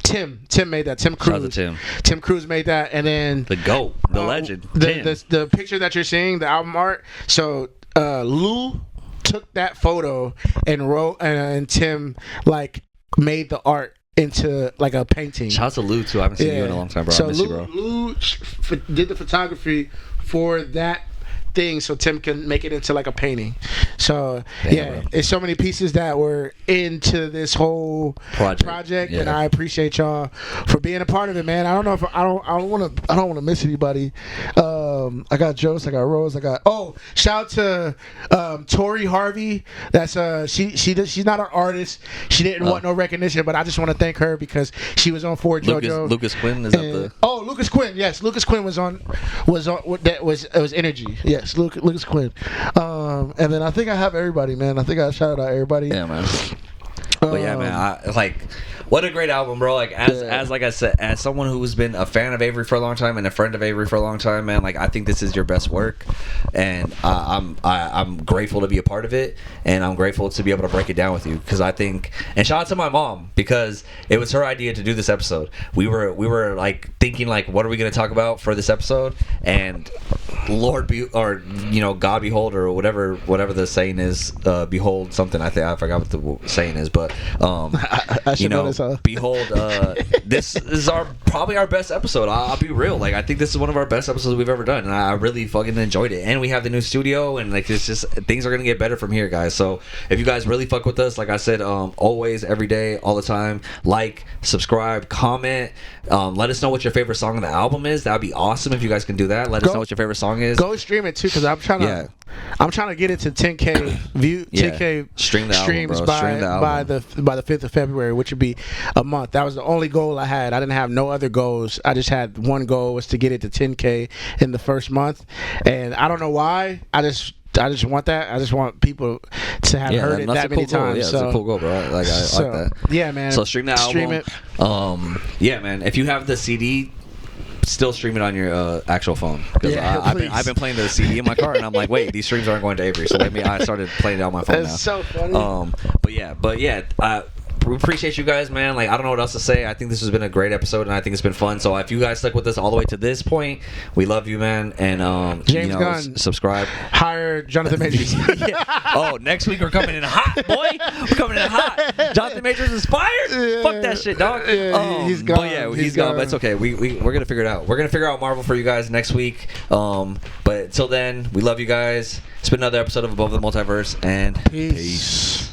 Tim made that. Tim Shout out Cruz. to Tim. Tim Cruz made that, and then The GOAT, the legend. Tim. the picture that you're seeing, the album art. So Lou took that photo and wrote, and Tim like made the art into like a painting. Shout out to Lou too. I haven't seen you in a long time, bro. So I miss you, bro. Lou did the photography for that thing, so Tim can make it into like a painting. So Damn, bro. it's so many pieces that were into this whole project, Yeah. and I appreciate y'all for being a part of it, man. I don't know if I don't want to miss anybody. I got Jose, I got Rose, shout out to Tori Harvey. That's she's not an artist. She didn't want no recognition, but I just want to thank her because she was on for Jojo. Lucas Quinn is up the. Oh, Lucas Quinn. Yes, Lucas Quinn was on. It was Energy. Yes, Lucas Quinn. And then I think I have everybody, man. I think I shouted out everybody. Yeah, man. But yeah, man, what a great album, bro. Like as like I said, as someone who's been a fan of Avery for a long time and a friend of Avery for a long time, man, like I think this is your best work, and I'm grateful to be a part of it, and I'm grateful to be able to break it down with you because I think, and shout out to my mom because it was her idea to do this episode. We were like thinking like, what are we gonna talk about for this episode, and God behold, or whatever the saying is, behold something. I forgot what the saying is, but I should know this, huh? behold, this is probably our best episode. I'll be real. Like I think this is one of our best episodes we've ever done, and I really fucking enjoyed it. And we have the new studio, and like it's just things are gonna get better from here, guys. So if you guys really fuck with us, like I said, always, every day, all the time, like, subscribe, comment, let us know what your favorite song on the album is. That'd be awesome if you guys can do that. Let us know what your favorite song is. Go stream it too, because I'm trying to get it to 10K view, 10K stream the streams album, bro. by the 5th of February, which would be a month. That was the only goal I had. I didn't have no other goals. I just had one goal, was to get it to 10K in the first month, and I don't know why. I just want that. I just want people to have heard it that many times. Yeah, so, it's a cool goal, bro. I like that. Yeah, man. So stream the album. Stream it. Yeah, man. If you have the CD, still stream it on your actual phone. Because I've been playing the CD in my car, and I'm like, wait, these streams aren't going to Avery. So maybe I started playing it on my phone now. That's so funny. But yeah. We appreciate you guys, man. Like, I don't know what else to say. I think this has been a great episode, and I think it's been fun. So if you guys stuck with us all the way to this point, we love you, man. And James Gunn, subscribe. Hire Jonathan Majors. Oh, next week we're coming in hot, boy. We're coming in hot. Jonathan Majors is fired. Yeah. Fuck that shit, dog. He's gone. But yeah, he's gone. But it's okay. We're gonna figure it out. We're gonna figure out Marvel for you guys next week. But till then, we love you guys. It's been another episode of Above the Multiverse, and peace.